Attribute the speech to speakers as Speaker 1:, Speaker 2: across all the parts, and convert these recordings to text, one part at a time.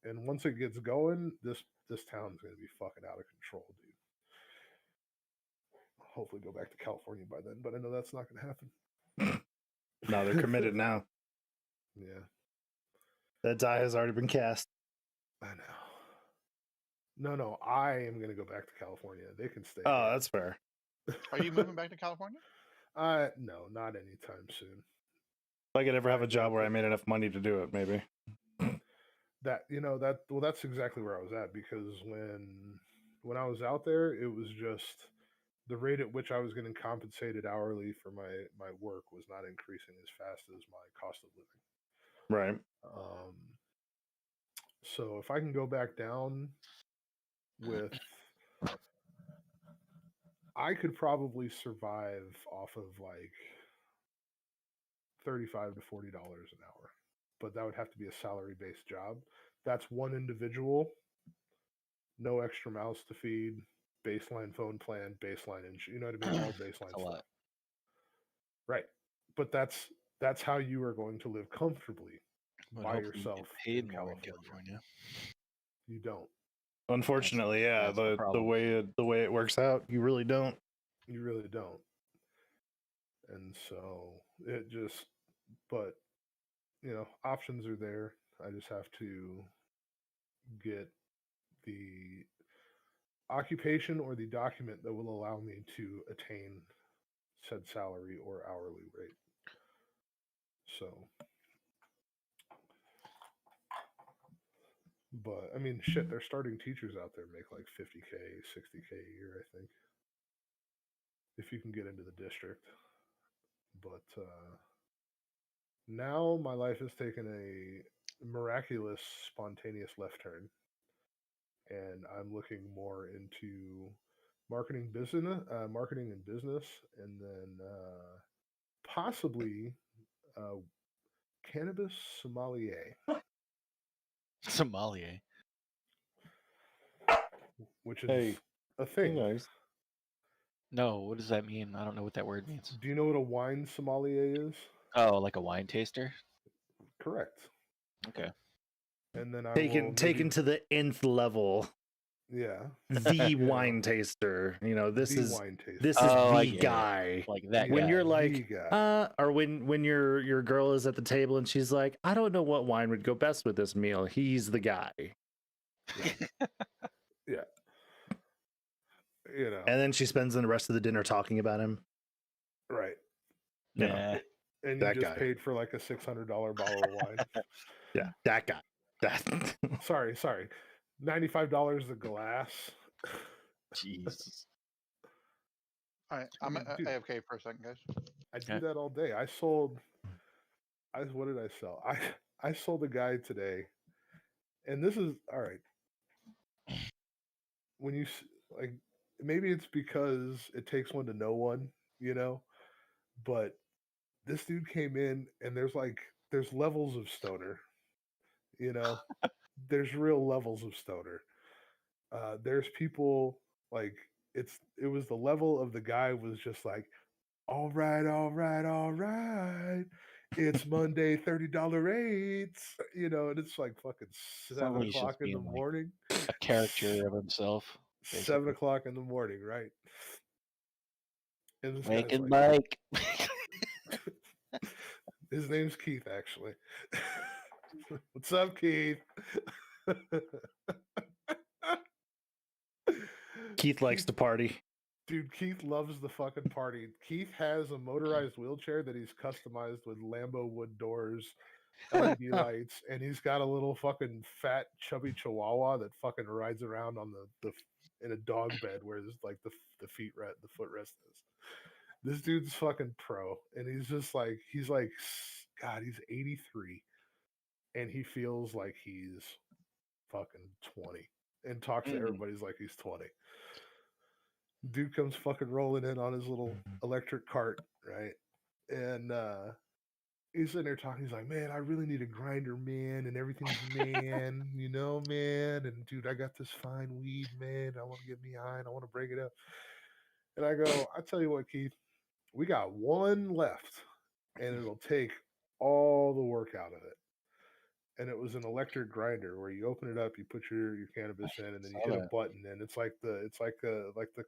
Speaker 1: And once it gets going, this town's going to be fucking out of control, dude. Hopefully go back to California by then, but I know that's not going to happen.
Speaker 2: No, they're committed now.
Speaker 1: Yeah.
Speaker 2: That die has already been cast.
Speaker 1: I know. No, I am going to go back to California. They can stay.
Speaker 2: Oh, that's fair.
Speaker 3: Are you moving back to California?
Speaker 1: No, not anytime soon.
Speaker 2: If I could ever have a job where I made enough money to do it, maybe.
Speaker 1: That's exactly where I was at, because when I was out there, it was just the rate at which I was getting compensated hourly for my work was not increasing as fast as my cost of living.
Speaker 2: Right.
Speaker 1: So if I can go back down with, I could probably survive off of like $35 to $40 an hour, but that would have to be a salary-based job. That's one individual, no extra mouths to feed, baseline phone plan, baseline insurance. You know what I mean? All baseline
Speaker 4: That's a lot.
Speaker 1: stuff. Right, but that's how you are going to live comfortably
Speaker 4: But
Speaker 1: by
Speaker 4: hopefully you get
Speaker 1: yourself
Speaker 4: paid
Speaker 1: in
Speaker 4: more in
Speaker 1: California.
Speaker 4: California.
Speaker 1: You don't.
Speaker 2: Unfortunately,
Speaker 4: That's the
Speaker 2: the
Speaker 4: problem.
Speaker 2: way it works out, you really don't.
Speaker 1: You really don't. And so it just, but options are there. I just have to get the occupation or the document that will allow me to attain said salary or hourly rate. So, but I mean, shit, they're starting teachers out there make like $50K, $60K a year, I think, if you can get into the district. But now my life has taken a miraculous, spontaneous left turn, and I'm looking more into marketing and business, and then possibly cannabis sommelier,
Speaker 4: Somalia.
Speaker 1: which is a thing.
Speaker 2: Nice.
Speaker 4: No, what does that mean? I don't know what that word means.
Speaker 1: Do you know what a wine sommelier is?
Speaker 4: Oh, like a wine taster?
Speaker 1: Correct.
Speaker 4: Okay.
Speaker 1: And then
Speaker 2: Taken to the nth level.
Speaker 1: Yeah.
Speaker 2: The wine taster. This
Speaker 1: The
Speaker 2: is
Speaker 1: wine taster.
Speaker 2: this is
Speaker 4: I
Speaker 2: the
Speaker 4: get it.
Speaker 2: guy.
Speaker 4: Like that
Speaker 2: When
Speaker 4: guy.
Speaker 2: you're
Speaker 1: The
Speaker 2: like,
Speaker 1: guy.
Speaker 2: or when your girl is at the table and she's like, I don't know what wine would go best with this meal. He's the guy.
Speaker 1: Yeah.
Speaker 2: And then she spends the rest of the dinner talking about him.
Speaker 1: Right.
Speaker 4: Yeah.
Speaker 1: And you
Speaker 2: That
Speaker 1: just
Speaker 2: guy.
Speaker 1: paid for like a $600 bottle of wine.
Speaker 2: Yeah, that guy. That.
Speaker 1: Sorry. $95 a glass.
Speaker 4: Jesus.
Speaker 3: All right, I'm AFK for a second, guys.
Speaker 1: I do that all day. What did I sell? I sold a guy today, and this is all right. When you like, maybe it's because it takes one to know one, but this dude came in, and there's levels of stoner, there's real levels of stoner. There's people like it was the level of the guy was just like, all right, it's Monday, $30 rates, and it's like fucking 7
Speaker 4: He's just
Speaker 1: o'clock in the
Speaker 4: being like
Speaker 1: morning.
Speaker 4: a character of himself.
Speaker 1: 7 o'clock in the morning, right? And this
Speaker 4: Wake
Speaker 1: guy's
Speaker 4: and
Speaker 1: like,
Speaker 4: bake.
Speaker 1: his name's Keith, actually. What's up, Keith?
Speaker 2: Keith likes to party.
Speaker 1: Dude, Keith loves the fucking party. Keith has a motorized wheelchair that he's customized with Lambo wood doors, LED lights, and he's got a little fucking fat, chubby chihuahua that fucking rides around on the in a dog bed where there's like the footrest is. This dude's fucking pro, and he's like, God, he's 83, and he feels like he's fucking 20, and talks to everybody's like he's 20. Dude comes fucking rolling in on his little electric cart, right? And he's sitting there talking. He's like, man, I really need a grinder, man, and everything's man, man. And dude, I got this fine weed, man. I want to get me high and I want to break it up. And I go, I tell you what, Keith, we got one left, and it'll take all the work out of it. and it was an electric grinder where you open it up, you put your cannabis in, and then you
Speaker 4: Saw
Speaker 1: hit a
Speaker 4: that.
Speaker 1: button, and it's like the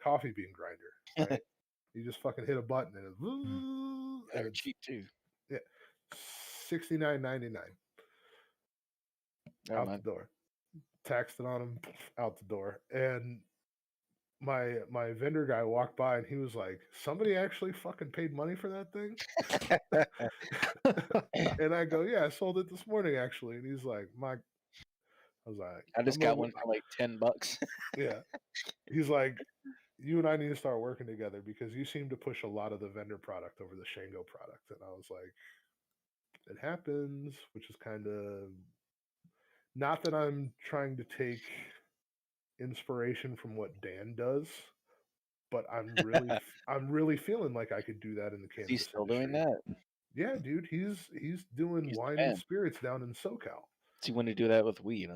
Speaker 1: coffee bean grinder, right? You just fucking hit a button and
Speaker 4: They're
Speaker 1: it's
Speaker 4: cheap too.
Speaker 1: yeah, $69.99
Speaker 4: Never
Speaker 1: out the
Speaker 4: mind.
Speaker 1: door. Taxed it on him, out the door, and my vendor guy walked by and he was like, "Somebody actually fucking paid money for that thing?" And I go, "Yeah, I sold it this morning actually." And he's like, "My," I was like,
Speaker 4: I just
Speaker 1: "I'm
Speaker 4: got
Speaker 1: a
Speaker 4: one for like $10.
Speaker 1: yeah." He's like, "You and I need to start working together because you seem to push a lot of the vendor product over the Shango product." And I was like, "It happens," which is kind of not that I'm trying to take inspiration from what Dan does, but I'm really feeling like I could do that in the
Speaker 4: Is he
Speaker 1: cannabis
Speaker 4: still doing
Speaker 1: industry.
Speaker 4: that?
Speaker 1: Yeah, dude, he's doing
Speaker 4: He's
Speaker 1: wine
Speaker 4: the
Speaker 1: and
Speaker 4: man.
Speaker 1: spirits down in SoCal.
Speaker 4: Does he want to do that with weed?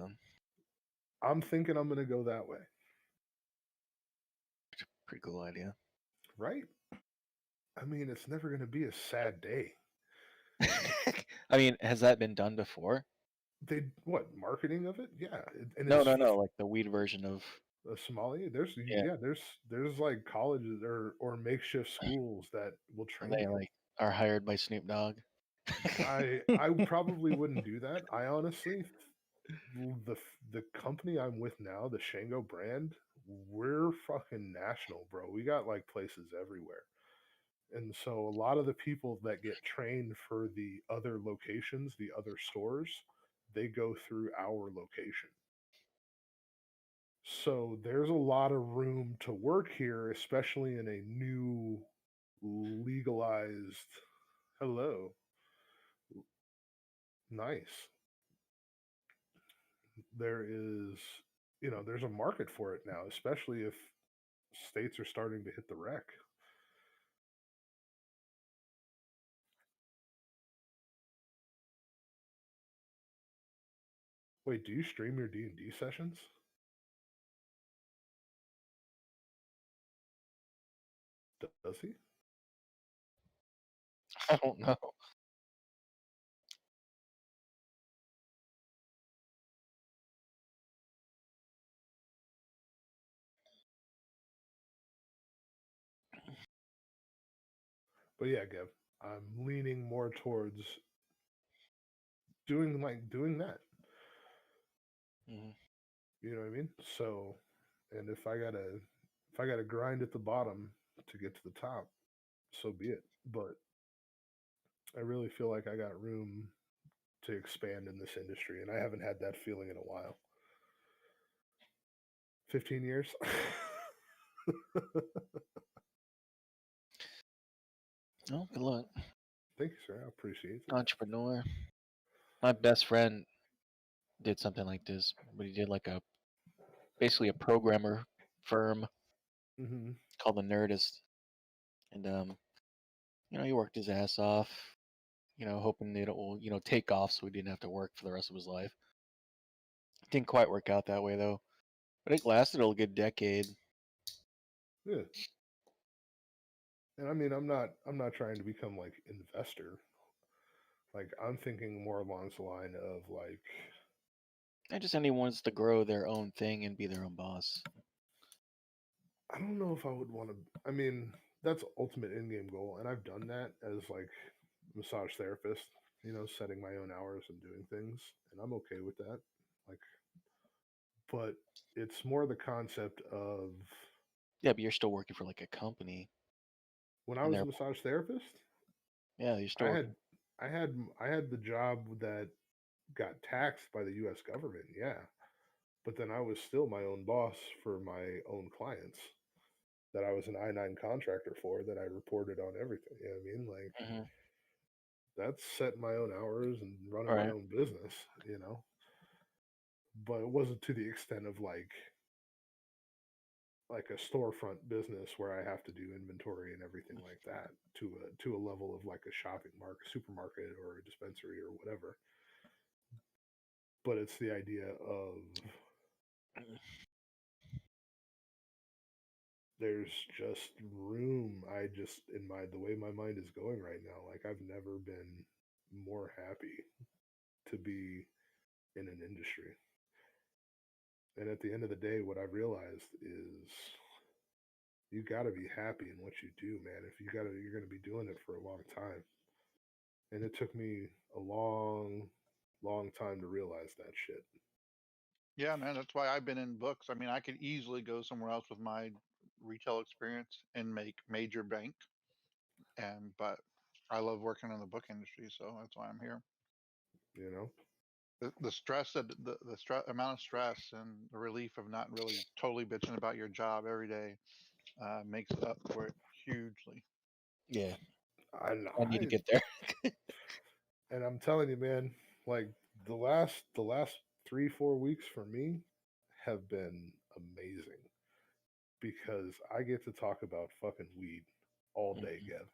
Speaker 1: I'm thinking I'm gonna go that way,
Speaker 4: Pretty cool idea.
Speaker 1: right? I mean, it's never gonna be a sad day.
Speaker 4: I mean, has that been done before?
Speaker 1: They what marketing of it? Yeah, and
Speaker 4: No,
Speaker 1: it's
Speaker 4: no, no. Like the weed version of.
Speaker 1: a Somalia. There's
Speaker 4: Yeah,
Speaker 1: yeah, there's like colleges or makeshift schools that will
Speaker 4: and
Speaker 1: train
Speaker 4: they
Speaker 1: you.
Speaker 4: like are hired by Snoop Dogg.
Speaker 1: I probably wouldn't do that. I honestly the the company I'm with now, the Shango brand, we're fucking national, bro. We got like places everywhere. And so a lot of the people that get trained for the other locations, the other stores, they go through our location. So there's a lot of room to work here, especially in a new legalized hello. Nice. There is, there's a market for it now, especially if states are starting to hit the wreck. Wait, do you stream your D&D sessions? Does he?
Speaker 4: I don't know.
Speaker 1: But yeah, Gav, I'm leaning more towards doing that.
Speaker 4: Mhm.
Speaker 1: You know what I mean? So, and if I gotta grind at the bottom to get to the top, so be it. But I really feel like I got room to expand in this industry, and I haven't had that feeling in a while. 15 years.
Speaker 4: Oh, good luck.
Speaker 1: Thank you, sir. I appreciate it.
Speaker 4: Entrepreneur. My best friend did something like this, but he did like basically a programmer firm
Speaker 1: Hmm.
Speaker 4: called the Nerdist, and he worked his ass off, hoping it will, take off so he didn't have to work for the rest of his life. Didn't quite work out that way though, but it lasted a good decade.
Speaker 1: Yeah. And I mean, I'm not trying to become like investor. Like I'm thinking more along the line of like
Speaker 4: And just anyone wants to grow their own thing and be their own boss.
Speaker 1: I don't know if I would want to. I mean, that's ultimate end game goal, and I've done that as like massage therapist. Setting my own hours and doing things, and I'm okay with that. Like, but it's more the concept of
Speaker 4: Yeah, but you're still working for like a company,
Speaker 1: when I
Speaker 4: and
Speaker 1: was a
Speaker 4: they're
Speaker 1: massage therapist,
Speaker 4: yeah, you're still
Speaker 1: I
Speaker 4: working.
Speaker 1: had I had the job that got taxed by the U.S. government. Yeah, but then I was still my own boss for my own clients that I was an I-9 contractor for that I reported on everything. You know what I mean? Like
Speaker 4: Hmm.
Speaker 1: that's setting my own hours and running my
Speaker 4: Right.
Speaker 1: own business. But it wasn't to the extent of like a storefront business where I have to do inventory and everything like that to a level of like a shopping market, supermarket or a dispensary or whatever. But it's the idea of there's just room. I just in my the way my mind is going right now, like I've never been more happy to be in an industry. And at the end of the day, what I've realized is you got to be happy in what you do, man. If you're going to be doing it for a long time. And it took me a long, long time to realize that shit.
Speaker 3: Yeah, man, that's why I've been in books. I mean, I could easily go somewhere else with my retail experience and make major bank, but I love working in the book industry, so that's why I'm here.
Speaker 1: You know,
Speaker 3: the stress that the amount of stress and the relief of not really totally bitching about your job every day makes up for it hugely.
Speaker 4: Yeah,
Speaker 1: I
Speaker 4: need to get there.
Speaker 1: And I'm telling you, man, like the last 3-4 weeks for me have been amazing because I get to talk about fucking weed all day, Gav.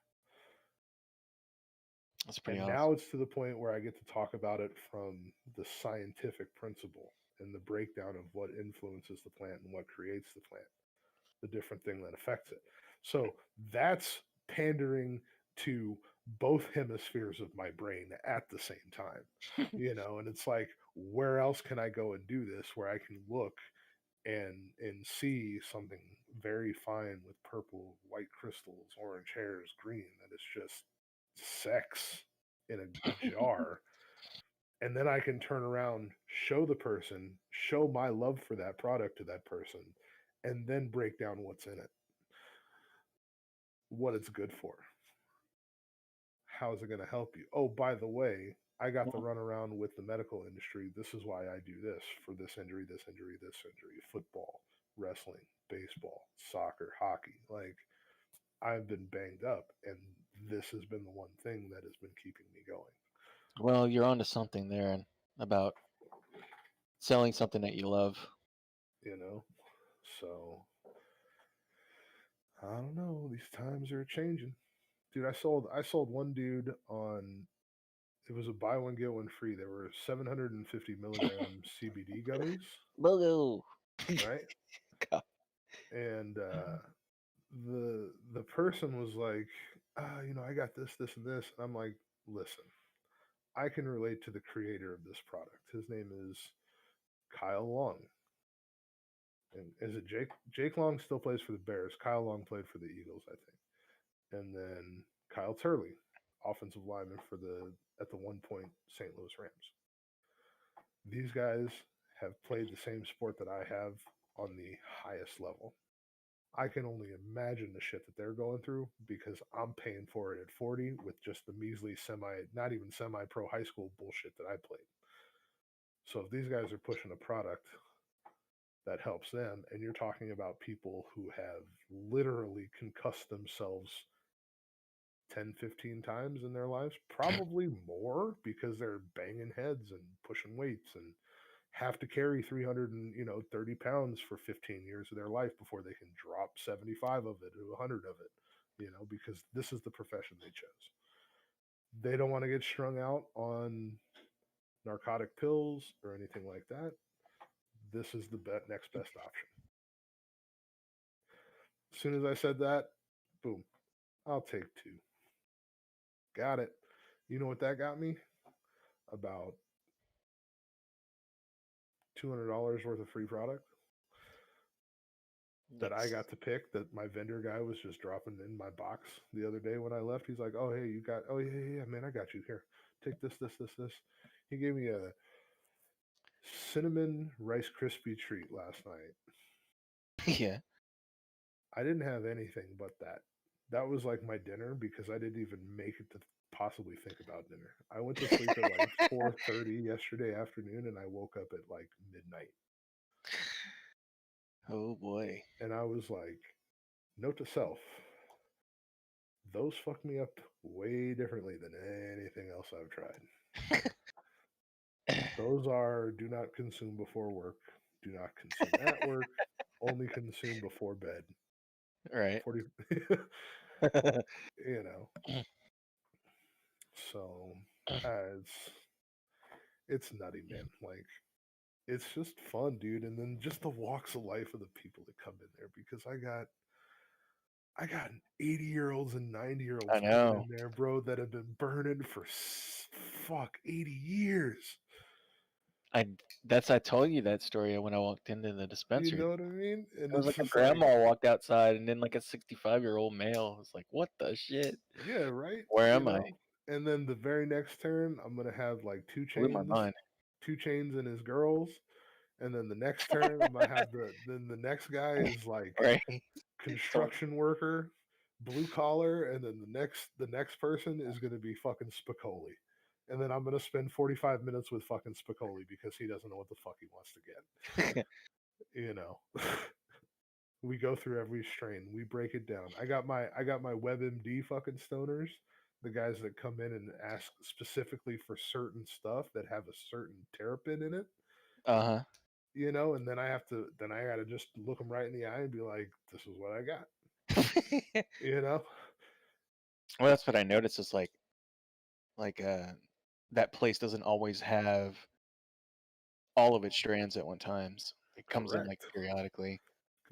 Speaker 4: That's pretty
Speaker 1: And
Speaker 4: awesome.
Speaker 1: now it's to the point where I get to talk about it from the scientific principle and the breakdown of what influences the plant and what creates the plant, the different thing that affects it. So that's pandering to both hemispheres of my brain at the same time, and it's like, where else can I go and do this where I can look and see something very fine with purple, white crystals, orange hairs, green, that is just sex in a jar. And then I can turn around, show the person, show my love for that product to that person, and then break down what's in it, what it's good for, how is it going to help you. Oh, by the way, I got the runaround with the medical industry. This is why I do this for this injury, this injury, this injury. Football, wrestling, baseball, soccer, hockey. Like, I've been banged up, and this has been the one thing that has been keeping me going.
Speaker 4: Well, you're onto something there about selling something that you love.
Speaker 1: So I don't know. These times are changing, dude. I sold one dude on. It was a buy one get one free. There were 750 milligram CBD gummies,
Speaker 4: Logo.
Speaker 1: right?
Speaker 4: God.
Speaker 1: And the person was like, I got this, this, and this. And I'm like, listen, I can relate to the creator of this product. His name is Kyle Long. And is it Jake? Jake Long still plays for the Bears. Kyle Long played for the Eagles, I think. And then Kyle Turley, offensive lineman at the one point St. Louis Rams. These guys have played the same sport that I have on the highest level. I can only imagine the shit that they're going through because I'm paying for it at 40 with just the measly not even semi-pro high school bullshit that I played. So if these guys are pushing a product that helps them, and you're talking about people who have literally concussed themselves 10, 15 times in their lives, probably more because they're banging heads and pushing weights and have to carry 330 pounds for 15 years of their life before they can drop 75 of it or 100 of it, because this is the profession they chose. They don't want to get strung out on narcotic pills or anything like that. This is the next best option. As soon as I said that, boom, I'll take 2. Got it. You know what that got me? About $200 worth of free product that I got to pick, that my vendor guy was just dropping in my box the other day when I left. He's like, oh, hey, oh, yeah, man, I got you. Here, take this. He gave me a cinnamon Rice Krispie treat last night.
Speaker 4: Yeah.
Speaker 1: I didn't have anything but that. That was like my dinner because I didn't even make it to possibly think about dinner. I went to sleep at like 4:30 yesterday afternoon, and I woke up at like midnight.
Speaker 4: Oh boy.
Speaker 1: And I was like, note to self, those fuck me up way differently than anything else I've tried. Those are do not consume before work, do not consume at work, only consume before bed.
Speaker 4: Right.
Speaker 1: 40, So it's nutty, man. Like, it's just fun, dude. And then just the walks of life of the people that come in there, because I got 80-year-olds and 90-year-olds
Speaker 4: I
Speaker 1: coming
Speaker 4: know.
Speaker 1: in there, bro, that have been burning for 80 years.
Speaker 4: I told you that story when I walked into the
Speaker 1: You
Speaker 4: dispensary.
Speaker 1: know what I mean? And
Speaker 4: It was
Speaker 1: it's
Speaker 4: like a
Speaker 1: just like,
Speaker 4: grandma walked outside, and then like a 65-year-old male. It's like, what the shit?
Speaker 1: yeah, right.
Speaker 4: Where
Speaker 1: You
Speaker 4: am I?
Speaker 1: know. And then the very next turn, I'm gonna have like
Speaker 4: Blew my mind.
Speaker 1: 2 chains and his girls. And then the next turn, I'm gonna have the next guy is like
Speaker 4: Right.
Speaker 1: construction worker, blue collar, and then the next person is gonna be fucking Spicoli. And then I'm gonna spend 45 minutes with fucking Spicoli because he doesn't know what the fuck he wants to get. You know. We go through every strain. We break it down. I got my WebMD fucking stoners, the guys that come in and ask specifically for certain stuff that have a certain terrapin in it,
Speaker 4: Uh
Speaker 1: you know, and then I gotta just look them right in the eye and be like, this is what I got,
Speaker 4: huh.
Speaker 1: you know.
Speaker 4: Well, that's what I noticed. Is like that place doesn't always have all of its strands at one time. It comes in like
Speaker 1: Correct.
Speaker 4: periodically.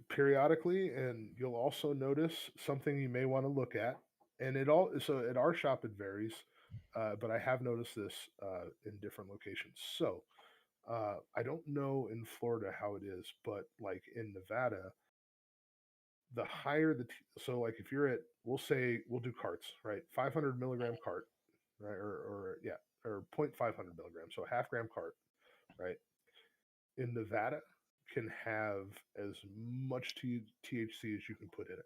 Speaker 1: Periodically, and you'll also notice something you may want to look at, and it all so at our shop it varies, but I have noticed this in different locations. So I don't know in Florida how it is, but like in Nevada, the higher so like if you're at, we'll say we'll do carts, right? 500 milligram cart, right? Or yeah, or 0.500 milligrams, so a half gram cart, right? In Nevada, can have as much THC as you can put in it.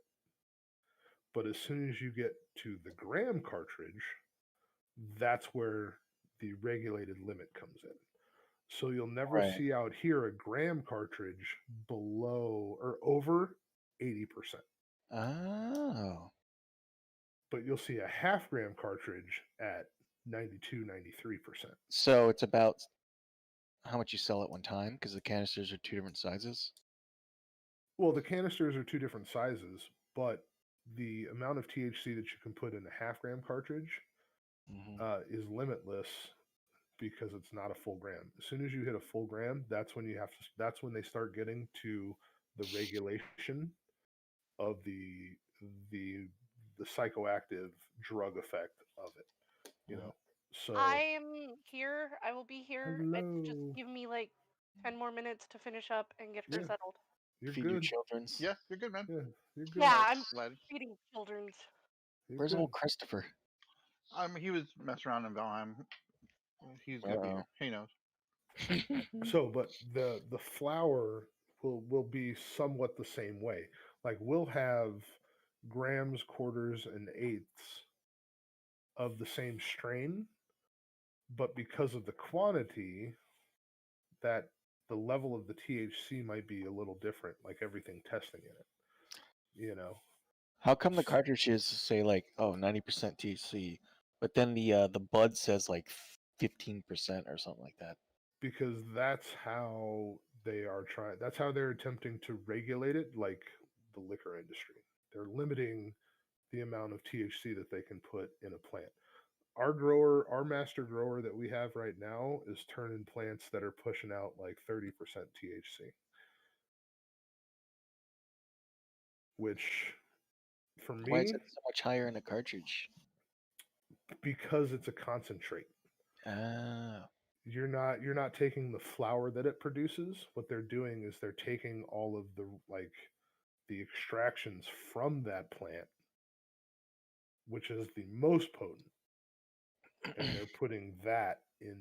Speaker 1: But as soon as you get to the gram cartridge, that's where the regulated limit comes in. So you'll never
Speaker 4: Right.
Speaker 1: see out here a gram cartridge below or over 80%.
Speaker 4: Oh.
Speaker 1: But you'll see a half gram cartridge at 92, 93%.
Speaker 4: So it's about how much you sell at one time because the canisters are two different sizes.
Speaker 1: Well, the canisters are two different sizes, but the amount of THC that you can put in a half gram cartridge is limitless because it's not a full gram. As soon as you hit a full gram, that's when that's when they start getting to the regulation of the the psychoactive drug effect of it, you know. So
Speaker 5: I'm here. I will be here. It's just
Speaker 1: hello.
Speaker 5: give me like 10 more minutes to finish up and get her
Speaker 1: Yeah,
Speaker 5: settled.
Speaker 1: you're
Speaker 4: Feed your
Speaker 1: good.
Speaker 4: children's.
Speaker 3: Yeah, you're good, man.
Speaker 1: Yeah, you're good.
Speaker 5: Yeah,
Speaker 3: Sorry,
Speaker 5: I'm
Speaker 3: lad.
Speaker 5: feeding children's.
Speaker 1: You're
Speaker 4: Where's
Speaker 1: good.
Speaker 4: old Christopher?
Speaker 3: He was messing around in Valheim. He's gonna be
Speaker 4: Uh-oh.
Speaker 3: here. He knows.
Speaker 1: So, but the flour will be somewhat the same way. Like we'll have grams, quarters, and eighths of the same strain, but because of the quantity, that the level of the THC might be a little different, like everything testing in it, you know.
Speaker 4: How come the cartridges say like 90% THC, but then the bud says like 15% or something like that?
Speaker 1: Because that's how that's how they're attempting to regulate it, like the liquor industry. They're limiting the amount of THC that they can put in a plant. Our master grower that we have right now is turning plants that are pushing out like 30% THC, which for
Speaker 4: Why is
Speaker 1: me,
Speaker 4: it so much higher in a cartridge?
Speaker 1: because it's a concentrate,
Speaker 4: Ah.
Speaker 1: you're not taking the flour that it produces. What they're doing is they're taking all of the like the extractions from that plant, which is the most potent, and they're putting that in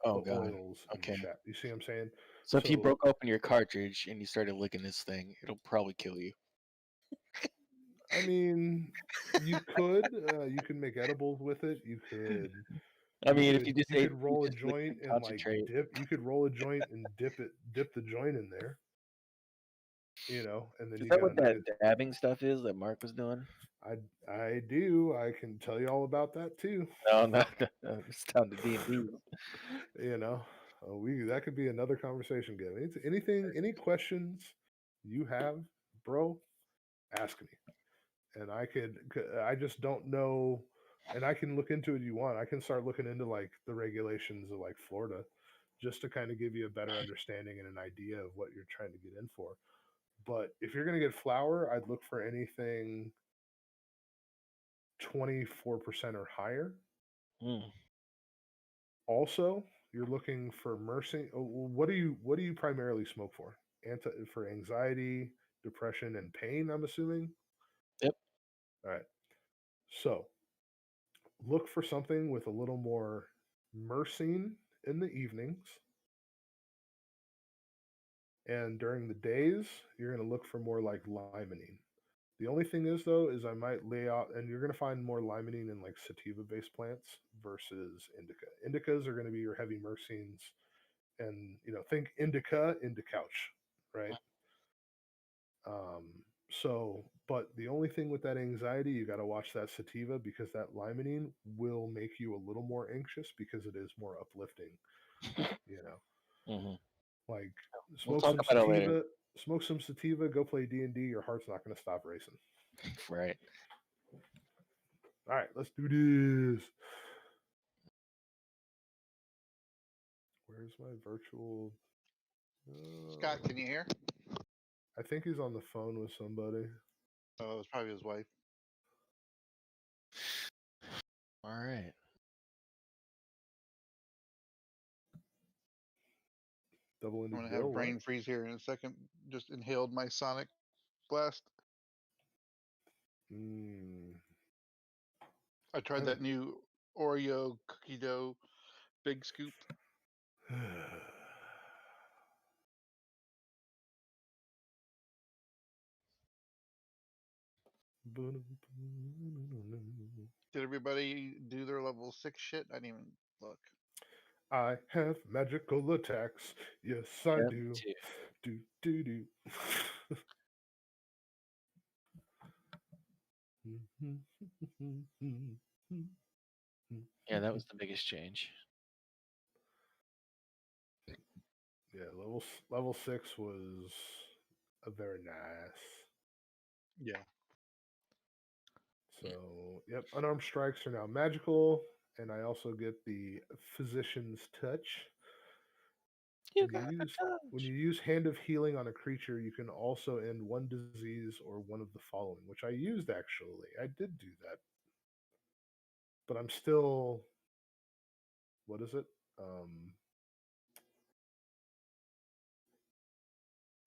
Speaker 4: Oh
Speaker 1: the
Speaker 4: God.
Speaker 1: oils and
Speaker 4: Okay.
Speaker 1: chat. You see what I'm saying?
Speaker 4: So if you
Speaker 1: So
Speaker 4: broke open your cartridge and you started licking this thing, it'll probably kill you.
Speaker 1: I mean, you can make edibles with it.
Speaker 4: I mean, if you just
Speaker 1: You
Speaker 4: ate,
Speaker 1: could
Speaker 4: you
Speaker 1: roll a
Speaker 4: just licked the
Speaker 1: joint and like
Speaker 4: concentrate.
Speaker 1: you could roll a joint and dip the joint in there, you know, and then
Speaker 4: Is
Speaker 1: you
Speaker 4: that
Speaker 1: got
Speaker 4: what
Speaker 1: a
Speaker 4: that
Speaker 1: nice.
Speaker 4: dabbing stuff is that Mark was doing?
Speaker 1: I do. I can tell you all about that too.
Speaker 4: No, no, no. It's down to D&D.
Speaker 1: You know, we that could be another conversation. Again, anything, any questions you have, bro, ask me, and I just don't know, and I can look into it if you want. I can start looking into like the regulations of like Florida, just to kind of give you a better understanding and an idea of what you're trying to get in for. But if you're gonna get flour, I'd look for anything 24% or higher.
Speaker 4: Mm.
Speaker 1: Also, You're looking for mercy. What do you primarily smoke for? For anxiety, depression, and pain. I'm assuming.
Speaker 4: Yep.
Speaker 1: All right. So look for something with a little more myrcene in the evenings, and during the days, you're going to look for more like limonene. The only thing is though is I might lay out, and you're going to find more limonene in like sativa-based plants versus indica. Indicas are going to be your heavy myrcenes, and think indica, couch, right? Um, but the only thing with that anxiety, you got to watch that sativa because that limonene will make you a little more anxious because it is more uplifting.
Speaker 4: Hmm.
Speaker 1: Like
Speaker 4: We'll
Speaker 1: smoke
Speaker 4: talk
Speaker 1: some
Speaker 4: about it later.
Speaker 1: sativa, go play D&D. Your heart's not going to stop racing.
Speaker 4: Right.
Speaker 1: All right, let's do this. Where's my virtual?
Speaker 3: Scott, can you hear?
Speaker 1: I think he's on the phone with somebody.
Speaker 3: Oh, it was probably his wife.
Speaker 4: All right.
Speaker 1: Double
Speaker 3: I'm
Speaker 1: ended
Speaker 3: gonna
Speaker 1: grill.
Speaker 3: have
Speaker 1: What?
Speaker 3: brain freeze here in a second. Just inhaled my Sonic blast. I tried that new Oreo cookie dough big scoop. Did everybody do their level 6 shit? I didn't even look.
Speaker 1: I have magical attacks. Yes, I
Speaker 4: Yep,
Speaker 1: do.
Speaker 4: too.
Speaker 1: Do.
Speaker 4: Yeah, that was the biggest change.
Speaker 1: Yeah, level 6 was a very nice.
Speaker 3: Yeah.
Speaker 1: So, yep, unarmed strikes are now magical, and I also get the physician's touch.
Speaker 4: You
Speaker 1: When
Speaker 4: got
Speaker 1: you
Speaker 4: the
Speaker 1: use
Speaker 4: touch.
Speaker 1: Hand of Healing on a creature, you can also end one disease or one of the following, which I used actually. I did do that, but I'm still. What is it?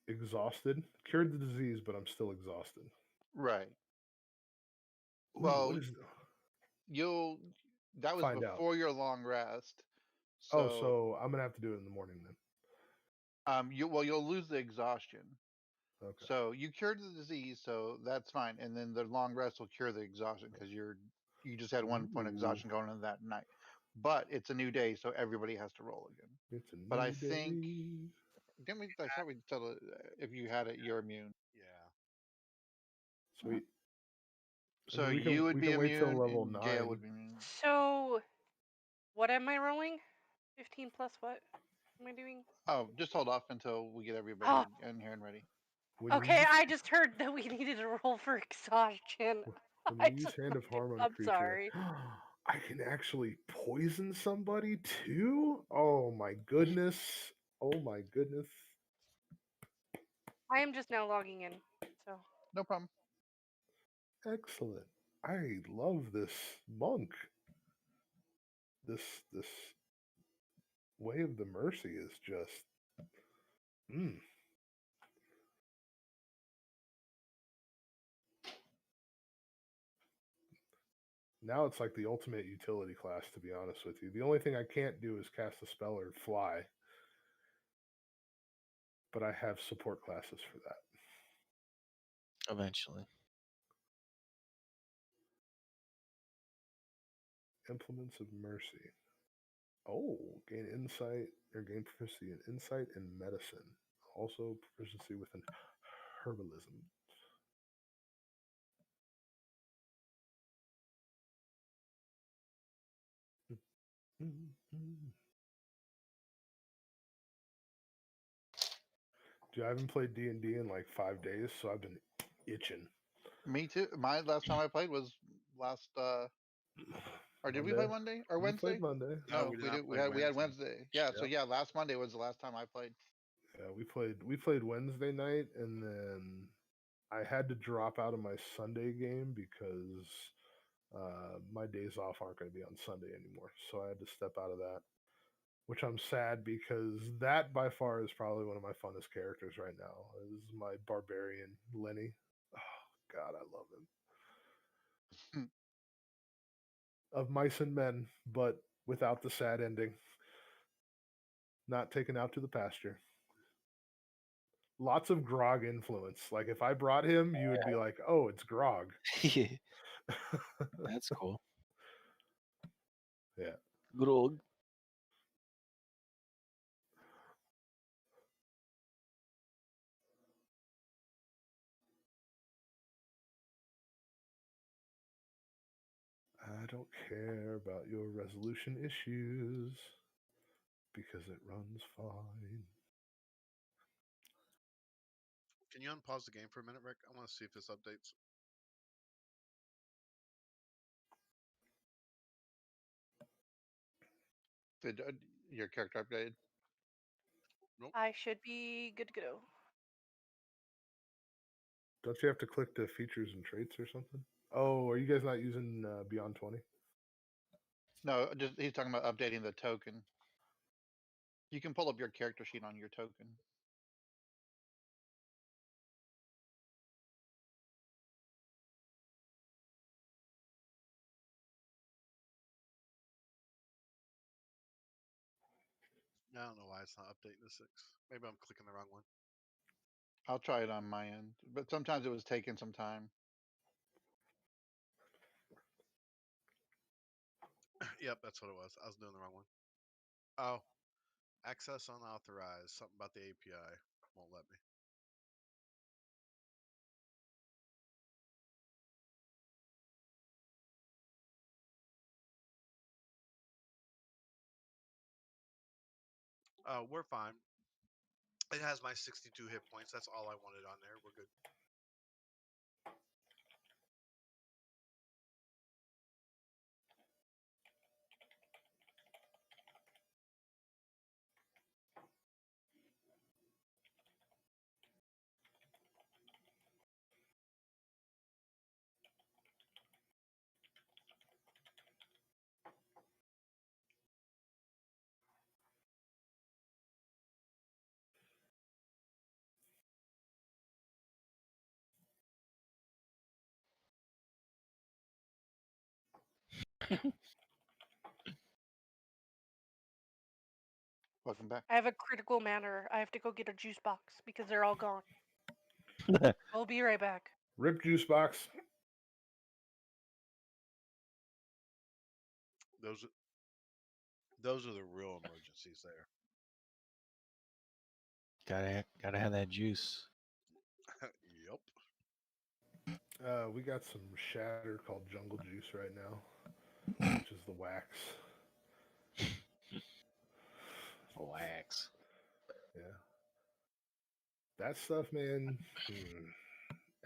Speaker 1: Exhausted. Cured the disease, but I'm still exhausted.
Speaker 3: Right.
Speaker 1: Ooh,
Speaker 3: Well,
Speaker 1: what is?
Speaker 3: you'll. That was
Speaker 1: Find out.
Speaker 3: before your long rest.
Speaker 1: Oh,
Speaker 3: So,
Speaker 1: so I'm gonna have to do it in the morning then.
Speaker 3: you'll lose the exhaustion.
Speaker 1: Okay.
Speaker 3: So you cured the disease, so that's fine. And then the long rest will cure the exhaustion because you just had 1 point
Speaker 1: Ooh,
Speaker 3: exhaustion going into that night. But it's a new day, so everybody has to roll again.
Speaker 1: it's a
Speaker 3: But I
Speaker 1: new
Speaker 3: think
Speaker 1: day.
Speaker 3: didn't we? I thought we said if you had it, you're immune.
Speaker 6: Yeah.
Speaker 1: Sweet. I
Speaker 3: So
Speaker 1: mean,
Speaker 3: you would
Speaker 1: we
Speaker 3: be
Speaker 1: can wait till
Speaker 3: immune,
Speaker 1: level
Speaker 3: and Gail
Speaker 1: 9.
Speaker 3: would be immune.
Speaker 5: So, what am I rolling? 15 plus what am I doing?
Speaker 3: Oh, just hold off until we get everybody
Speaker 5: Oh,
Speaker 3: in here and ready.
Speaker 1: When you
Speaker 5: okay.
Speaker 1: use,
Speaker 5: I just heard that we needed to roll for exhaustion.
Speaker 1: when
Speaker 5: I
Speaker 1: you use
Speaker 5: just
Speaker 1: Hand of Harm on a
Speaker 5: I'm
Speaker 1: creature,
Speaker 5: sorry.
Speaker 1: I can actually poison somebody too. Oh my goodness! Oh my goodness!
Speaker 5: I am just now logging in. So
Speaker 3: No problem.
Speaker 1: Excellent. I love this monk. This way of the mercy is just. Now it's like the ultimate utility class, to be honest with you. The only thing I can't do is cast a spell or fly, but I have support classes for that.
Speaker 4: Eventually.
Speaker 1: Implements of Mercy. Oh, gain insight or gain proficiency in insight and medicine. Also proficiency within herbalism. Dude, I haven't played D&D in like 5 days, so I've been itching.
Speaker 3: Me too. My last time I played was last. Or did we play Monday or
Speaker 1: We
Speaker 3: Wednesday?
Speaker 1: played Monday.
Speaker 3: No,
Speaker 6: we did
Speaker 3: we
Speaker 6: not
Speaker 3: did.
Speaker 6: play
Speaker 3: We had
Speaker 6: Wednesday.
Speaker 3: Wednesday. Yeah. So
Speaker 1: Yep.
Speaker 3: yeah, last Monday was the last time I played.
Speaker 1: Yeah, we played Wednesday night, and then I had to drop out of my Sunday game because my days off aren't going to be on Sunday anymore. So I had to step out of that. which I'm sad because that by far is probably one of my funnest characters right now. Is my barbarian Lenny. Oh God, I love him. Of Mice and Men, but without the sad ending. Not taken out to the pasture. Lots of Grog influence. Like if I brought him, you would be like, "Oh, it's Grog."
Speaker 4: That's cool.
Speaker 1: Yeah.
Speaker 4: Good old.
Speaker 1: I don't care about your resolution issues because it runs fine.
Speaker 6: Can you unpause the game for a minute, Rick? I want to see if this updates.
Speaker 3: Did your character updated?
Speaker 5: I should be good to go.
Speaker 1: Don't you have to click the features and traits or something? Oh, are you guys not using Beyond 20?
Speaker 3: No, just he's talking about updating the token. You can pull up your character sheet on your token.
Speaker 6: I don't know why it's not updating the 6. Maybe I'm clicking the wrong one.
Speaker 3: I'll try it on my end, but sometimes it was taking some time.
Speaker 6: Yep, that's what it was. I was doing the wrong one. Oh, access unauthorized. Something about the API won't let me. We're fine. It has my 62 hit points. That's all I wanted on there. We're good.
Speaker 3: Welcome back.
Speaker 5: I have a critical matter. I have to go get a juice box because they're all gone. I'll be right back.
Speaker 1: Rip juice box.
Speaker 6: Those are the real emergencies there.
Speaker 4: Gotta have that juice.
Speaker 6: Yep.
Speaker 1: We got some shatter called Jungle Juice right now, which is the wax.
Speaker 4: Wax.
Speaker 1: Yeah. That stuff, man.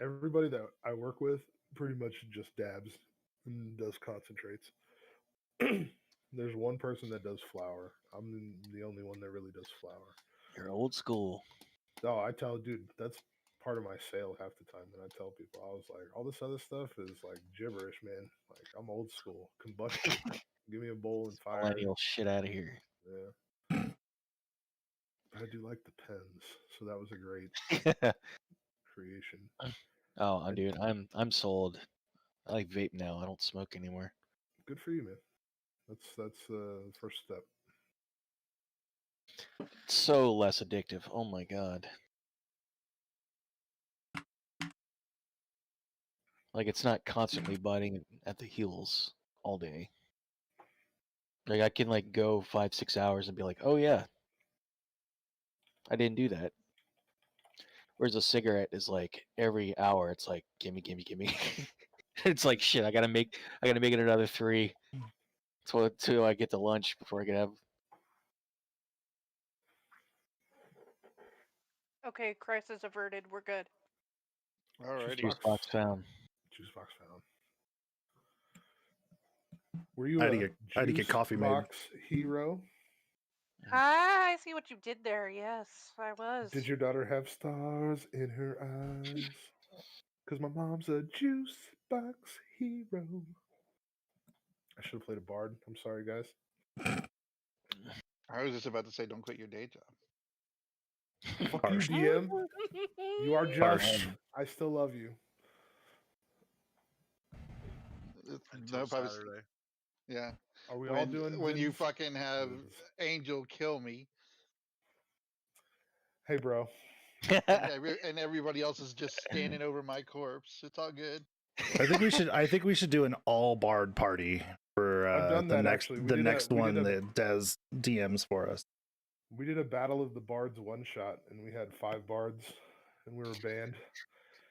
Speaker 1: Everybody that I work with pretty much just dabs and does concentrates. There's one person that does flour. I'm the only one that really does flour.
Speaker 4: You're old school.
Speaker 1: Oh, I tell dude, that's part of my sale half the time. And I tell people, I was like, all this other stuff is like gibberish, man. Like I'm old school. Combustion. Give me a bowl and fire.
Speaker 4: Millennial shit out of here.
Speaker 1: Yeah. But I do like the pens, so that was a great creation.
Speaker 4: Oh, dude, I'm sold. I like vape now. I don't smoke anymore.
Speaker 1: Good for you, man. That's the first step.
Speaker 4: So less addictive. Oh my god. Like it's not constantly biting at the heels all day. Like I can like go 5-6 hours and be like, oh yeah, I didn't do that. Whereas a cigarette is like every hour, it's like gimme. It's like shit. I gotta make it another 3 till I get to lunch before I can have.
Speaker 5: Okay, crisis averted. We're good.
Speaker 3: Alrighty.
Speaker 4: Juice box found.
Speaker 1: Juice box found. Were you
Speaker 2: I had
Speaker 1: a
Speaker 2: to get- I had to get
Speaker 1: juice
Speaker 2: coffee made.
Speaker 1: box hero?
Speaker 5: Ah, I see what you did there. Yes, I was.
Speaker 1: Did your daughter have stars in her eyes? Cause my mom's a juice box hero. I should have played a bard. I'm sorry, guys.
Speaker 3: I was just about to say, don't quit your day job.
Speaker 1: Fuck
Speaker 2: Harsh.
Speaker 1: you, DM. You are just.
Speaker 2: Harsh.
Speaker 1: I still love you.
Speaker 6: Until
Speaker 3: Nope, I was.
Speaker 6: Saturday.
Speaker 3: Yeah.
Speaker 1: Are we all doing
Speaker 3: when you
Speaker 1: Vin's?
Speaker 3: fucking have
Speaker 1: Vin's?
Speaker 3: Angel kill me,
Speaker 1: Hey, bro.
Speaker 3: and everybody else is just standing over my corpse. It's all good.
Speaker 2: I think we should do an all bard party for
Speaker 1: I've done
Speaker 2: the
Speaker 1: that,
Speaker 2: next
Speaker 1: actually.
Speaker 2: the next one that Des DMs for us.
Speaker 1: We did a Battle of the Bards one shot, and we had 5 bards, and we were banned.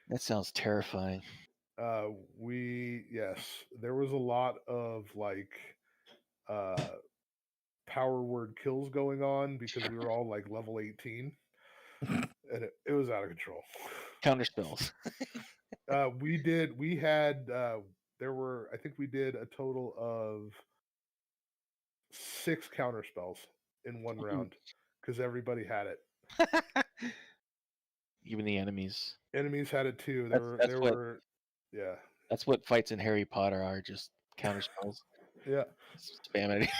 Speaker 4: That sounds terrifying.
Speaker 1: Yes, there was a lot of like power word kills going on because we were all like level 18, and it was out of control.
Speaker 4: Counter spells.
Speaker 1: I think we did a total of 6 counter spells in one round because everybody had it.
Speaker 4: Even the enemies.
Speaker 1: Enemies had it too. Yeah.
Speaker 4: That's what fights in Harry Potter are, just counter spells.
Speaker 1: Yeah.
Speaker 4: Spam it.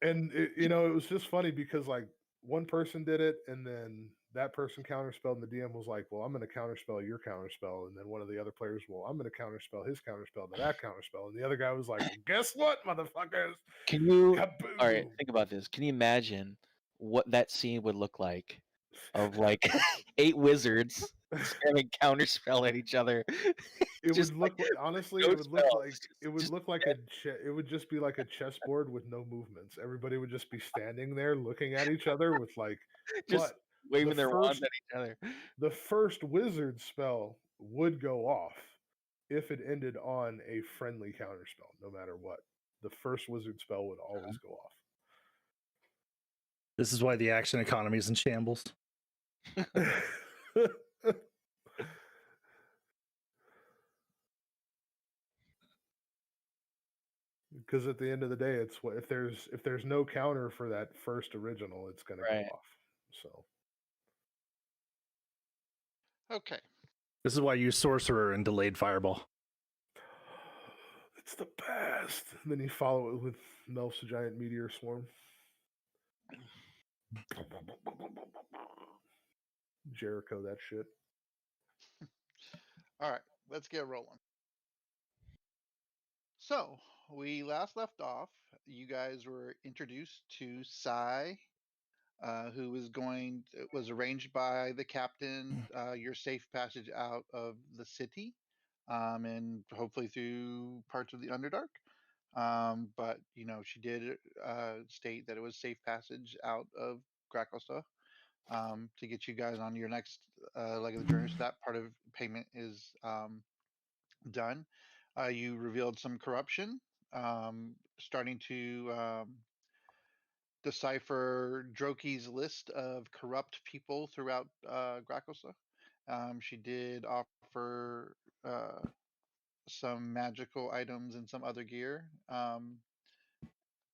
Speaker 1: And it was just funny because like one person did it, and then that person counterspelled, and the DM was like, "Well, I'm going to counterspell your counterspell," and then one of the other players, "Well, I'm going to counterspell his counterspell to that counterspell," and the other guy was like, "Well, guess what, motherfuckers?
Speaker 4: Can you?
Speaker 1: Kaboom!"
Speaker 4: All right, think about this. Can you imagine what that scene would look like? Of like 8 wizards spamming counterspell at each other.
Speaker 1: It
Speaker 4: Just
Speaker 1: would look
Speaker 4: like
Speaker 1: honestly,
Speaker 4: no
Speaker 1: it would look
Speaker 4: spells.
Speaker 1: like it would just be like a chessboard with no movements. Everybody would just be standing there looking at each other with like,
Speaker 4: Just
Speaker 1: but
Speaker 4: waving their wands at each other.
Speaker 1: the first wizard spell would go off if it ended on a friendly counterspell, no matter what. The first wizard spell would always go off.
Speaker 2: This is why the action economy is in shambles.
Speaker 1: Because at the end of the day, it's what if there's no counter for that first original, it's going to
Speaker 4: Right.
Speaker 1: go off. So
Speaker 3: Okay.
Speaker 2: This is why you use sorcerer and delayed fireball.
Speaker 1: it's the best. And then you follow it with Melf's giant meteor swarm. Jericho, that shit.
Speaker 3: All right. Let's get rolling. So we last left off. You guys were introduced to Sai, who was arranged by the captain your safe passage out of the city, and hopefully through parts of the Underdark. But she did state that it was safe passage out of Gracosta to get you guys on your next leg of the journey. So that part of payment is done. You revealed some corruption, starting to decipher Droki's list of corrupt people throughout Gracosa. She did offer some magical items and some other gear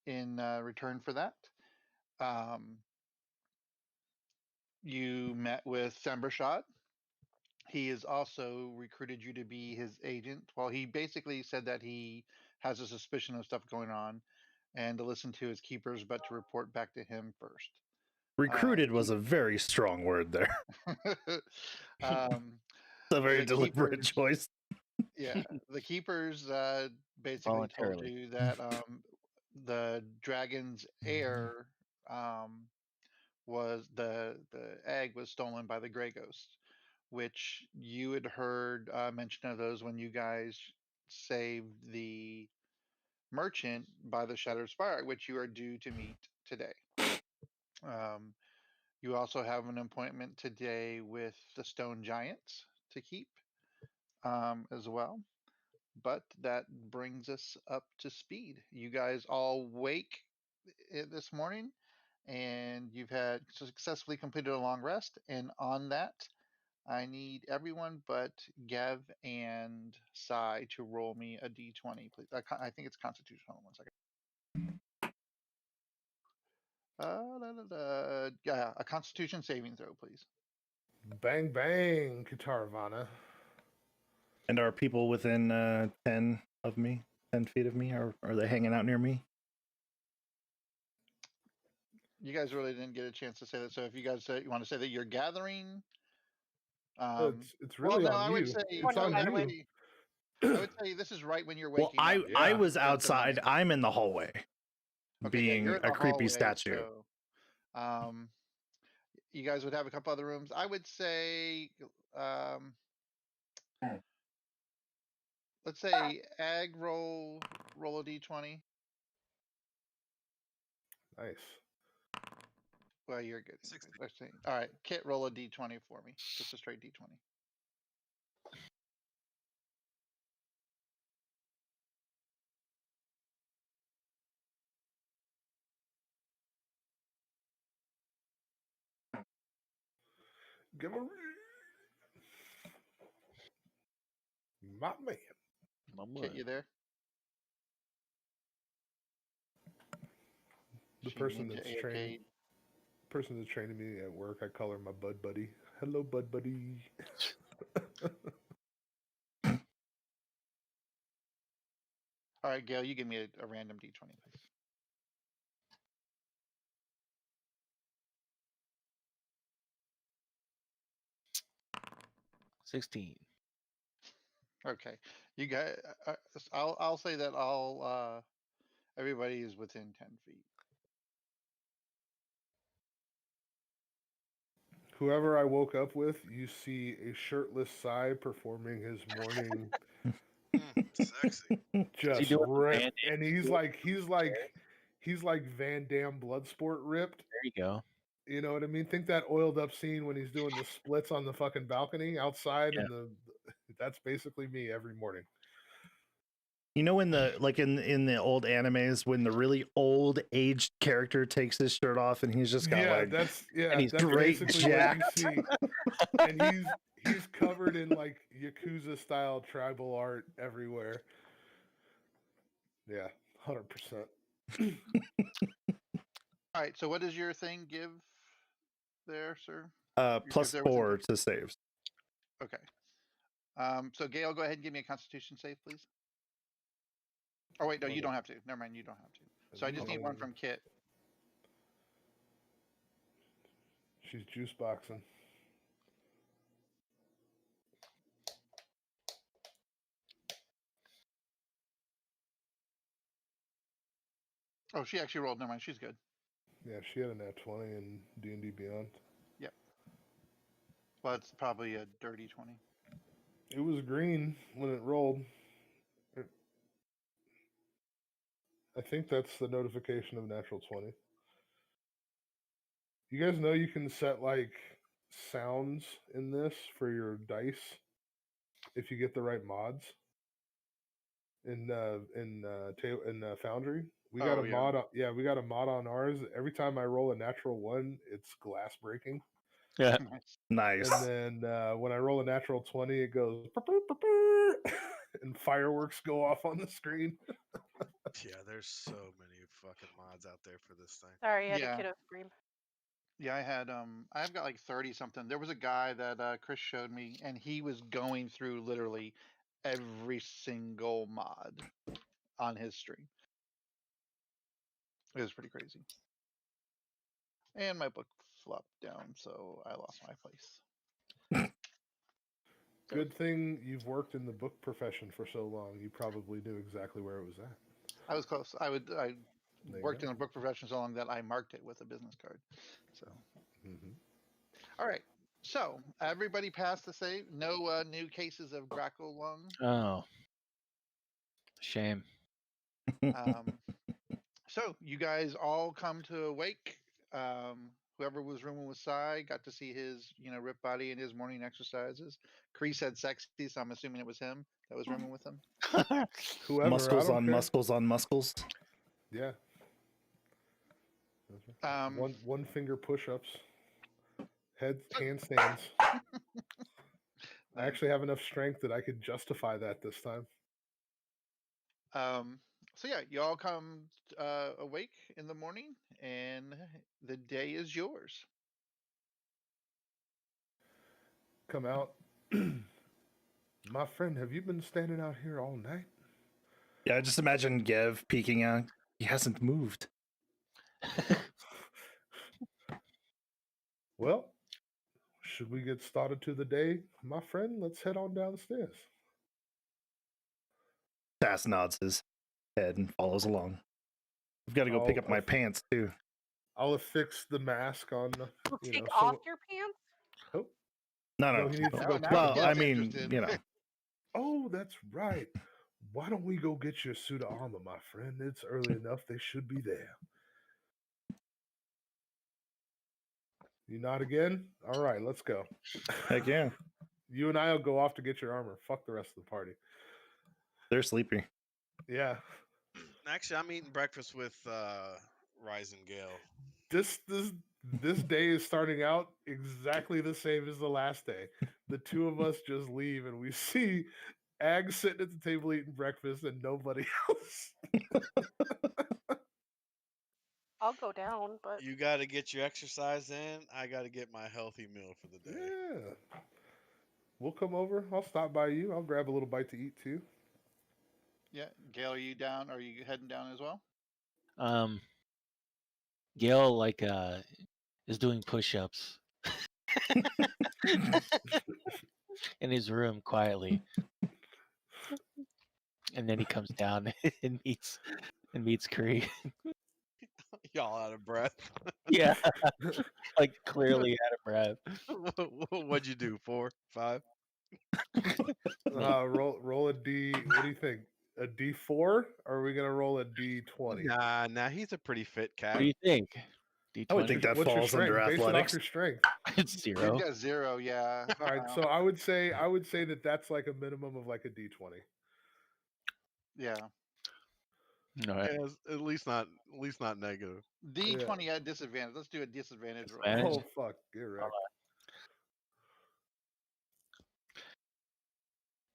Speaker 3: in return for that. You met with Sambershot. He has also recruited you to be his agent. Well, he basically said that he has a suspicion of stuff going on and to listen to his keepers, but to report back to him first.
Speaker 2: Recruited was a very strong word there. It's a very deliberate choice.
Speaker 3: Yeah, the keepers basically told
Speaker 4: Voluntarily.
Speaker 3: you that the dragon's heir was the egg was stolen by the Grey Ghost, which you had heard mention of those when you guys saved the merchant by the Shattered Spire, which you are due to meet today. You also have an appointment today with the Stone Giants to keep as well. But that brings us up to speed. You guys all wake this morning, and you've had successfully completed a long rest. And on that, I need everyone but Gav and Sai to roll me a d20, please. I think it's Constitution. Hold on 1 second. Yeah, a Constitution saving throw, please.
Speaker 1: Bang bang, Katarvana.
Speaker 2: And are people within 10 of me, 10 feet of me? Are they hanging out near me?
Speaker 3: You guys really didn't get a chance to say that. So if you guys say, you want to say that you're gathering,
Speaker 1: It's
Speaker 3: well,
Speaker 1: really
Speaker 3: no,
Speaker 1: on
Speaker 3: I would
Speaker 1: you.
Speaker 3: say
Speaker 1: It's
Speaker 5: Well,
Speaker 1: on
Speaker 5: either way.
Speaker 1: you.
Speaker 3: I would say this is right when you're
Speaker 2: Well,
Speaker 3: waking up.
Speaker 2: I
Speaker 6: Yeah.
Speaker 2: was
Speaker 3: That's the
Speaker 2: outside.
Speaker 3: nice-
Speaker 2: I'm in the hallway,
Speaker 3: Okay, yeah, you're
Speaker 2: being
Speaker 3: in
Speaker 2: a
Speaker 3: the
Speaker 2: creepy
Speaker 3: hallway,
Speaker 2: statue.
Speaker 3: So, you guys would have a couple other rooms. I would say, let's say ag roll a d20.
Speaker 1: Nice.
Speaker 3: Well, you're good.
Speaker 6: 60.
Speaker 3: Let's see. All right, Kit, roll a d20 for me. Just a straight d20.
Speaker 1: Give a my man.
Speaker 4: My
Speaker 3: Kit,
Speaker 4: boy.
Speaker 3: you there?
Speaker 1: The
Speaker 3: She
Speaker 1: person
Speaker 3: ninja
Speaker 1: that's
Speaker 3: AFK'd.
Speaker 1: training me at work, I call her my bud buddy. Hello, bud buddy.
Speaker 3: All right, Gail, you give me a random d20, please.
Speaker 4: $16.
Speaker 3: Okay, you got. I'll say that all. Everybody is within 10 feet.
Speaker 1: Whoever I woke up with, you see a shirtless Psy performing his morning
Speaker 6: Sexy.
Speaker 1: just
Speaker 4: doing the
Speaker 1: rip,
Speaker 4: Van Damme
Speaker 1: and he's like Van Damme Bloodsport ripped.
Speaker 4: There you go.
Speaker 1: You know what I mean? Think that oiled up scene when he's doing the splits on the fucking balcony outside,
Speaker 4: Yeah.
Speaker 1: and that's basically me every morning.
Speaker 2: You know, in the like in the old animes, when the really old aged character takes his shirt off and he's just got like
Speaker 4: and he's
Speaker 1: that's
Speaker 2: great
Speaker 1: basically what you see. And he's covered in like Yakuza style tribal art everywhere. Yeah, 100%.
Speaker 3: All right, so what does your thing give there, sir?
Speaker 2: plus
Speaker 3: there was a-
Speaker 2: 4 to saves.
Speaker 3: Okay. So Gail, go ahead and give me a Constitution save, please. Oh wait, no, you don't have to. Never mind, you don't have to. So I just need one from Kit.
Speaker 1: She's juice boxing.
Speaker 3: Oh, she actually rolled. Never mind, she's good.
Speaker 1: Yeah, she had a nat 20 in D&D Beyond.
Speaker 3: Yep. Well, it's probably a dirty 20.
Speaker 1: It was green when it rolled. I think that's the notification of natural 20. You guys know you can set like sounds in this for your dice if you get the right mods. In Foundry, we got
Speaker 3: Oh,
Speaker 1: a
Speaker 3: yeah.
Speaker 1: mod. We got a mod on ours. Every time I roll a natural 1, it's glass breaking.
Speaker 4: Yeah.
Speaker 2: Nice.
Speaker 1: And then when I roll a natural 20, it goes and fireworks go off on the screen.
Speaker 6: Yeah, there's so many fucking mods out there for this thing.
Speaker 5: Sorry, I had
Speaker 3: Yeah.
Speaker 5: a kiddo scream.
Speaker 3: Yeah, I've got like 30 something. There was a guy that Chris showed me, and he was going through literally every single mod on his stream. It was pretty crazy. And my book flopped down, so I lost my place.
Speaker 1: Good thing you've worked in the book profession for so long. You probably knew exactly where it was at.
Speaker 3: I was close. I
Speaker 1: There you
Speaker 3: worked
Speaker 1: go.
Speaker 3: in the book profession so long that I marked it with a business card. So,
Speaker 1: Mhm.
Speaker 3: all right. So everybody passed the save. No new cases of Grackle lung.
Speaker 4: Oh. Shame.
Speaker 3: So you guys all come to awake. Whoever was rooming with Sai got to see his, ripped body and his morning exercises. Cree said sexy, so I'm assuming it was him that was rooming with him.
Speaker 1: Whoever, I
Speaker 2: muscles
Speaker 1: don't
Speaker 2: on
Speaker 1: care.
Speaker 2: muscles on muscles.
Speaker 1: Yeah. That's right. One finger push-ups, handstands. I actually have enough strength that I could justify that this time.
Speaker 3: So yeah, you all come awake in the morning, and the day is yours.
Speaker 1: Come out. My friend, have you been standing out here all night?
Speaker 2: Yeah, I just imagine Gev peeking out. He hasn't moved.
Speaker 1: Well, should we get started to the day, my friend? Let's head on downstairs.
Speaker 2: Tass nods his head and follows along. I've got to go pick
Speaker 1: I'll-
Speaker 2: up my pants too.
Speaker 1: I'll affix the mask on.
Speaker 5: You'll
Speaker 1: You
Speaker 5: take
Speaker 1: know,
Speaker 5: off your pants?
Speaker 1: Oh,
Speaker 2: No,
Speaker 1: no, he needs to
Speaker 3: Now-
Speaker 1: go.
Speaker 3: now
Speaker 1: pick
Speaker 2: Well,
Speaker 3: he
Speaker 1: up
Speaker 2: I
Speaker 3: gets
Speaker 2: mean,
Speaker 3: interested.
Speaker 2: you know,
Speaker 1: Oh, that's right. Why don't we go get your suit of armor, my friend? It's early enough. They should be there. You nod again? All right, let's go.
Speaker 2: heck yeah,
Speaker 1: You and I will go off to get your armor. Fuck the rest of the party.
Speaker 2: they're sleepy.
Speaker 1: Yeah.
Speaker 6: Actually, I'm eating breakfast with Rise and Gale.
Speaker 1: This day is starting out exactly the same as the last day. The two of us just leave and we see Ag sitting at the table eating breakfast and nobody else.
Speaker 5: I'll go down, but
Speaker 6: You got to get your exercise in. I got to get my healthy meal for the day.
Speaker 1: Yeah. We'll come over. I'll stop by you. I'll grab a little bite to eat too.
Speaker 3: Yeah, Gail, are you down? Are you heading down as well?
Speaker 4: Gail is doing push-ups in his room quietly, and then he comes down and meets Kree.
Speaker 6: Y'all out of breath.
Speaker 4: Yeah, like clearly out of breath.
Speaker 6: What'd you do? 4, 5?
Speaker 1: Roll a D. What do you think? A D4? Or are we gonna roll a D20?
Speaker 6: Nah. He's a pretty fit cat.
Speaker 4: What do you think?
Speaker 2: I would think
Speaker 4: D20?
Speaker 2: that
Speaker 1: What's your
Speaker 2: falls under
Speaker 1: strength? Base it off
Speaker 2: athletics.
Speaker 1: your strength.
Speaker 4: It's
Speaker 3: You've
Speaker 4: 0.
Speaker 3: got 0, yeah.
Speaker 1: All right, so I would say that that's like a minimum of like a D20.
Speaker 3: Yeah.
Speaker 4: All right.
Speaker 6: Yeah, at least not negative.
Speaker 3: D20 at disadvantage. Let's do a disadvantage roll.
Speaker 4: Disadvantage?
Speaker 1: Oh fuck, get wrecked.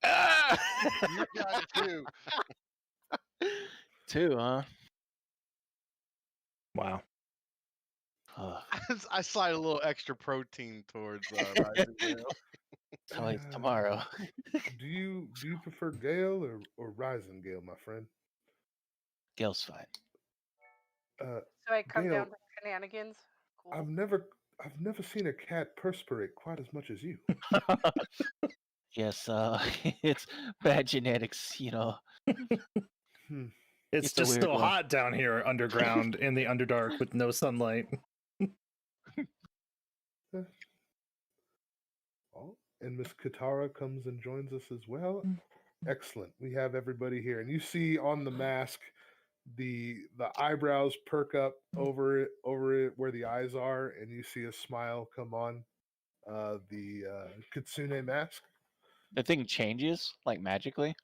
Speaker 3: You got 2.
Speaker 4: 2, huh?
Speaker 2: Wow.
Speaker 4: Ugh.
Speaker 6: I slide a little extra protein towards Rise and Gale.
Speaker 4: Till it's tomorrow.
Speaker 1: Do you prefer Gale or Rising Gale, my friend?
Speaker 4: Gail's fine.
Speaker 5: so I come
Speaker 1: Gail,
Speaker 5: down for shenanigans. Cool.
Speaker 1: I've never seen a cat perspirate quite as much as you.
Speaker 4: Yes, it's bad genetics, you know.
Speaker 1: Hmm.
Speaker 2: It's
Speaker 4: It's a
Speaker 2: just
Speaker 4: weird
Speaker 2: still
Speaker 4: one.
Speaker 2: hot down here underground in the Underdark with no sunlight.
Speaker 1: Oh, and Miss Katara comes and joins us as well. Excellent. We have everybody here, and you see on the mask the eyebrows perk up over it where the eyes are, and you see a smile come on the Kitsune mask.
Speaker 4: The thing changes like magically.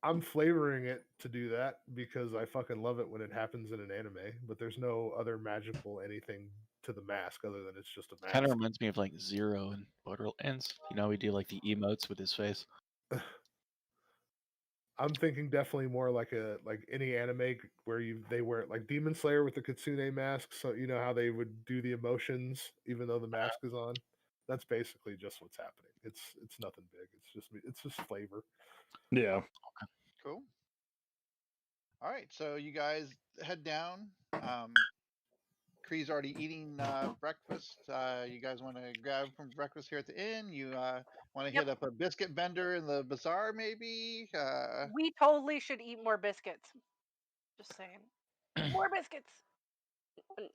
Speaker 1: I'm flavoring it to do that because I fucking love it when it happens in an anime, but there's no other magical anything to the mask other than it's just a mask.
Speaker 4: Kind of reminds me of like Zero and Borderlands. You know, we do like the emotes with his face.
Speaker 1: I'm thinking definitely more like any anime where they wear it like Demon Slayer with the Kitsune mask, so you know how they would do the emotions even though the mask is on. That's basically just what's happening. It's nothing big. It's just flavor.
Speaker 2: Yeah.
Speaker 3: Cool. All right, so you guys head down. Kree's already eating breakfast. You guys want to grab from breakfast here at the inn? You want to
Speaker 5: Yep.
Speaker 3: hit up a biscuit vendor in the bazaar, maybe?
Speaker 5: We totally should eat more biscuits. Just saying. More biscuits.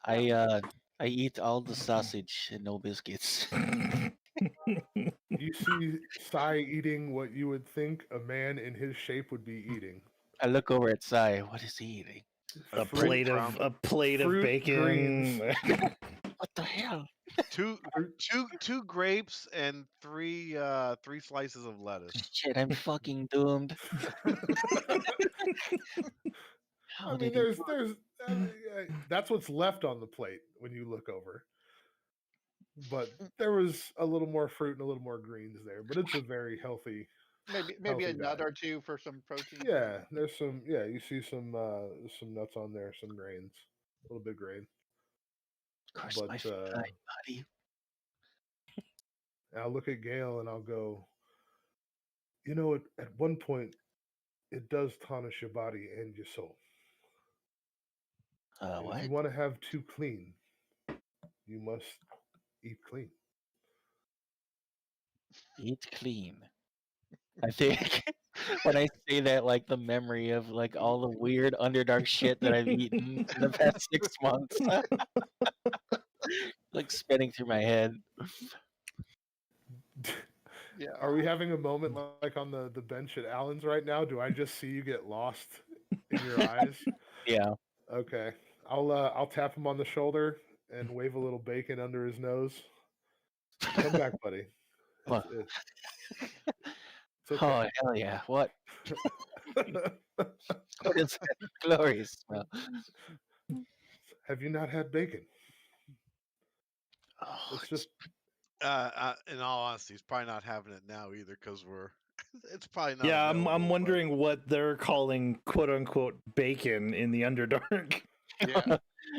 Speaker 4: I eat all the sausage and no biscuits.
Speaker 1: You see Sai eating what you would think a man in his shape would be eating.
Speaker 4: I look over at Sai. What is he eating?
Speaker 2: a
Speaker 1: Fruit-
Speaker 2: plate of
Speaker 1: fruit,
Speaker 2: bacon.
Speaker 1: greens.
Speaker 4: What the hell?
Speaker 6: two grapes and three slices of lettuce.
Speaker 4: Shit, I'm fucking doomed. How
Speaker 1: I mean,
Speaker 4: did he-
Speaker 1: there's that's what's left on the plate when you look over. But there was a little more fruit and a little more greens there. But it's a very healthy.
Speaker 3: Maybe
Speaker 1: Healthy
Speaker 3: a nut
Speaker 1: diet.
Speaker 3: or two for some protein.
Speaker 1: Yeah, there's some. Yeah, you see some nuts on there, some grains, a little bit of grain.
Speaker 4: Of course,
Speaker 1: But
Speaker 4: my fine buddy.
Speaker 1: I'll look at Gail and I'll go. You know, at one point, it does tarnish your body and your soul. And if
Speaker 4: What?
Speaker 1: you want to have too clean, you must eat clean.
Speaker 4: Eat clean. I think when I say that, like the memory of like all the weird Underdark shit that I've eaten in the past 6 months, like spinning through my head.
Speaker 3: Yeah.
Speaker 1: Are we having a moment like on the bench at Allen's right now? Do I just see you get lost in your eyes?
Speaker 4: Yeah.
Speaker 1: Okay. I'll tap him on the shoulder and wave a little bacon under his nose. Come back, buddy.
Speaker 4: What?
Speaker 1: It's okay.
Speaker 4: Oh hell yeah! What? What is that glorious smell?
Speaker 1: Have you not had bacon?
Speaker 4: Oh,
Speaker 1: It's just
Speaker 6: In all honesty, he's probably not having it now either because we're. It's probably not.
Speaker 2: Yeah,
Speaker 6: available,
Speaker 2: I'm
Speaker 6: but-
Speaker 2: wondering what they're calling "quote unquote" bacon in the Underdark.
Speaker 3: Yeah.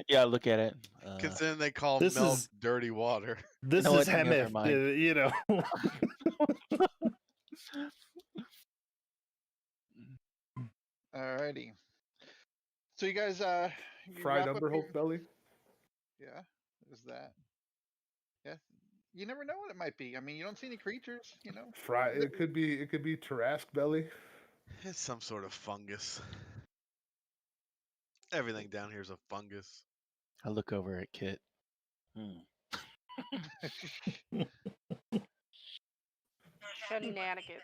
Speaker 4: yeah. Look at it.
Speaker 6: Considering they call
Speaker 2: this
Speaker 6: milk
Speaker 2: is-
Speaker 6: dirty water.
Speaker 2: This
Speaker 4: know
Speaker 2: is
Speaker 4: what? Never
Speaker 2: Hemeth,
Speaker 4: mind.
Speaker 2: you know.
Speaker 3: Alrighty. So you guys, you
Speaker 1: fried
Speaker 3: wrap up
Speaker 1: Umberholt belly.
Speaker 3: Yeah, is that? Yeah, you never know what it might be. I mean, you don't see any creatures, you know.
Speaker 1: It could be Tarrasque belly.
Speaker 6: It's some sort of fungus. Everything down here is a fungus.
Speaker 4: I look over at Kit.
Speaker 5: Shenanigans.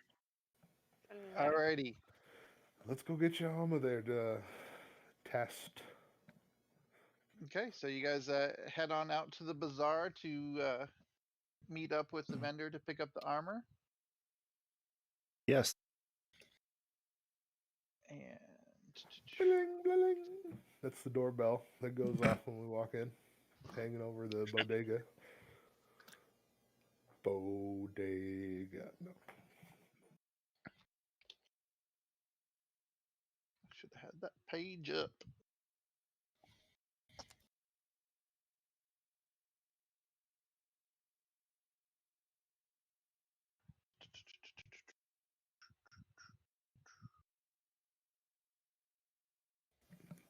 Speaker 3: Alrighty.
Speaker 1: Let's go get your armor there to test.
Speaker 3: Okay, so you guys head on out to the bazaar to meet up with the vendor to pick up the armor.
Speaker 2: Yes.
Speaker 3: And
Speaker 1: Bling, bling. That's the doorbell that goes off when we walk in, hanging over the bodega. Bodega. No.
Speaker 3: should have had that page up.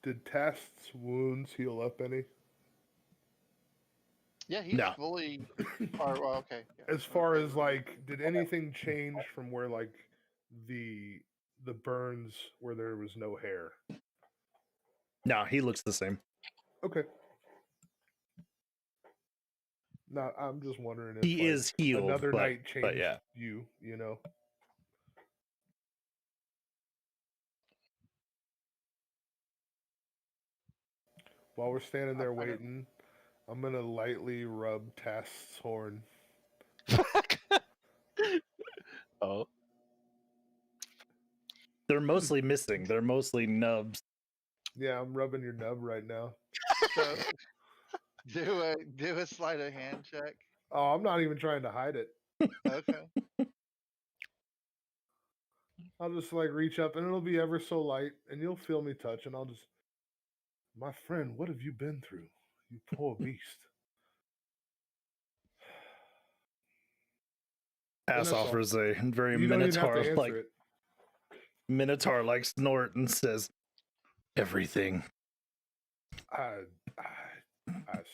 Speaker 1: Did Tast's wounds heal up any?
Speaker 3: Yeah, he's
Speaker 2: No.
Speaker 3: fully. Or, well, okay. Yeah.
Speaker 1: As far as like, did anything change from where like the burns where there was no hair?
Speaker 2: No, he looks the same.
Speaker 1: Okay. No, I'm just wondering if
Speaker 2: He
Speaker 1: like,
Speaker 2: is healed,
Speaker 1: another
Speaker 2: but-
Speaker 1: night changed
Speaker 2: but yeah.
Speaker 1: you know. While we're standing there waiting, I'm gonna lightly rub Tast's horn.
Speaker 4: Oh,
Speaker 2: They're mostly missing. They're mostly nubs.
Speaker 1: Yeah, I'm rubbing your nub right now.
Speaker 3: So do a sleight of hand check.
Speaker 1: Oh, I'm not even trying to hide it.
Speaker 3: Okay.
Speaker 1: I'll just like reach up and it'll be ever so light and you'll feel me touch and I'll just, my friend, what have you been through? You poor beast.
Speaker 2: Ass
Speaker 1: that's all.
Speaker 2: offers a very
Speaker 1: You don't even have to
Speaker 2: Minotaur
Speaker 1: answer
Speaker 2: like
Speaker 1: it.
Speaker 2: Minotaur like snort and says, "Everything."
Speaker 1: I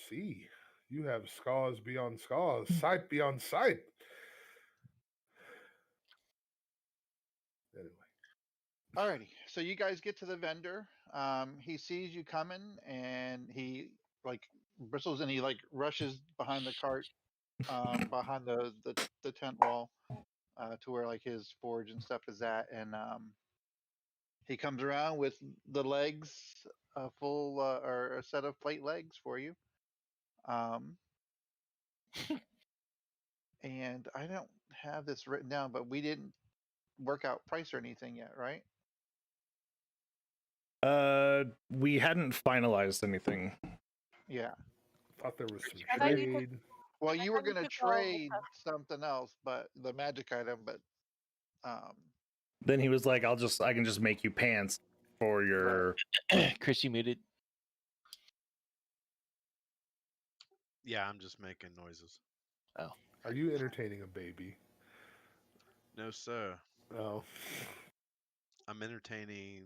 Speaker 1: see. You have scars beyond scars, sight beyond sight. Anyway.
Speaker 3: Alrighty. So you guys get to the vendor. He sees you coming and he like bristles and he like rushes behind the cart, behind the tent wall, to where like his forge and stuff is at, and he comes around with the legs, a full or a set of plate legs for you. And I don't have this written down, but we didn't work out price or anything yet, right?
Speaker 2: We hadn't finalized anything.
Speaker 3: Yeah.
Speaker 1: Thought there was some
Speaker 5: I thought you
Speaker 1: trade.
Speaker 5: could-
Speaker 3: Well,
Speaker 5: I
Speaker 3: you were
Speaker 5: thought you
Speaker 3: gonna
Speaker 5: took all the
Speaker 3: trade
Speaker 5: stuff.
Speaker 3: something else, but the magic item, but
Speaker 2: Then he was like, I can just make you pants for your
Speaker 4: Chris, you muted.
Speaker 6: Yeah, I'm just making noises.
Speaker 1: Are you entertaining a baby?
Speaker 6: No, sir.
Speaker 1: Oh.
Speaker 6: I'm entertaining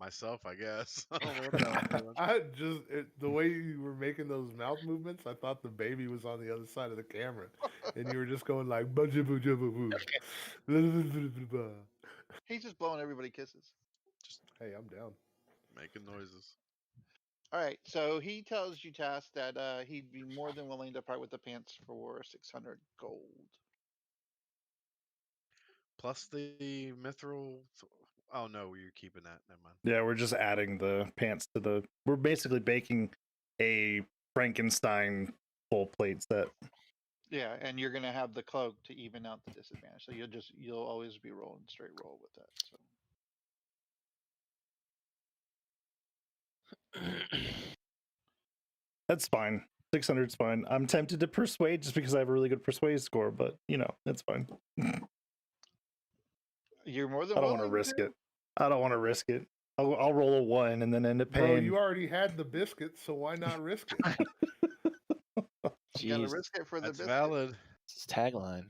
Speaker 6: Myself, I guess. I don't know what the hell I'm doing.
Speaker 1: I just the way you were making those mouth movements, I thought the baby was on the other side of the camera, and you were just going like boo.
Speaker 3: He's just blowing everybody kisses.
Speaker 6: Just
Speaker 1: Hey, I'm down.
Speaker 6: making noises.
Speaker 3: All right, so he tells you, Task, that he'd be more than willing to part with the pants for 600 gold.
Speaker 6: Plus the mithril. Oh no, you're keeping that. Never mind.
Speaker 2: Yeah, we're just adding the pants to the. We're basically baking a Frankenstein full plate set.
Speaker 3: Yeah, and you're gonna have the cloak to even out the disadvantage. So you'll always be rolling straight roll with that. So
Speaker 2: That's fine. 600's fine. I'm tempted to persuade just because I have a really good persuade score, but that's fine.
Speaker 3: you're more than
Speaker 2: I don't want to
Speaker 3: willing
Speaker 2: risk it. I don't want to risk it. I'll roll a 1 and then end up
Speaker 1: Bro,
Speaker 2: paying.
Speaker 1: you already had the biscuit, so why not risk it?
Speaker 3: You gotta
Speaker 4: Jeez,
Speaker 3: risk it for the
Speaker 6: That's
Speaker 3: biscuit.
Speaker 6: valid.
Speaker 4: it's his tagline.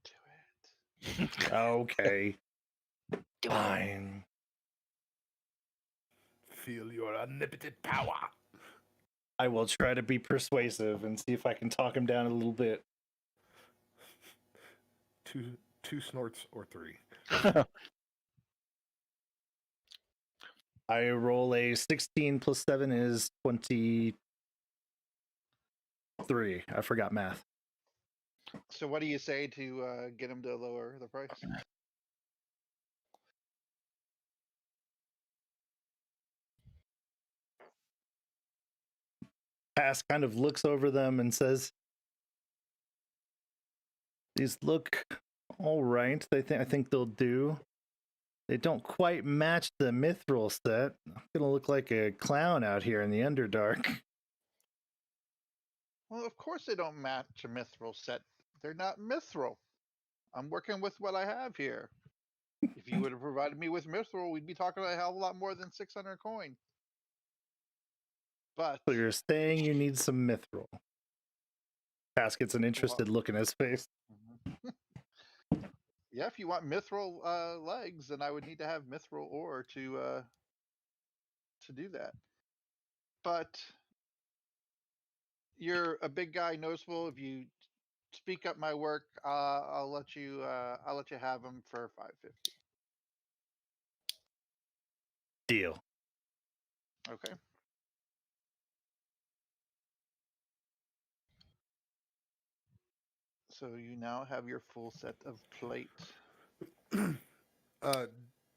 Speaker 3: Do it.
Speaker 2: Okay. Fine.
Speaker 1: Feel your omnipotent power.
Speaker 2: I will try to be persuasive and see if I can talk him down a little bit.
Speaker 1: Two snorts or 3.
Speaker 2: I roll a 16 plus 7 is 23. I forgot math.
Speaker 3: So what do you say to get him to lower the price?
Speaker 2: Pass kind of looks over them and says, "These look all right. I think they'll do. They don't quite match the mithril set. I'm gonna look like a clown out here in the Underdark."
Speaker 3: Well, of course they don't match a mithril set. They're not mithril. I'm working with what I have here. If you would have provided me with mithril, we'd be talking a hell of a lot more than 600 coin. But
Speaker 2: So you're saying you need some mithril. Pass gets an interested look in his face.
Speaker 3: yeah, if you want mithril legs, then I would need to have mithril ore to do that. But you're a big guy, noticeable. If you speak up my work, I'll let you have them for 550.
Speaker 2: Deal.
Speaker 3: Okay. So you now have your full set of plate.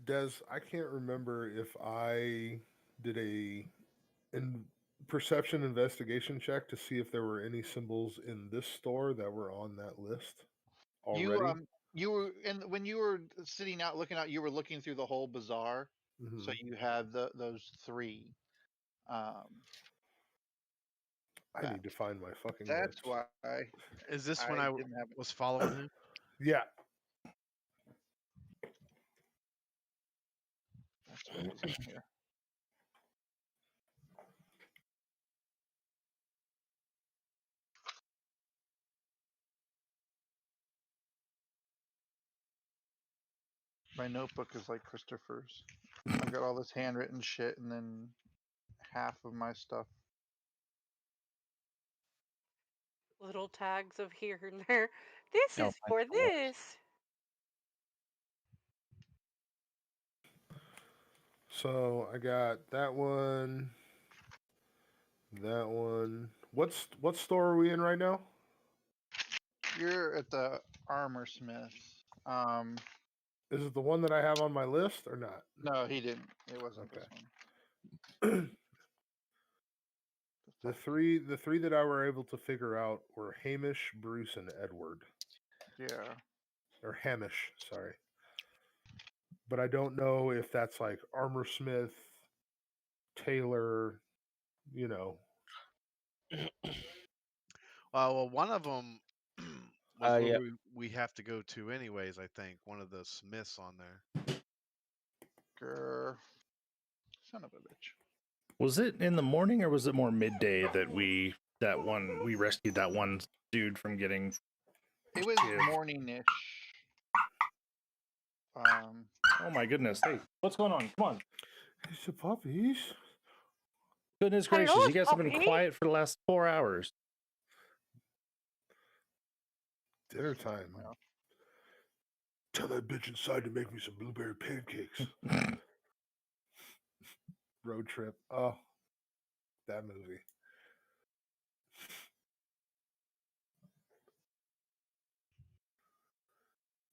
Speaker 1: Des, I can't remember if I did a perception investigation check to see if there were any symbols in this store that were on that list already.
Speaker 3: You were when you were sitting out looking out, you were looking through the whole bazaar. So
Speaker 1: Mhm.
Speaker 3: you had those 3.
Speaker 1: I need to find my fucking
Speaker 3: That's
Speaker 1: notes.
Speaker 3: why
Speaker 6: Is this when I
Speaker 3: didn't have it.
Speaker 6: was following him?
Speaker 1: Yeah.
Speaker 3: That's why it was in here. My notebook is like Christopher's. I've got all this handwritten shit and then half of my stuff.
Speaker 5: Little tags of here and there. This
Speaker 4: Oh,
Speaker 5: is for
Speaker 4: my God.
Speaker 5: this.
Speaker 1: So I got that one. That one. What store are we in right now?
Speaker 3: You're at the armor smith.
Speaker 1: Is it the one that I have on my list or not?
Speaker 3: No, he didn't. It wasn't
Speaker 1: Okay.
Speaker 3: this one.
Speaker 1: The three that I were able to figure out were Hamish, Bruce, and Edward.
Speaker 3: Yeah.
Speaker 1: Or Hamish, sorry. But I don't know if that's like armor smith, tailor,
Speaker 6: Well, one of them was where
Speaker 4: Yeah.
Speaker 6: we have to go to anyways. I think one of the smiths on there.
Speaker 3: Grr. Son of a bitch.
Speaker 2: Was it in the morning or was it more midday that we rescued that one dude from getting
Speaker 3: It was
Speaker 2: killed?
Speaker 3: morning-ish.
Speaker 2: Oh my goodness! Hey, what's going on? Come on!
Speaker 1: It's a puppies.
Speaker 2: Goodness
Speaker 5: Hello,
Speaker 2: gracious! You guys have been
Speaker 5: puppy.
Speaker 2: quiet for the last 4 hours.
Speaker 1: Dinner time.
Speaker 3: Well.
Speaker 1: Tell that bitch inside to make me some blueberry pancakes. Road trip. Oh, that movie.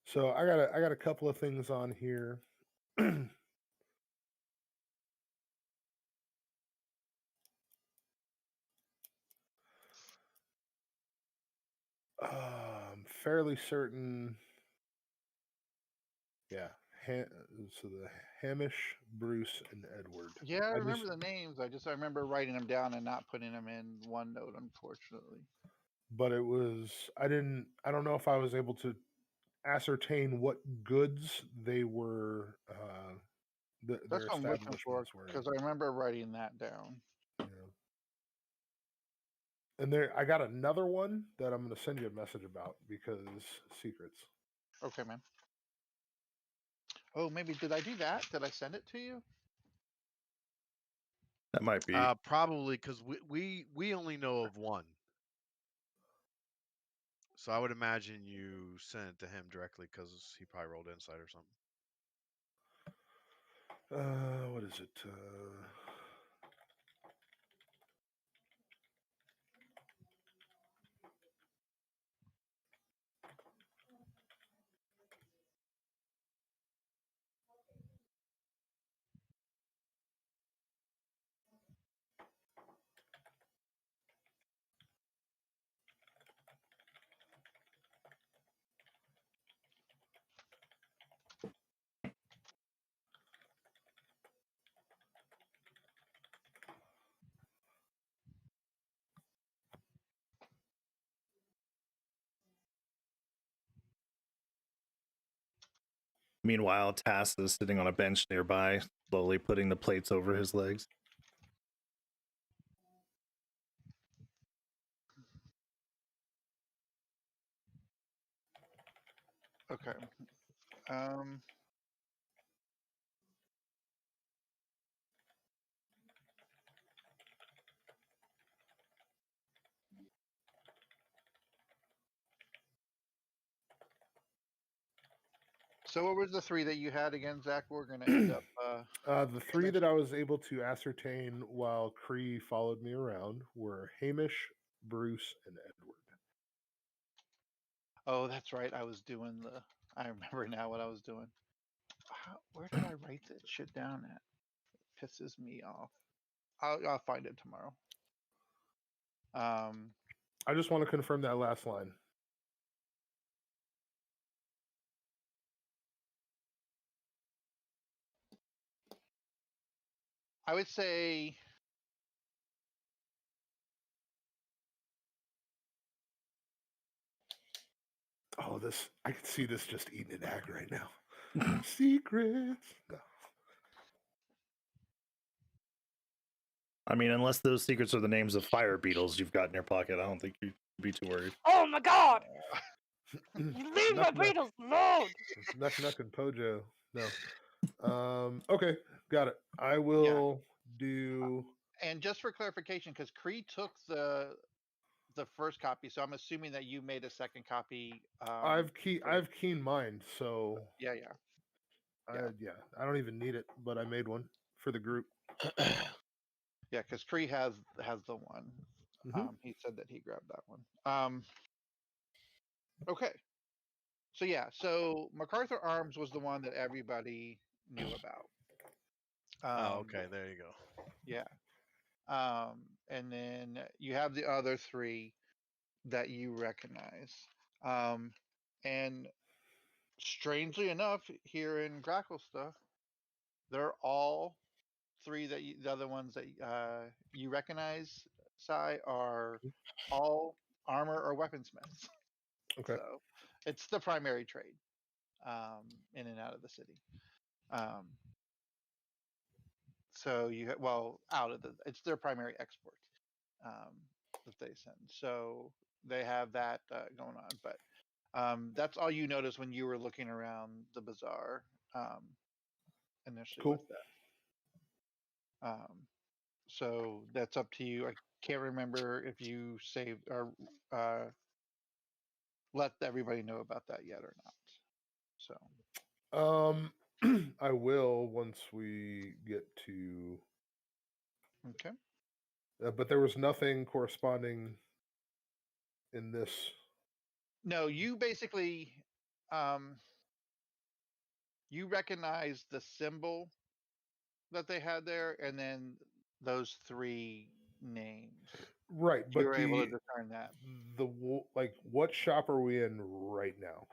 Speaker 1: So I got a couple of things on here. Fairly certain. Yeah. So the Hamish, Bruce, and Edward.
Speaker 3: Yeah, I remember
Speaker 1: just-
Speaker 3: the names. I remember writing them down and not putting them in OneNote, unfortunately.
Speaker 1: But it was I don't know if I was able to ascertain what goods they were. Their
Speaker 3: That's what I'm looking for
Speaker 1: establishments were.
Speaker 3: because I remember writing that down.
Speaker 1: Yeah. And I got another one that I'm going to send you a message about because secrets.
Speaker 3: Okay, man. Oh, maybe did I do that? Did I send it to you?
Speaker 2: That might be.
Speaker 6: Probably because we only know of one. So I would imagine you sent it to him directly because he probably rolled insight or something.
Speaker 1: What is it?
Speaker 2: Meanwhile, Tass is sitting on a bench nearby, slowly putting the plates over his legs.
Speaker 3: Okay. So what was the three that you had again, Zach? We're gonna end up.
Speaker 1: The three that I was able to ascertain while Cree followed me around were Hamish, Bruce, and Edward.
Speaker 3: Oh, that's right. I was doing the. I remember now what I was doing. Where did I write that shit down at? It pisses me off. I'll find it tomorrow.
Speaker 1: I just want to confirm that last line.
Speaker 3: I would say.
Speaker 1: Oh, I can see this just eating an egg right now. Secrets. No.
Speaker 2: I mean, unless those secrets are the names of fire beetles you've got in your pocket, I don't think you'd be too worried.
Speaker 5: Oh my god! Leave my beetles alone!
Speaker 1: Nuck and Pojo. No. Okay, got it. I will do.
Speaker 3: And just for clarification, because Cree took the first copy, so I'm assuming that you made a second copy.
Speaker 1: I've keen mind, so
Speaker 3: Yeah.
Speaker 1: I don't even need it, but I made one for the group.
Speaker 3: Yeah, because Cree has the one. He said that he grabbed that one. Okay. So yeah, so MacArthur Arms was the one that everybody knew about.
Speaker 6: Oh, okay. There you go.
Speaker 3: Yeah. And then you have the other three that you recognize. And strangely enough, here in Grackle stuff, they're all three the other ones that you recognize, Sai, are all armor or weaponsmiths.
Speaker 1: Okay.
Speaker 3: So it's the primary trade in and out of the city. So out of it's their primary export that they send. So they have that going on. But That's all you noticed when you were looking around the bazaar initially
Speaker 1: Cool.
Speaker 3: with that. So that's up to you. I can't remember if you saved or let everybody know about that yet or not. So
Speaker 1: I will once we get to.
Speaker 3: okay.
Speaker 1: But there was nothing corresponding in this.
Speaker 3: No, you basically you recognize the symbol that they had there, and then those three names.
Speaker 1: Right,
Speaker 3: You
Speaker 1: but
Speaker 3: were able to discern that.
Speaker 1: like what shop are we in right now?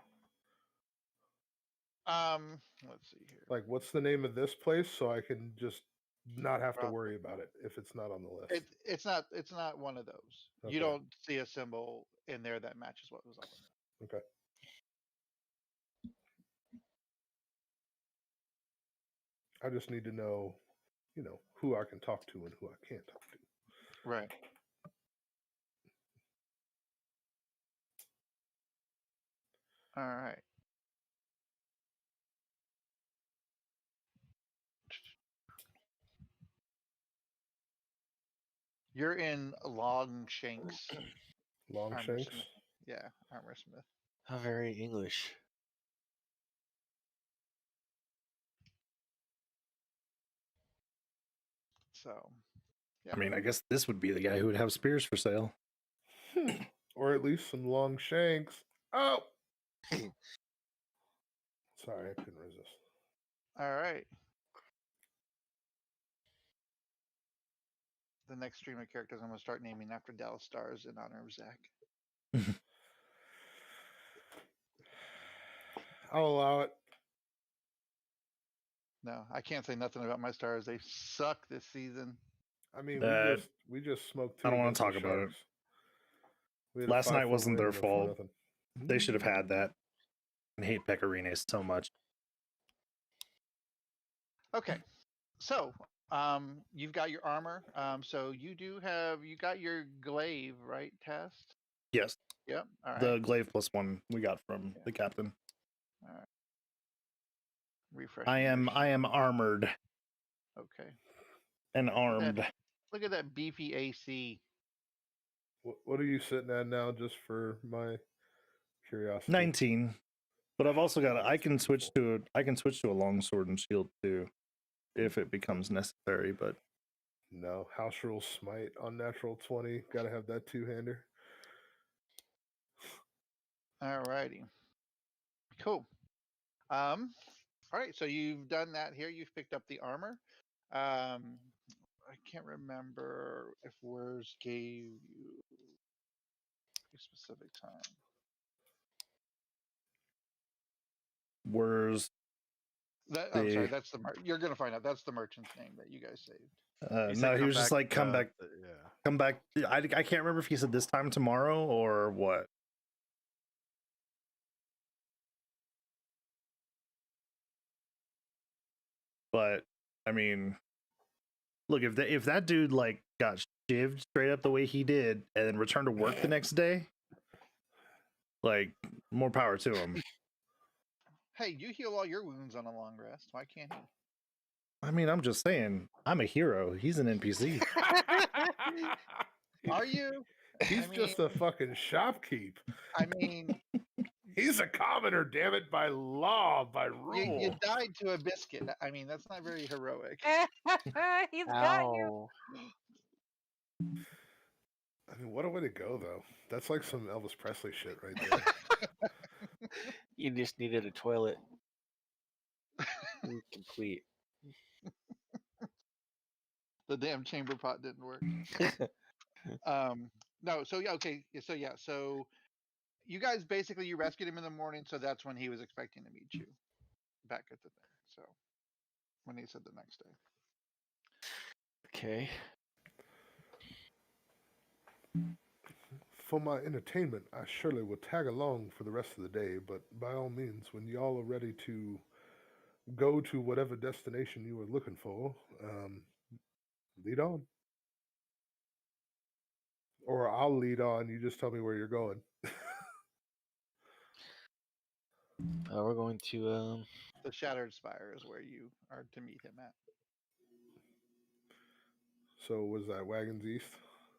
Speaker 3: Let's see here.
Speaker 1: Like, what's the name of this place so I can just not have to
Speaker 3: Well,
Speaker 1: worry about it if it's not on the list?
Speaker 3: It's not one of those.
Speaker 1: Okay.
Speaker 3: You don't see a symbol in there that matches what was on there.
Speaker 1: Okay. I just need to know, who I can talk to and who I can't talk to.
Speaker 3: Right. All right. You're in Longshanks.
Speaker 1: Longshanks?
Speaker 3: Armorsmith. Yeah, Armorsmith.
Speaker 4: How very English.
Speaker 3: So,
Speaker 2: I mean, I guess this would be the guy who would have spears for sale.
Speaker 1: Or at least some long shanks. Oh! Sorry, I couldn't resist.
Speaker 3: all right. The next stream of characters I'm going to start naming after Dallas Stars in honor of Zach.
Speaker 1: I'll allow it.
Speaker 3: No, I can't say nothing about my stars. They suck this season.
Speaker 1: I mean,
Speaker 2: Uh,
Speaker 1: we just smoked.
Speaker 2: I don't
Speaker 1: want to
Speaker 2: talk about it.
Speaker 1: it.
Speaker 2: Last night wasn't their fault. They should have
Speaker 1: Mm.
Speaker 2: had that. I hate pecorines so much.
Speaker 3: Okay, so you've got your armor. So you got your glaive, right? Test.
Speaker 2: Yes.
Speaker 3: Yep. All right.
Speaker 2: The glaive +1 we got from the captain.
Speaker 3: All right. Refresh.
Speaker 2: I am armored
Speaker 3: Okay.
Speaker 2: and armed.
Speaker 3: Look at that beefy AC.
Speaker 1: What are you sitting at now, just for my curiosity?
Speaker 2: 19. But I've also got I can switch to a long sword and shield too, if it becomes necessary. But
Speaker 1: No, house rule smite on natural 20. Got to have that two-hander.
Speaker 3: All righty. Cool. All right. So you've done that here. You've picked up the armor. I can't remember if Wurs gave you a specific time.
Speaker 2: Wurs.
Speaker 3: I'm sorry. That's you're gonna find out. That's the merchant's name that you guys saved.
Speaker 2: No, he was just like, come back.
Speaker 6: Yeah.
Speaker 2: Come back. I can't remember if he said this time tomorrow or what. But I mean, look, if that dude like got shivved straight up the way he did and then returned to work the next day, like, more power to him.
Speaker 3: Hey, you heal all your wounds on a long rest. Why can't he?
Speaker 2: I mean, I'm just saying, I'm a hero. He's an NPC.
Speaker 3: Are you?
Speaker 1: He's just a fucking shopkeep.
Speaker 3: I mean,
Speaker 1: he's a commoner, damn it, by law, by rule.
Speaker 3: You died to a biscuit. I mean, that's not very heroic.
Speaker 5: He's got you.
Speaker 1: I mean, what a way to go, though. That's like some Elvis Presley shit right there.
Speaker 4: You just needed a toilet. Complete.
Speaker 3: The damn chamber pot didn't work. No, so yeah, okay. So you guys basically you rescued him in the morning, so that's when he was expecting to meet you back at the thing. So when he said the next day.
Speaker 4: Okay.
Speaker 1: For my entertainment, I surely will tag along for the rest of the day, but by all means, when y'all are ready to go to whatever destination you were looking for, lead on. Or I'll lead on, you just tell me where you're going.
Speaker 4: We're going to
Speaker 3: The Shattered Spire is where you are to meet him at.
Speaker 1: So was that Wagons East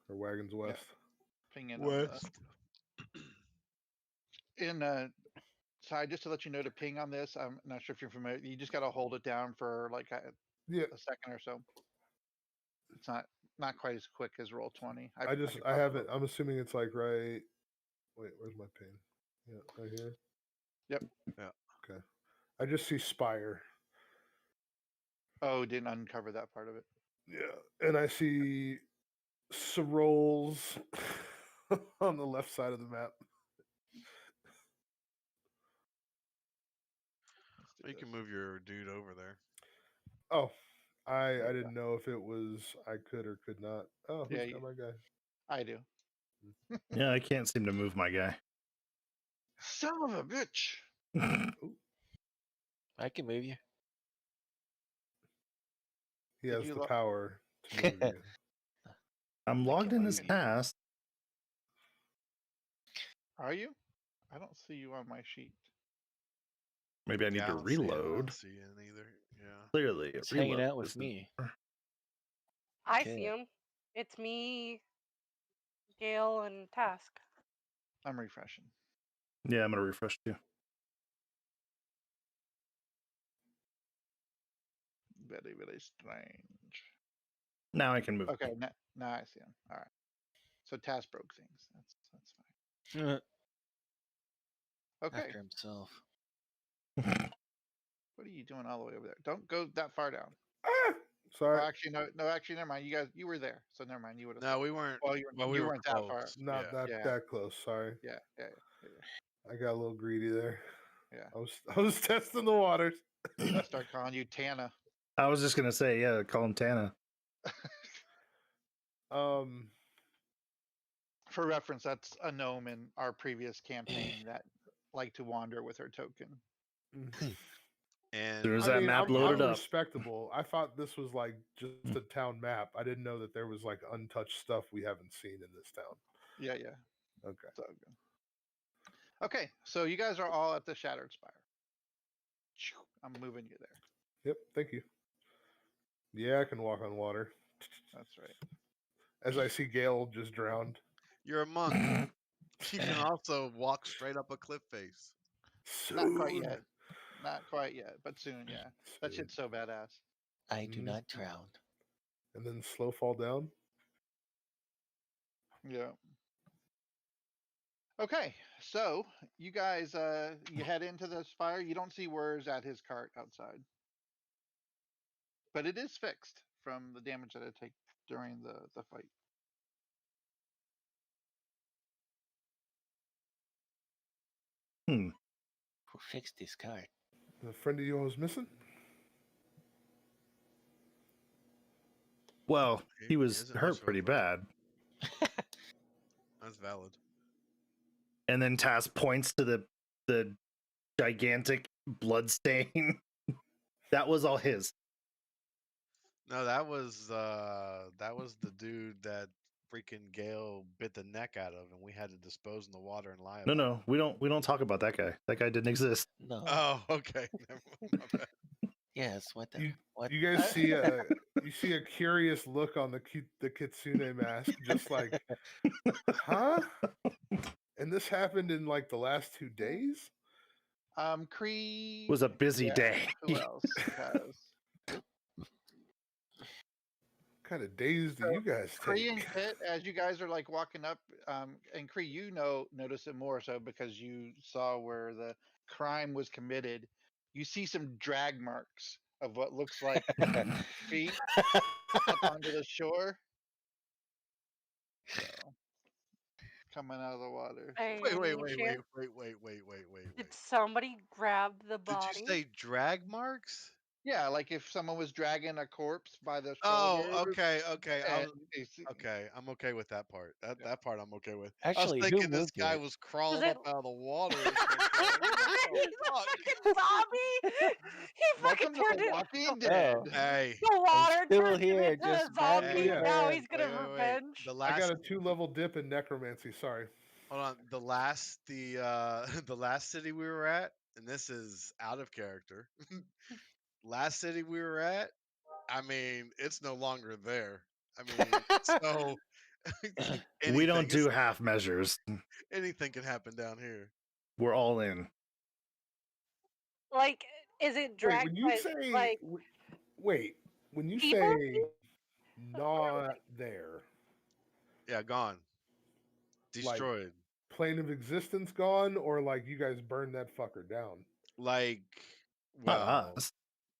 Speaker 1: or Wagons West?
Speaker 3: Ping in on
Speaker 6: West.
Speaker 3: Sai, just to let you know to ping on this. I'm not sure if you're familiar. You just got to hold it down for like
Speaker 1: Yeah,
Speaker 3: a second or so. It's not quite as quick as Roll20.
Speaker 1: I have it. I'm assuming it's like right. Wait, where's my pin? Yeah, right here.
Speaker 3: Yep.
Speaker 6: Yeah.
Speaker 1: Okay. I just see Spire.
Speaker 3: Oh, didn't uncover that part of it.
Speaker 1: Yeah, and I see Sorol's on the left side of the map.
Speaker 3: Let's do
Speaker 6: You
Speaker 3: this.
Speaker 6: can move your dude over there.
Speaker 1: Oh, I
Speaker 3: There you
Speaker 1: didn't know if it was I could or could not. Oh, who's
Speaker 3: Yeah,
Speaker 1: got my guy?
Speaker 3: I do.
Speaker 2: Yeah, I can't seem to move my guy.
Speaker 3: Son of a bitch.
Speaker 4: I can move you.
Speaker 1: He
Speaker 3: Did
Speaker 1: has
Speaker 3: you
Speaker 1: the
Speaker 3: lo-
Speaker 1: power to move you.
Speaker 2: I'm
Speaker 3: I
Speaker 2: logged
Speaker 3: can't
Speaker 2: in as
Speaker 3: believe you.
Speaker 2: task.
Speaker 3: Are you? I don't see you on my sheet.
Speaker 2: Maybe I need
Speaker 6: Yeah, I
Speaker 2: to
Speaker 6: don't see it. I
Speaker 2: reload.
Speaker 6: don't see it either. Yeah.
Speaker 2: Clearly,
Speaker 4: It's hanging
Speaker 2: reload
Speaker 4: out with
Speaker 2: isn't
Speaker 4: me.
Speaker 2: there.
Speaker 5: I
Speaker 4: Okay.
Speaker 5: see him. It's me, Gale, and Task.
Speaker 3: I'm refreshing.
Speaker 2: Yeah, I'm gonna refresh too.
Speaker 3: Very, very strange.
Speaker 2: Now I can move.
Speaker 3: Okay, now I see him. All right. So Task broke things. That's fine. Okay.
Speaker 4: After himself.
Speaker 3: What are you doing all the way over there? Don't go that far down.
Speaker 1: Ah, sorry,
Speaker 3: Actually, no. Actually, never mind. You were there, so never mind. You would have.
Speaker 6: No, we weren't.
Speaker 3: Well,
Speaker 6: we
Speaker 3: you
Speaker 6: were
Speaker 3: weren't that
Speaker 6: close.
Speaker 3: far.
Speaker 1: not
Speaker 6: Yeah.
Speaker 1: that close. Sorry,
Speaker 3: Yeah.
Speaker 1: I got a little greedy there.
Speaker 3: Yeah.
Speaker 1: I was testing the waters.
Speaker 3: Start calling you Tana.
Speaker 2: I was just gonna say, yeah, call him Tana.
Speaker 3: For reference, that's a gnome in our previous campaign that liked to wander with her token.
Speaker 6: And
Speaker 2: Soon as that map loaded
Speaker 1: I'm
Speaker 2: up.
Speaker 1: respectable. I thought this was like just a town map. I didn't know that there was like untouched stuff we haven't seen in this town.
Speaker 3: Yeah.
Speaker 1: Okay.
Speaker 3: It's all good. Okay, so you guys are all at the Shattered Spire. I'm moving you there.
Speaker 1: Yep. Thank you. Yeah, I can walk on water.
Speaker 3: That's right.
Speaker 1: As I see Gale just drowned.
Speaker 6: you're a monk. You can also walk straight up a cliff face.
Speaker 3: Not quite
Speaker 1: Soon.
Speaker 3: yet. Not quite yet, but soon, yeah. That
Speaker 1: Soon.
Speaker 3: shit's so badass.
Speaker 4: I do
Speaker 1: Mhm.
Speaker 4: not drown.
Speaker 1: And then slow fall down.
Speaker 3: Yeah. Okay, so you guys, you head into this fire. You don't see Wurs at his cart outside, but it is fixed from the damage that it took during the fight.
Speaker 4: Who fixed this card?
Speaker 1: The friend of yours missing?
Speaker 2: Well, he was
Speaker 6: isn't much
Speaker 2: hurt
Speaker 6: of a
Speaker 2: pretty
Speaker 6: friend.
Speaker 2: bad.
Speaker 6: That's valid.
Speaker 2: And then Taz points to the gigantic blood stain. That was all his.
Speaker 6: No, that was the dude that freaking Gale bit the neck out of, and we had to dispose in the water and lie about.
Speaker 2: No, we don't talk about that guy. That guy didn't exist.
Speaker 4: No.
Speaker 6: Oh, okay. Never mind. My bad.
Speaker 4: Yes. What the? What?
Speaker 1: You guys see a curious look on the kitsune mask, just like, huh? And this happened in like the last 2 days.
Speaker 3: Cree
Speaker 2: Was a busy day.
Speaker 3: Who else has?
Speaker 1: What kind of days do you guys
Speaker 3: Cree and
Speaker 1: take?
Speaker 3: Kit, as you guys are like walking up, and Cree, notice it more so because you saw where the crime was committed. You see some drag marks of what looks like feet up onto the shore. So, coming out of the water.
Speaker 6: Wait.
Speaker 5: Did somebody grab the
Speaker 6: Did
Speaker 5: body?
Speaker 6: you say drag marks?
Speaker 3: Yeah, like if someone was dragging a corpse by the
Speaker 6: Oh,
Speaker 3: shoulders.
Speaker 6: okay.
Speaker 3: and they
Speaker 6: Okay, I'm okay with that part. That part I'm okay with.
Speaker 4: Actually,
Speaker 6: I was
Speaker 4: who
Speaker 6: thinking this
Speaker 4: moved
Speaker 6: guy
Speaker 4: it?
Speaker 6: was crawling
Speaker 5: it-
Speaker 6: up out of the water. Or something. What the fuck?
Speaker 5: Fucking zombie! He fucking
Speaker 3: Welcome to
Speaker 5: turned
Speaker 3: The
Speaker 5: it.
Speaker 3: Walking Dead.
Speaker 6: Hey,
Speaker 5: The water
Speaker 4: still
Speaker 5: turned him
Speaker 4: here,
Speaker 5: into a
Speaker 4: just
Speaker 5: zombie.
Speaker 1: badly
Speaker 5: And now
Speaker 1: bad.
Speaker 5: he's gonna have revenge.
Speaker 6: The
Speaker 1: I got
Speaker 6: last,
Speaker 1: a 2-level dip in necromancy. Sorry.
Speaker 6: hold on. The last city we were at, and this is out of character. Last city we were at, I mean, it's no longer there. I mean, so
Speaker 2: We don't
Speaker 6: anything
Speaker 2: do half measures.
Speaker 6: anything can happen down here.
Speaker 2: We're all in.
Speaker 5: Like, is it
Speaker 1: Wait,
Speaker 5: dragged
Speaker 1: when you
Speaker 5: by
Speaker 1: say
Speaker 5: like
Speaker 1: wait, when you
Speaker 5: people?
Speaker 1: say not there,
Speaker 6: Yeah, gone,
Speaker 1: like
Speaker 6: destroyed.
Speaker 1: plane of existence gone, or like you guys burned that fucker down?
Speaker 6: Like,
Speaker 2: Not us.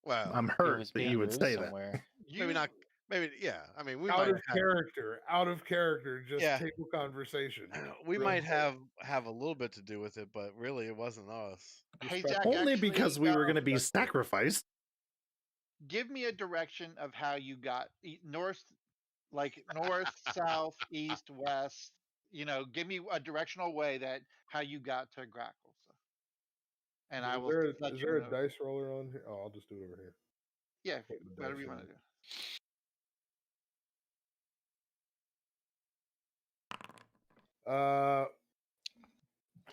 Speaker 6: well,
Speaker 2: I'm
Speaker 4: It
Speaker 2: hurt
Speaker 4: was
Speaker 2: that
Speaker 4: being
Speaker 2: you would
Speaker 4: moved
Speaker 2: say that.
Speaker 4: somewhere.
Speaker 6: maybe not. Maybe yeah. I mean, we
Speaker 1: Out
Speaker 6: might
Speaker 1: of character, out of character. Just
Speaker 6: Yeah.
Speaker 1: table conversation.
Speaker 6: we
Speaker 1: real
Speaker 6: might
Speaker 1: quick.
Speaker 6: have a little bit to do with it, but really, it wasn't us.
Speaker 3: Hey,
Speaker 1: Respect-
Speaker 3: Zach,
Speaker 2: Only
Speaker 3: actually,
Speaker 2: because we were going to be sacrificed.
Speaker 3: give me a direction of how you got north, like north, south, east, west. Give me a directional way that how you got to Grackles, and I will let
Speaker 1: Is
Speaker 3: you
Speaker 1: there a
Speaker 3: know.
Speaker 1: dice roller on here? Oh, I'll just do it over here.
Speaker 3: Yeah,
Speaker 1: Put the
Speaker 3: whatever
Speaker 1: dice
Speaker 3: you
Speaker 1: in.
Speaker 3: want to do.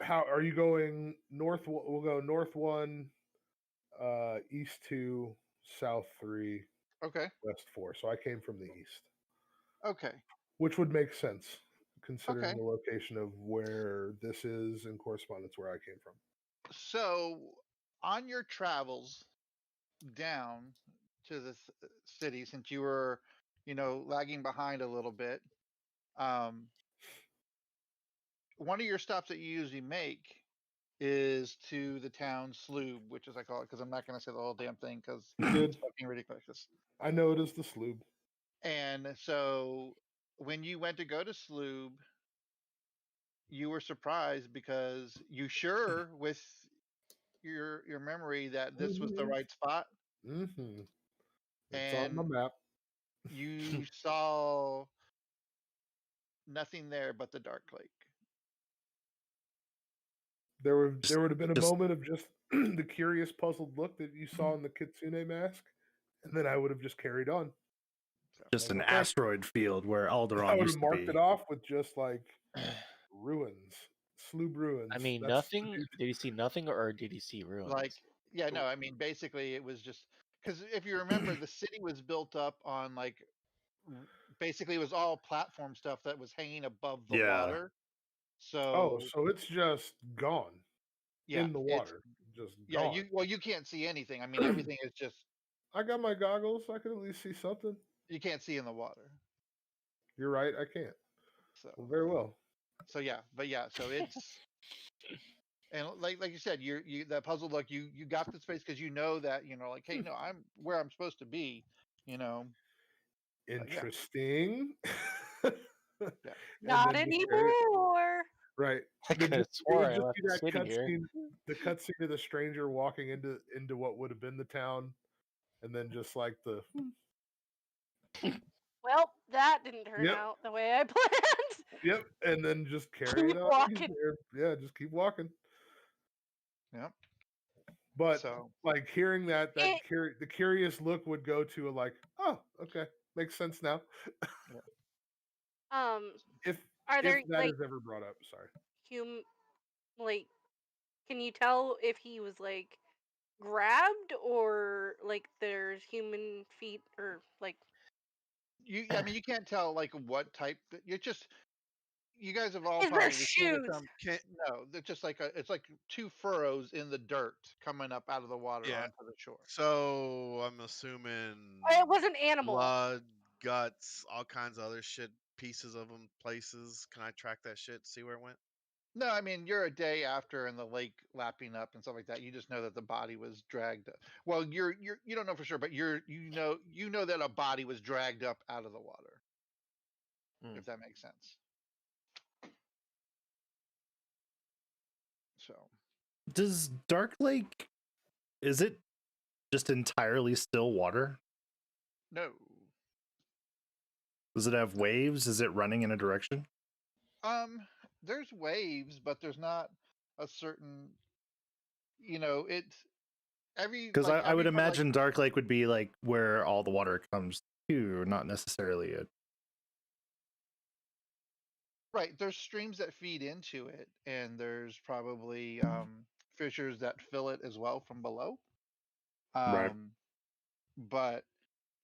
Speaker 1: How are you going north? We'll go north 1, east 2, south 3,
Speaker 3: Okay.
Speaker 1: west 4. So I came from the east,
Speaker 3: Okay.
Speaker 1: which would make sense considering
Speaker 3: Okay.
Speaker 1: the location of where this is in correspondence where I came from.
Speaker 3: So, on your travels down to the city, since you were, lagging behind a little bit, one of your stops that you usually make is to the town Slough, which is I call it because I'm not going to say the whole damn thing because it's fucking ridiculous.
Speaker 1: I know it is the sloop.
Speaker 3: And so when you went to go to Slough, you were surprised because you sure with your memory that this was the right spot,
Speaker 1: Mm-hmm. It's on the
Speaker 3: and
Speaker 1: map.
Speaker 3: you saw nothing there but the dark lake.
Speaker 1: There would have been a
Speaker 2: Just-
Speaker 1: moment of just the curious, puzzled look that you saw in the kitsune mask, and then I would have just carried on.
Speaker 2: Just an
Speaker 1: Okay.
Speaker 2: asteroid field where
Speaker 1: I
Speaker 2: Alderaan
Speaker 1: would
Speaker 2: used
Speaker 1: have
Speaker 2: to
Speaker 1: marked
Speaker 2: be.
Speaker 1: it off with just like ruins, Slough ruins.
Speaker 4: I mean,
Speaker 1: That's
Speaker 4: nothing. Did he see nothing, or did he see ruins?
Speaker 3: Like, yeah, no, I mean, basically, it was just because if you remember, the city was built up on like basically it was all platform stuff that was hanging above the
Speaker 2: Yeah.
Speaker 3: water.
Speaker 1: Oh,
Speaker 3: So
Speaker 1: so it's just gone
Speaker 3: yeah,
Speaker 1: in the water, just
Speaker 3: yeah,
Speaker 1: gone.
Speaker 3: you can't see anything. I mean, everything is just
Speaker 1: I got my goggles. I could at least see something.
Speaker 3: you can't see in the water.
Speaker 1: You're right. I can't.
Speaker 3: So
Speaker 1: Well, very well.
Speaker 3: so yeah, but yeah, so it's and like you said, you that puzzle look, you got the space because you know that like hey, no, I'm where I'm supposed to be, But yeah.
Speaker 1: Interesting.
Speaker 3: Yeah.
Speaker 5: Not
Speaker 1: then just carry it.
Speaker 5: anymore.
Speaker 1: Right.
Speaker 4: I
Speaker 1: Then
Speaker 4: could have
Speaker 1: just, it
Speaker 4: swore
Speaker 1: would
Speaker 4: I
Speaker 1: just
Speaker 4: left
Speaker 1: be
Speaker 4: the
Speaker 1: that
Speaker 4: city here.
Speaker 1: cutscene, the cutscene of the stranger walking into what would have been the town, and then just like the
Speaker 5: Well, that didn't turn
Speaker 1: Yep.
Speaker 5: out the way I planned.
Speaker 1: yep, and then just carry
Speaker 5: Keep
Speaker 1: it on.
Speaker 5: walking.
Speaker 1: Yeah, just keep walking.
Speaker 3: Yep.
Speaker 1: But
Speaker 3: So
Speaker 1: like hearing that
Speaker 5: It-
Speaker 1: the curious look would go to a like, oh, okay, makes sense now. If
Speaker 5: Are there
Speaker 1: if that
Speaker 5: like
Speaker 1: is ever brought up, sorry.
Speaker 5: like, can you tell if he was like grabbed or like there's human feet or like?
Speaker 3: I mean, you can't tell like what type. You're just you guys have all
Speaker 5: Is there
Speaker 3: probably seen it.
Speaker 5: shoes?
Speaker 3: No, they're just like it's like two furrows in the dirt coming up out of the water
Speaker 6: Yeah.
Speaker 3: onto the shore.
Speaker 6: So I'm assuming
Speaker 5: It was an animal.
Speaker 6: blood, guts, all kinds of other shit, pieces of them, places. Can I track that shit? See where it went?
Speaker 3: No, I mean you're a day after in the lake lapping up and stuff like that. You just know that the body was dragged. Well, you don't know for sure, but you know that a body was dragged up out of the water. If that makes sense. So
Speaker 2: Does Dark Lake, is it just entirely still water?
Speaker 3: no.
Speaker 2: Does it have waves? Is it running in a direction?
Speaker 3: There's waves, but there's not a certain. It's every
Speaker 2: Because
Speaker 3: like
Speaker 2: I would
Speaker 3: everyone, like,
Speaker 2: imagine Dark Lake would be like where all the water comes to, not necessarily it.
Speaker 3: right. There's streams that feed into it, and there's probably fissures that fill it as well from below.
Speaker 2: Right.
Speaker 3: But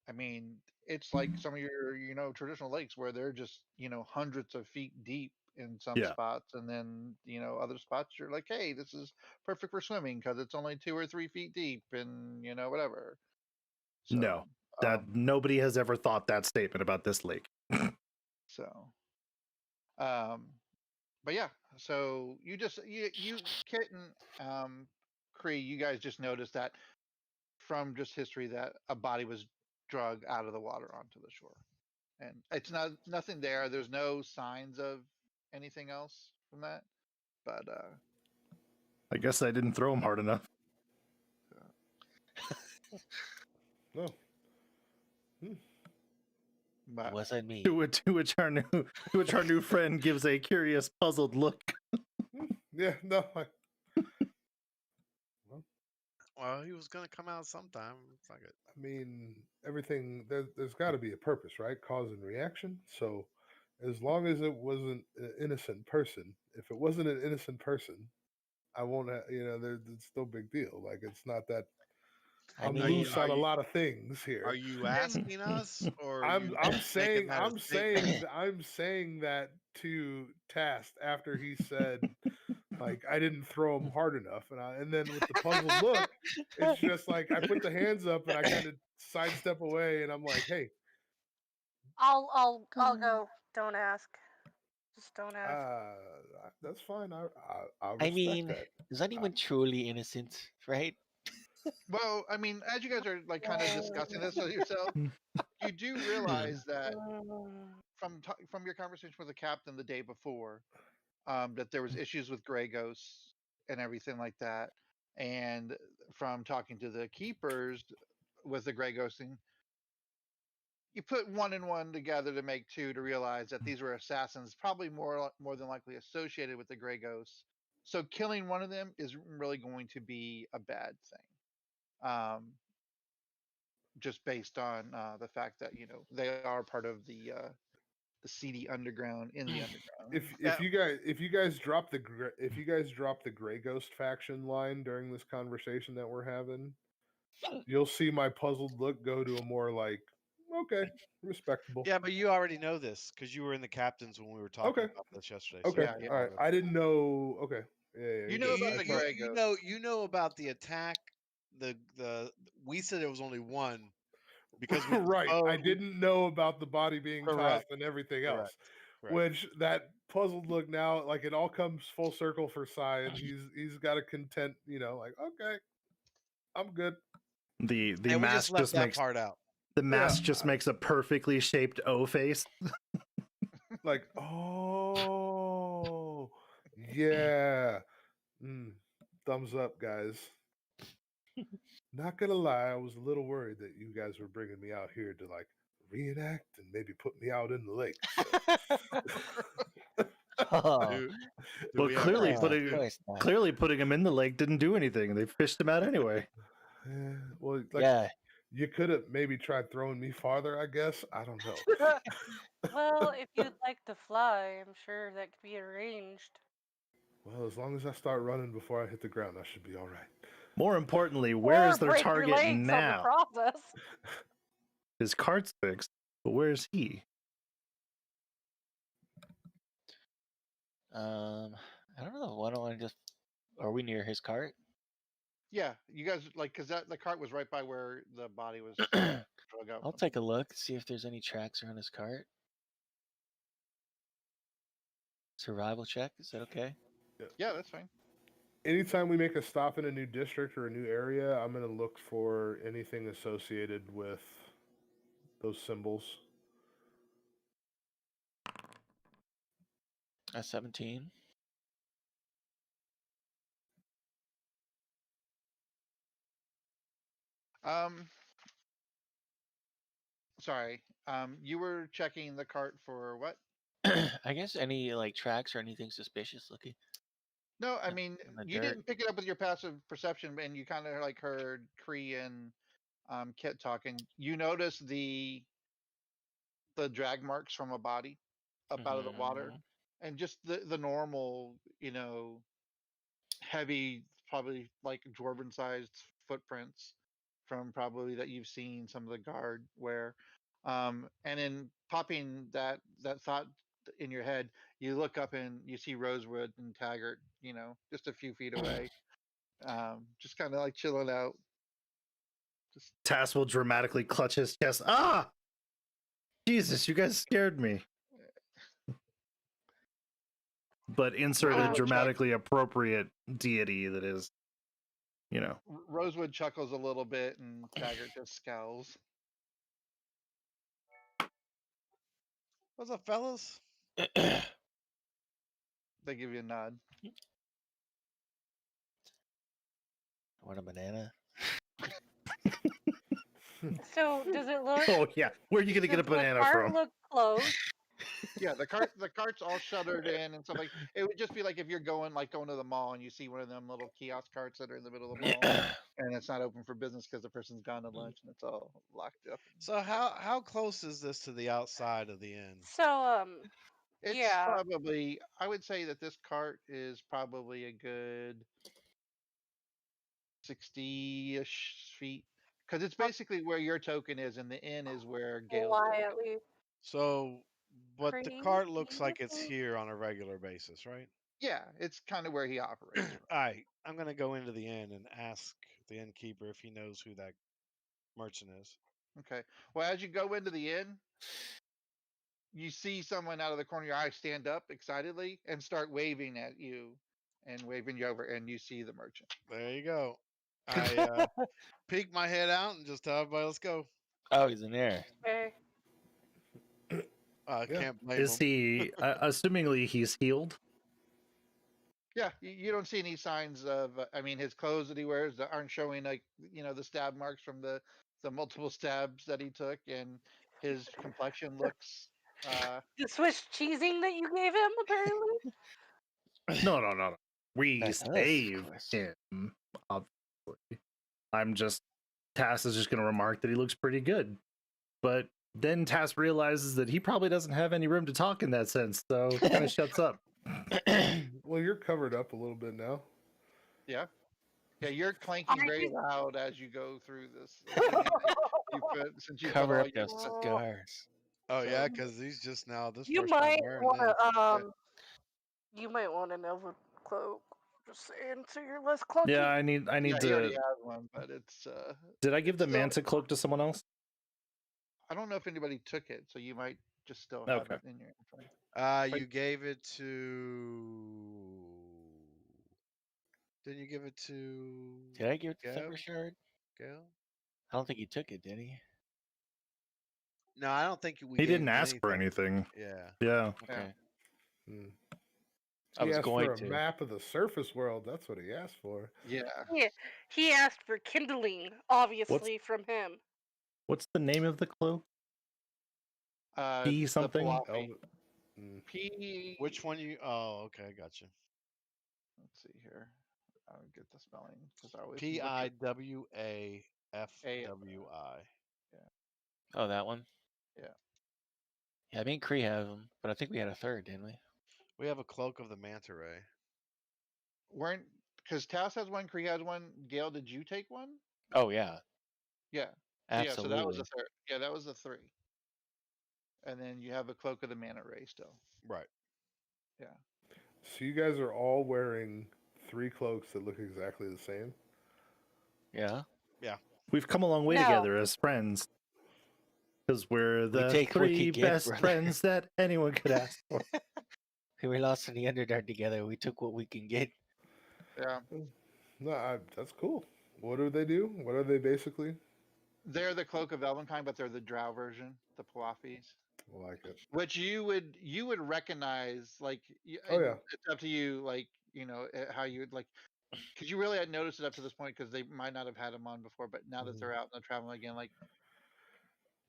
Speaker 3: I mean, it's like some of your, traditional lakes where they're just, hundreds of feet deep in some
Speaker 2: Yeah.
Speaker 3: spots, and then, other spots you're like, hey, this is perfect for swimming because it's only 2 or 3 feet deep, and whatever. So,
Speaker 2: No, that nobody has ever thought that statement about this lake.
Speaker 3: But yeah, so you Kit and Cree, you guys just noticed that from just history that a body was dragged out of the water onto the shore, and it's nothing there. There's no signs of anything else from that, but
Speaker 2: I guess I didn't throw him hard enough.
Speaker 1: No.
Speaker 4: It wasn't me.
Speaker 2: To which our new friend gives a curious, puzzled look.
Speaker 1: Yeah, no.
Speaker 6: Well, he was gonna come out sometime. Fuck it.
Speaker 1: I mean, everything there's got to be a purpose, right? Cause and reaction. So, as long as it wasn't an innocent person, if it wasn't an innocent person, I won't. It's no big deal. Like it's not that I'm loose on a lot of things here.
Speaker 6: Are you asking us, or are you
Speaker 1: I'm
Speaker 6: making
Speaker 1: saying
Speaker 6: that a
Speaker 1: I'm
Speaker 6: statement?
Speaker 1: saying that to Tast after he said like I didn't throw him hard enough, and then with the puzzled look, it's just like I put the hands up and I kind of sidestep away, and I'm like, hey,
Speaker 5: I'll go. Don't ask. Just don't ask.
Speaker 1: that's fine. I respect that.
Speaker 4: Is anyone truly innocent, right?
Speaker 3: well, I mean, as you guys are like kind of discussing this with yourself, you do realize that from your conversation with the captain the day before, that there was issues with gray ghosts and everything like that, and from talking to the keepers with the gray ghosting, you put 1 and 1 together to make 2 to realize that these were assassins, probably more than likely associated with the gray ghosts. So killing one of them is really going to be a bad thing. Just based on the fact that they are part of the seedy underground in the underground.
Speaker 1: If you guys drop the Gray Ghost faction line during this conversation that we're having, you'll see my puzzled look go to a more like, okay, respectable.
Speaker 6: Yeah, but you already know this because you were in the captains when we were talking about this yesterday.
Speaker 1: Okay,
Speaker 6: So
Speaker 1: all right. I didn't know. Okay, yeah.
Speaker 3: You know about the gray ghost.
Speaker 6: You know about the attack. We said it was only one because
Speaker 1: right. I didn't know about the body being tossed and everything else.
Speaker 6: Correct.
Speaker 1: Which that puzzled look now, like it all comes full circle for Sai, and he's got a content, like okay, I'm good.
Speaker 2: The
Speaker 6: and
Speaker 2: mask just makes
Speaker 6: part out.
Speaker 2: The mask just makes a perfectly shaped O face.
Speaker 1: Like, oh yeah. Thumbs up, guys. Not gonna lie, I was a little worried that you guys were bringing me out here to like reenact and maybe put me out in the lake. So.
Speaker 2: Well, clearly putting him in the lake didn't do anything. They fished him out anyway.
Speaker 1: Well, you could have maybe tried throwing me farther, I guess. I don't know.
Speaker 5: Well, if you'd like to fly, I'm sure that could be arranged.
Speaker 1: Well, as long as I start running before I hit the ground, I should be all right.
Speaker 2: More importantly, where is their target now?
Speaker 5: Process.
Speaker 2: His cart's fixed, but where is he?
Speaker 4: I don't know. Why don't I just? Are we near his cart?
Speaker 3: Yeah, you guys because the cart was right by where the body was drug out.
Speaker 4: I'll take a look, see if there's any tracks around his cart. Survival check, is that okay?
Speaker 3: Yeah, that's fine.
Speaker 1: Anytime we make a stop in a new district or a new area, I'm going to look for anything associated with those symbols.
Speaker 4: 17.
Speaker 3: Sorry. You were checking the cart for what?
Speaker 4: I guess any like tracks or anything suspicious looking.
Speaker 3: No, I mean you didn't pick it up with your passive perception, and you kind of like heard Cree and Kit talking. You noticed the drag marks from a body up out of the water, and just the normal, heavy probably like dwarven-sized footprints from probably that you've seen some of the guard wear. And in popping that thought in your head, you look up and you see Rosewood and Taggart, just a few feet away, just kind of like chilling out.
Speaker 2: Tass will dramatically clutch his chest. Ah! Jesus, you guys scared me. But insert a dramatically appropriate deity that is,
Speaker 3: Rosewood chuckles a little bit and Taggart just scowls.
Speaker 6: What's up, fellas?
Speaker 3: They give you a nod.
Speaker 4: Want a banana?
Speaker 5: So does it look?
Speaker 2: Oh yeah, where are you gonna get a
Speaker 5: does the
Speaker 2: banana
Speaker 5: cart
Speaker 2: from?
Speaker 5: look closed?
Speaker 3: Yeah, the cart's all shuttered in and stuff like. It would just be like if you're going to the mall and you see one of them little kiosk carts that are in the middle of the mall and it's not open for business because the person's gone to lunch and it's all locked up.
Speaker 6: So how close is this to the outside of the inn?
Speaker 5: So
Speaker 3: It's
Speaker 5: yeah,
Speaker 3: probably, I would say that this cart is probably a good 60-ish feet because it's basically where your token is and the inn is where Gale's
Speaker 5: why
Speaker 3: token.
Speaker 5: at least?
Speaker 6: So, but the
Speaker 5: Crazy.
Speaker 6: cart looks like it's here on a regular basis, right?
Speaker 3: Yeah, it's kind of where he operates from.
Speaker 6: All right, I'm gonna go into the inn and ask the innkeeper if he knows who that merchant is.
Speaker 3: Okay. Well, as you go into the inn, you see someone out of the corner of your eye stand up excitedly and start waving at you and waving you over, and you see the merchant.
Speaker 6: There you go. I peek my head out and just tell everybody, let's go.
Speaker 4: Oh, he's in there.
Speaker 5: Okay.
Speaker 6: I
Speaker 1: Yeah.
Speaker 6: can't blame
Speaker 2: Is
Speaker 6: him.
Speaker 2: he? Assumingly, he's healed.
Speaker 3: Yeah, you don't see any signs of. I mean, his clothes that he wears that aren't showing like the stab marks from the multiple stabs that he took, and his complexion looks.
Speaker 5: The Swiss cheesing that you gave him, apparently.
Speaker 2: No. We
Speaker 4: That's us, of
Speaker 2: save
Speaker 4: course.
Speaker 2: him. Obviously, Tass is just going to remark that he looks pretty good, but then Tass realizes that he probably doesn't have any room to talk in that sense, so kind of shuts up.
Speaker 1: Well, you're covered up a little bit now.
Speaker 3: Yeah, you're clanking very loud as you go through this. Since you
Speaker 4: Cover
Speaker 3: put all
Speaker 4: up those scars.
Speaker 6: Oh
Speaker 3: So-
Speaker 6: yeah, because he's just now this
Speaker 5: You
Speaker 6: first time
Speaker 5: might
Speaker 6: wearing
Speaker 5: want
Speaker 6: this.
Speaker 5: to you might want an Nova cloak. Just saying, so you're less clunky.
Speaker 2: Yeah, I need
Speaker 3: he already
Speaker 2: to.
Speaker 3: has one, but it's.
Speaker 2: Did I give the
Speaker 3: it's still-
Speaker 2: manta cloak to someone else?
Speaker 3: I don't know if anybody took it, so you might just still have
Speaker 2: Okay.
Speaker 3: it in your inventory.
Speaker 6: You gave it to. Didn't you give it to?
Speaker 4: Did I give it to
Speaker 6: Gail?
Speaker 4: Silver Shard?
Speaker 6: Gail?
Speaker 4: I don't think he took it, did he?
Speaker 6: No, I don't think we.
Speaker 2: He
Speaker 6: gave
Speaker 2: didn't
Speaker 6: him
Speaker 2: ask for anything.
Speaker 6: Yeah.
Speaker 2: Yeah.
Speaker 4: Okay.
Speaker 1: Hmm.
Speaker 4: I
Speaker 1: He
Speaker 4: was
Speaker 1: asked
Speaker 4: going
Speaker 1: for a
Speaker 4: to.
Speaker 1: map of the surface world. That's what he asked for.
Speaker 3: Yeah.
Speaker 5: Yeah, he asked for kindling, obviously from him.
Speaker 2: What's the name of the cloak? P something?
Speaker 3: P.
Speaker 6: Which one you? Oh, okay, gotcha.
Speaker 3: Let's see here. I'll get the spelling because I always
Speaker 6: Piwafwi.
Speaker 4: Oh, that one?
Speaker 3: Yeah.
Speaker 4: Yeah, I mean, Kree has them, but I think we had a third, didn't we?
Speaker 6: We have a cloak of the manta ray.
Speaker 3: Weren't because Tass has one, Kree has one. Gail, did you take one?
Speaker 4: Oh, yeah.
Speaker 3: Yeah.
Speaker 4: Absolutely.
Speaker 3: So that was the third. Yeah, that was the 3. And then you have a cloak of the mana ray still.
Speaker 6: Right.
Speaker 3: Yeah.
Speaker 1: So you guys are all wearing 3 cloaks that look exactly the same?
Speaker 4: Yeah.
Speaker 2: We've come a long way together as friends. Because we're the
Speaker 4: take what we
Speaker 2: 3
Speaker 4: could get,
Speaker 2: best
Speaker 4: brother.
Speaker 2: friends that anyone could ask for.
Speaker 4: We lost in the Underdark together. We took what we can get.
Speaker 3: Yeah.
Speaker 1: No, that's cool. What do they do? What are they basically?
Speaker 3: They're the cloak of Elvenkind, but they're the drow version, the Pawafis.
Speaker 1: I like it.
Speaker 3: Which you would recognize, like.
Speaker 1: Oh, yeah.
Speaker 3: It's up to you, like how you would like, because you really hadn't noticed it up to this point because they might not have had them on before, but now that they're out and they're traveling again, like.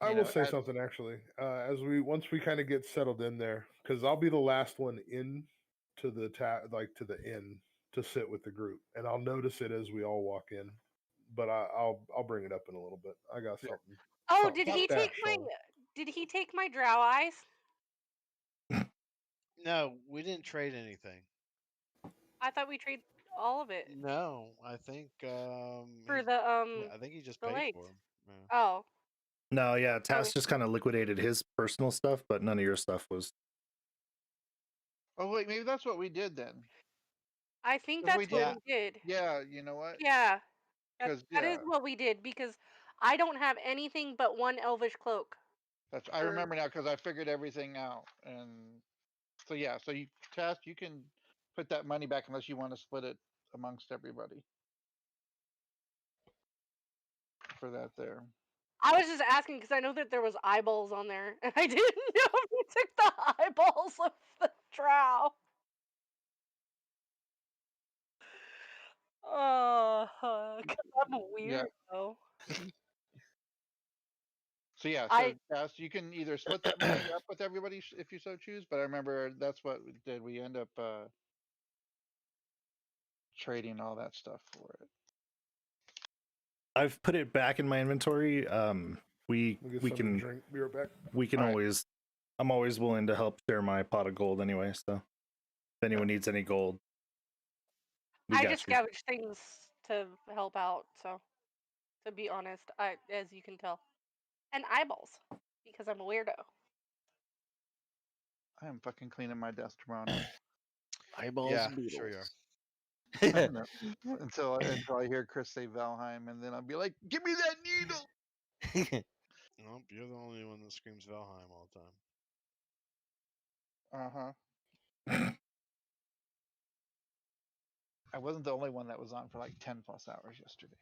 Speaker 1: I will say something actually. Once we kind of get settled in there, because I'll be the last one in to the to the inn to sit with the group, and I'll notice it as we all walk in. But I'll bring it up in a little bit. I got something.
Speaker 5: Oh,
Speaker 1: Something
Speaker 5: did he take my? Did he take my drow eyes?
Speaker 6: No, we didn't trade anything.
Speaker 5: I thought we trade. all of it
Speaker 6: No, I think
Speaker 5: for
Speaker 6: he's,
Speaker 5: the
Speaker 6: I think he just
Speaker 5: the
Speaker 6: paid
Speaker 5: lights.
Speaker 6: for them. Yeah.
Speaker 5: Oh,
Speaker 2: No, yeah,
Speaker 5: okay.
Speaker 2: Tass just kind of liquidated his personal stuff, but none of your stuff was.
Speaker 3: Oh wait, maybe that's what we did then.
Speaker 5: I think
Speaker 3: 'Cause we
Speaker 5: that's what
Speaker 6: Yeah.
Speaker 3: did.
Speaker 5: we did.
Speaker 3: Yeah, you know what?
Speaker 5: Yeah,
Speaker 3: Because
Speaker 5: that is
Speaker 3: yeah,
Speaker 5: what we did because I don't have anything but one elvish cloak.
Speaker 3: I
Speaker 5: Or
Speaker 3: remember now because I figured everything out, and so yeah, so you Task, you can put that money back unless you want to split it amongst everybody for that there.
Speaker 5: I was just asking because I know that there was eyeballs on there, and I didn't know if you took the eyeballs of the drow. Oh, 'cause I'm a
Speaker 3: Yeah.
Speaker 5: weirdo.
Speaker 3: So yeah,
Speaker 5: I
Speaker 3: so Task, you can either split that money up with everybody if you so choose, but I remember that's what we did. We end up trading all that stuff for it.
Speaker 2: I've put it back in my inventory. We
Speaker 1: We'll get
Speaker 2: we
Speaker 1: something
Speaker 2: can
Speaker 1: to drink. Be right back.
Speaker 2: we can
Speaker 3: All right.
Speaker 2: always. I'm always willing to help share my pot of gold anyway. So if anyone needs any gold, we
Speaker 5: I
Speaker 2: got
Speaker 5: just
Speaker 2: you.
Speaker 5: scavenge things to help out. So, to be honest, as you can tell, and eyeballs because I'm a weirdo.
Speaker 3: I am fucking cleaning my desk tomorrow night.
Speaker 4: Eyeballs
Speaker 6: Yeah,
Speaker 4: and beetles.
Speaker 6: sure you are.
Speaker 3: No, until I hear Chris say Valheim, and then I'll be like, "Give me that needle."
Speaker 6: Nope, you're the only one that screams Valheim all the time.
Speaker 3: Uh-huh. I wasn't the only one that was on for like 10 plus hours yesterday.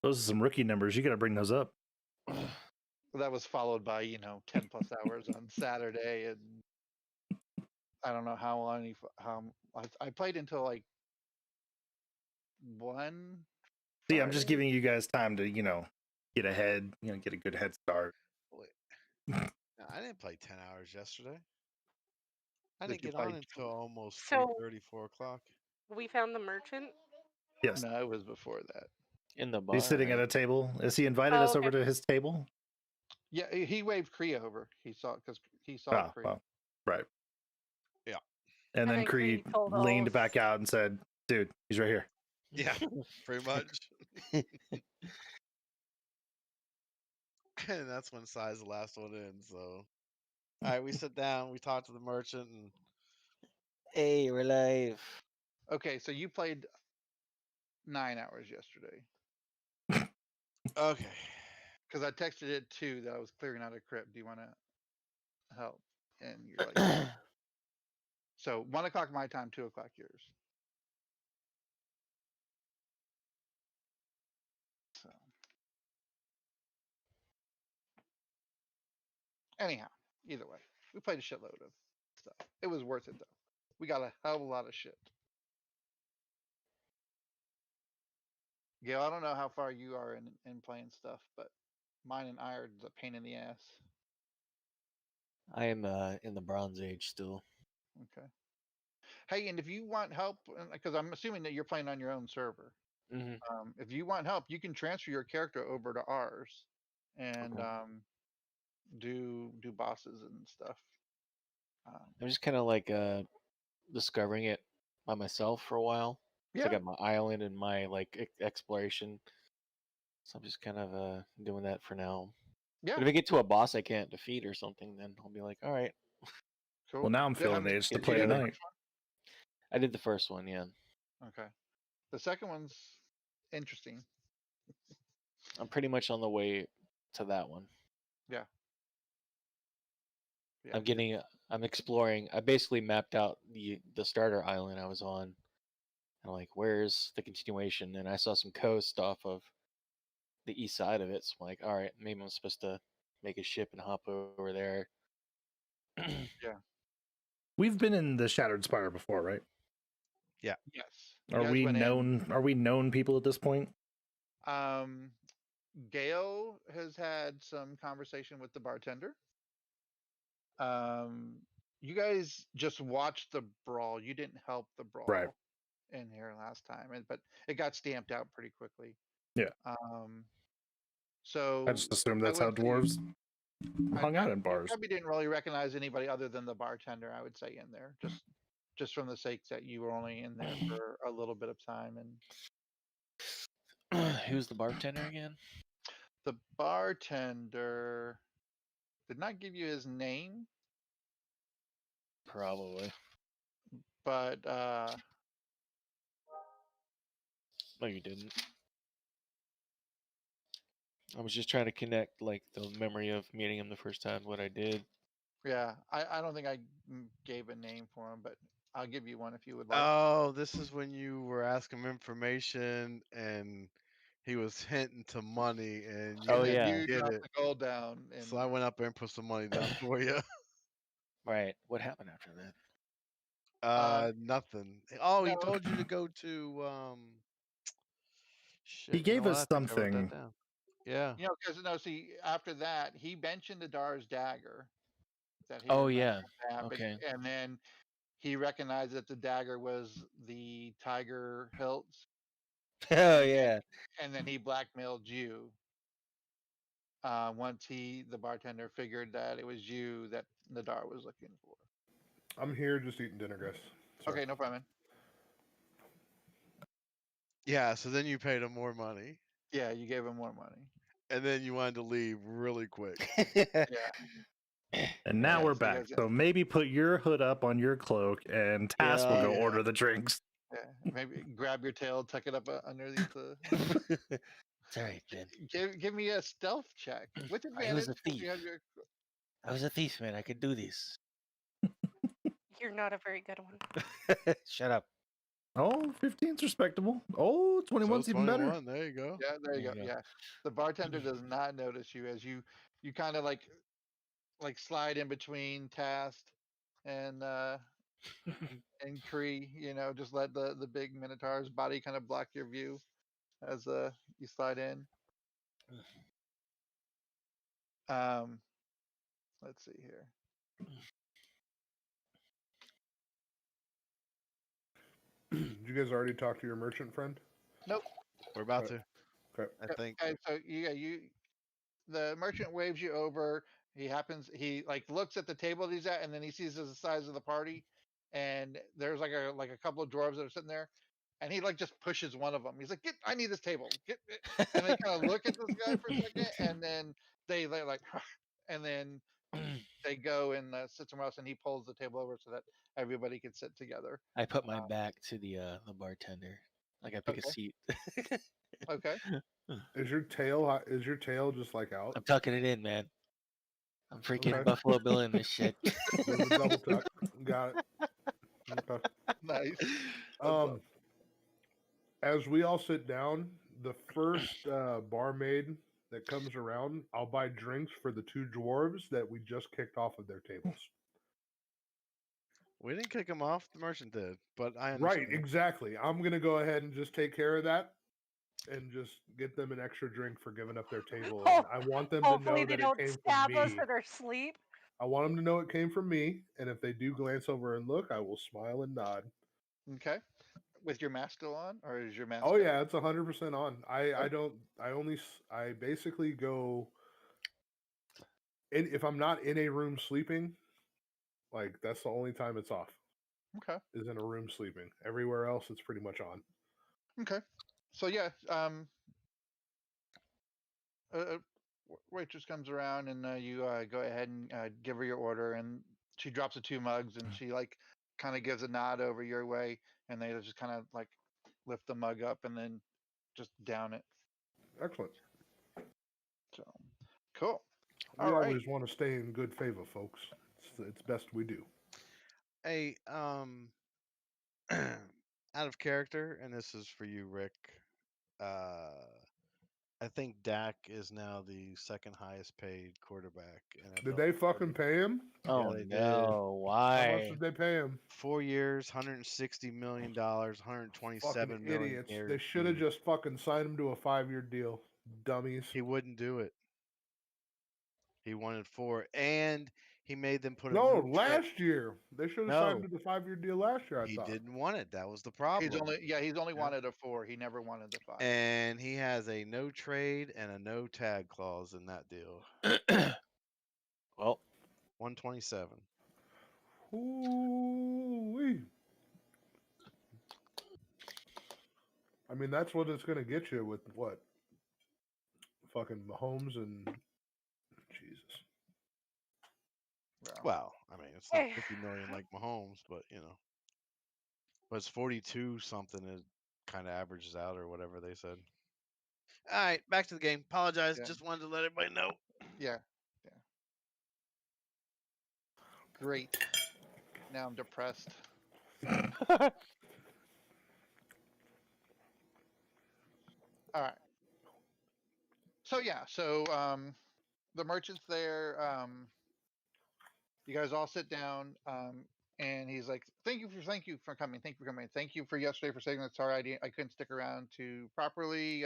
Speaker 2: Those are some rookie numbers. You got to bring those up.
Speaker 3: That was followed by 10 plus hours on Saturday, and I don't know how long. I played until like 1
Speaker 2: See, I'm just
Speaker 3: Friday.
Speaker 2: giving you guys time to get ahead. Get a good head start.
Speaker 6: Wait. No, I didn't play 10 hours yesterday. I
Speaker 3: Did
Speaker 6: didn't
Speaker 3: you
Speaker 6: get on
Speaker 3: play
Speaker 6: until almost
Speaker 5: So
Speaker 6: 3:30, 4 o'clock.
Speaker 5: we found the merchant.
Speaker 2: Yes.
Speaker 3: No, it was before that.
Speaker 4: In the bar.
Speaker 2: He's sitting at
Speaker 4: right?
Speaker 2: a table. Has he invited
Speaker 5: Oh,
Speaker 2: us
Speaker 5: okay.
Speaker 2: over to his table?
Speaker 3: Yeah, he waved Kree over. He saw because he saw
Speaker 2: Oh,
Speaker 3: Kree.
Speaker 2: well, right.
Speaker 6: Yeah.
Speaker 2: And then
Speaker 5: then
Speaker 2: Creed
Speaker 5: Creed told
Speaker 2: leaned
Speaker 5: us.
Speaker 2: back out and said, "Dude, he's right here."
Speaker 6: Yeah, pretty much. And that's when Sai's the last one in. So, all right, we sit down, we talk to the merchant, and
Speaker 4: Hey, we're live.
Speaker 3: Okay, so you played 9 hours yesterday
Speaker 6: okay.
Speaker 3: because I texted it too that I was clearing out a crypt. Do you want to help? And you're like, yeah. So 1 o'clock my time, 2 o'clock yours. So anyhow, either way, we played a shitload of stuff. It was worth it though. We got a hell of a lot of shit. Gail, I don't know how far you are in playing stuff, but mine and Iron's a pain in the ass.
Speaker 4: I am in the Bronze Age still.
Speaker 3: Okay. Hey, and if you want help, because I'm assuming that you're playing on your own server.
Speaker 4: Mm-hmm.
Speaker 3: If you want help, you can transfer your character over to ours, and
Speaker 4: Okay.
Speaker 3: do bosses and stuff.
Speaker 4: I'm just kind of like discovering it by myself for a while. So I
Speaker 3: Yeah,
Speaker 4: got my island and my like exploration. So I'm just kind of doing that for now.
Speaker 3: yeah.
Speaker 4: But if I get to a boss I can't defeat or something, then I'll be like, all right.
Speaker 3: Cool.
Speaker 2: Well, now I'm
Speaker 3: How
Speaker 2: feeling
Speaker 3: many-
Speaker 2: the itch to
Speaker 3: did you
Speaker 2: play
Speaker 3: do the
Speaker 2: tonight.
Speaker 3: first
Speaker 4: I did the first one, yeah.
Speaker 3: one? Okay. The second one's interesting.
Speaker 4: I'm pretty much on the way to that one.
Speaker 3: Yeah. Yeah.
Speaker 4: I'm exploring. I basically mapped out the starter island I was on. And I'm like, where's the continuation? And I saw some coast off of the east side of it. So I'm like, all right, maybe I'm supposed to make a ship and hop over there.
Speaker 3: Yeah.
Speaker 2: We've been in the Shattered Spire before, right?
Speaker 3: Yes. You
Speaker 2: Are
Speaker 3: guys
Speaker 2: we
Speaker 3: went in.
Speaker 2: known? Are we known people at this point?
Speaker 3: Gail has had some conversation with the bartender. You guys just watched the brawl. You didn't help the brawl
Speaker 2: Right.
Speaker 3: in here last time, but it got stamped out pretty quickly.
Speaker 2: Yeah.
Speaker 3: So
Speaker 2: I just assumed
Speaker 3: I
Speaker 2: that's how
Speaker 3: would say
Speaker 2: dwarves hung out in
Speaker 3: you
Speaker 2: bars.
Speaker 3: probably didn't really recognize anybody other than the bartender. I would say in there, just just from the sake that you were only in there for a little bit of time. And
Speaker 4: Who's the bartender again?
Speaker 3: the bartender did not give you his name,
Speaker 4: Probably.
Speaker 3: but
Speaker 4: No, you didn't. I was just trying to connect like the memory of meeting him the first time, what I did.
Speaker 3: yeah, I don't think I gave a name for him, but I'll give you one if you would like.
Speaker 6: Oh, this is when you were asking him information and he was hinting to money and you
Speaker 4: Oh,
Speaker 6: didn't
Speaker 4: yeah.
Speaker 3: You
Speaker 6: get
Speaker 3: dropped
Speaker 6: it.
Speaker 3: the gold down, and
Speaker 6: So I went up there and put some money down for you.
Speaker 4: Right. What happened after that?
Speaker 6: Nothing. Oh, he
Speaker 3: no,
Speaker 6: told you to go to
Speaker 2: He
Speaker 6: shit. You know
Speaker 2: gave
Speaker 6: what? I
Speaker 2: us
Speaker 6: think I wrote that
Speaker 2: something.
Speaker 6: down. Yeah.
Speaker 3: because no, see, after that, he mentioned the Dar's dagger that he
Speaker 4: Oh,
Speaker 3: was
Speaker 4: yeah.
Speaker 3: to have,
Speaker 4: Okay.
Speaker 3: and then he recognized that the dagger was the tiger hilts,
Speaker 4: Oh,
Speaker 3: and
Speaker 4: yeah.
Speaker 3: then he blackmailed you. Once the bartender figured that it was you that Nadar was looking for.
Speaker 1: I'm here just eating dinner, guys. Sorry.
Speaker 3: Okay, no problem.
Speaker 6: Yeah. So then you paid him more money
Speaker 3: Yeah, you gave him more money.
Speaker 6: and then you wanted to leave really quick.
Speaker 3: Yeah,
Speaker 2: And now
Speaker 3: Yeah,
Speaker 2: we're
Speaker 3: so
Speaker 2: back.
Speaker 3: guys-
Speaker 2: So maybe put your hood up on your cloak and Tass will
Speaker 4: Yeah.
Speaker 2: go
Speaker 6: Yeah.
Speaker 2: order the drinks.
Speaker 3: yeah. Maybe grab your tail, tuck it up underneath the.
Speaker 4: It's all right, man.
Speaker 3: Give me a stealth check. With
Speaker 4: I was
Speaker 3: advantage.
Speaker 4: a
Speaker 3: 'cause
Speaker 4: thief.
Speaker 3: you have your.
Speaker 4: I was a thief, man. I could do this.
Speaker 5: You're not a very good one.
Speaker 4: Shut up.
Speaker 2: Oh, 15's respectable. Oh, 21's
Speaker 6: So
Speaker 2: even better.
Speaker 6: 21. There you go.
Speaker 3: Yeah, there you
Speaker 4: There
Speaker 3: go.
Speaker 4: you go.
Speaker 3: Yeah, the bartender does not notice you as you kind of like slide in between Tast and Kree. Just let the big Minotaur's body kind of block your view as you slide in. Let's see here.
Speaker 1: Did you guys already talk to your merchant friend?
Speaker 3: Nope.
Speaker 6: We're about to.
Speaker 1: Okay.
Speaker 6: I think.
Speaker 3: Okay, so the merchant waves you over. He looks at the table that he's at, and then he sees the size of the party, and there's like a couple of dwarves that are sitting there, and he just pushes one of them. He's like, I need this table. Get it." And they kind of look at this guy for a second, and then they like, and then they go and sit somewhere else, and he pulls the table over so that everybody can sit together.
Speaker 4: I put my back to the bartender. Like I pick a
Speaker 3: Okay.
Speaker 4: seat.
Speaker 3: Okay.
Speaker 1: Is your tail just like out?
Speaker 4: I'm tucking it in, man. I'm freaking
Speaker 1: Okay.
Speaker 4: Buffalo Bill in this shit.
Speaker 1: There's a double tuck. Got it. Okay.
Speaker 3: Nice.
Speaker 1: As we all sit down, the first barmaid that comes around, I'll buy drinks for the two dwarves that we just kicked off of their tables.
Speaker 6: We didn't kick him off. The merchant did, but I
Speaker 1: Right,
Speaker 6: understand.
Speaker 1: exactly. I'm gonna go ahead and just take care of that, and just get them an extra drink for giving up their table. And I want them to
Speaker 5: Hopefully
Speaker 1: know
Speaker 5: they
Speaker 1: that
Speaker 5: don't
Speaker 1: it came
Speaker 5: stab
Speaker 1: from
Speaker 5: us
Speaker 1: me.
Speaker 5: in our sleep.
Speaker 1: I want them to know it came from me, and if they do glance over and look, I will smile and nod.
Speaker 3: Okay. With your mask still on, or is your mask?
Speaker 1: Oh
Speaker 3: out?
Speaker 1: yeah, it's 100% on. I basically go. If I'm not in a room sleeping, that's the only time it's off.
Speaker 3: Okay.
Speaker 1: Is in a room sleeping. Everywhere else, it's pretty much on.
Speaker 3: Okay. So yeah, waitress comes around and you go ahead and give her your order, and she drops the two mugs, and she kind of gives a nod over your way, and they just kind of lift the mug up and then just down it.
Speaker 1: Excellent.
Speaker 3: So cool.
Speaker 1: We
Speaker 3: All right.
Speaker 1: always want to stay in good favor, folks. It's best we do.
Speaker 6: Hey, out of character, and this is for you, Rick. I think Dak is now the second highest paid quarterback.
Speaker 1: Did they fucking pay him?
Speaker 4: Oh
Speaker 6: they did.
Speaker 4: no!
Speaker 1: How much
Speaker 4: Why?
Speaker 1: did they pay him?
Speaker 6: 4 years, $160 million, $127
Speaker 1: Fucking
Speaker 6: million
Speaker 1: idiots. They should have
Speaker 6: guaranteed.
Speaker 1: just fucking signed him to a 5-year deal. Dummies.
Speaker 6: He wouldn't do it. He wanted 4, and he made them put a
Speaker 1: No,
Speaker 6: new trade.
Speaker 1: last year. They should have signed
Speaker 6: No,
Speaker 1: him to the 5-year deal last year, I
Speaker 6: he
Speaker 1: thought.
Speaker 6: didn't want it. That was the
Speaker 3: He's
Speaker 6: problem.
Speaker 3: only
Speaker 6: Yeah.
Speaker 3: wanted a 4. He never wanted the 5.
Speaker 6: And he has a no trade and a no tag clause in that deal.
Speaker 4: Well,
Speaker 6: 127.
Speaker 1: Ooh-wee. I mean, that's what it's going to get you with what? Fucking Mahomes and Jesus.
Speaker 3: Yeah.
Speaker 6: Well, I mean, it's not 50 million like Mahomes, but but it's 42 something. It kind of averages out or whatever they said. All right, back to the game. Apologize.
Speaker 3: Yeah.
Speaker 6: Just wanted to let everybody know.
Speaker 3: Yeah. Great. Now I'm depressed. All right. So yeah, the merchant's there. You guys all sit down. And he's like, thank you for coming. Thank you for coming. Thank you for yesterday for saying that. Sorry, I couldn't stick around to properly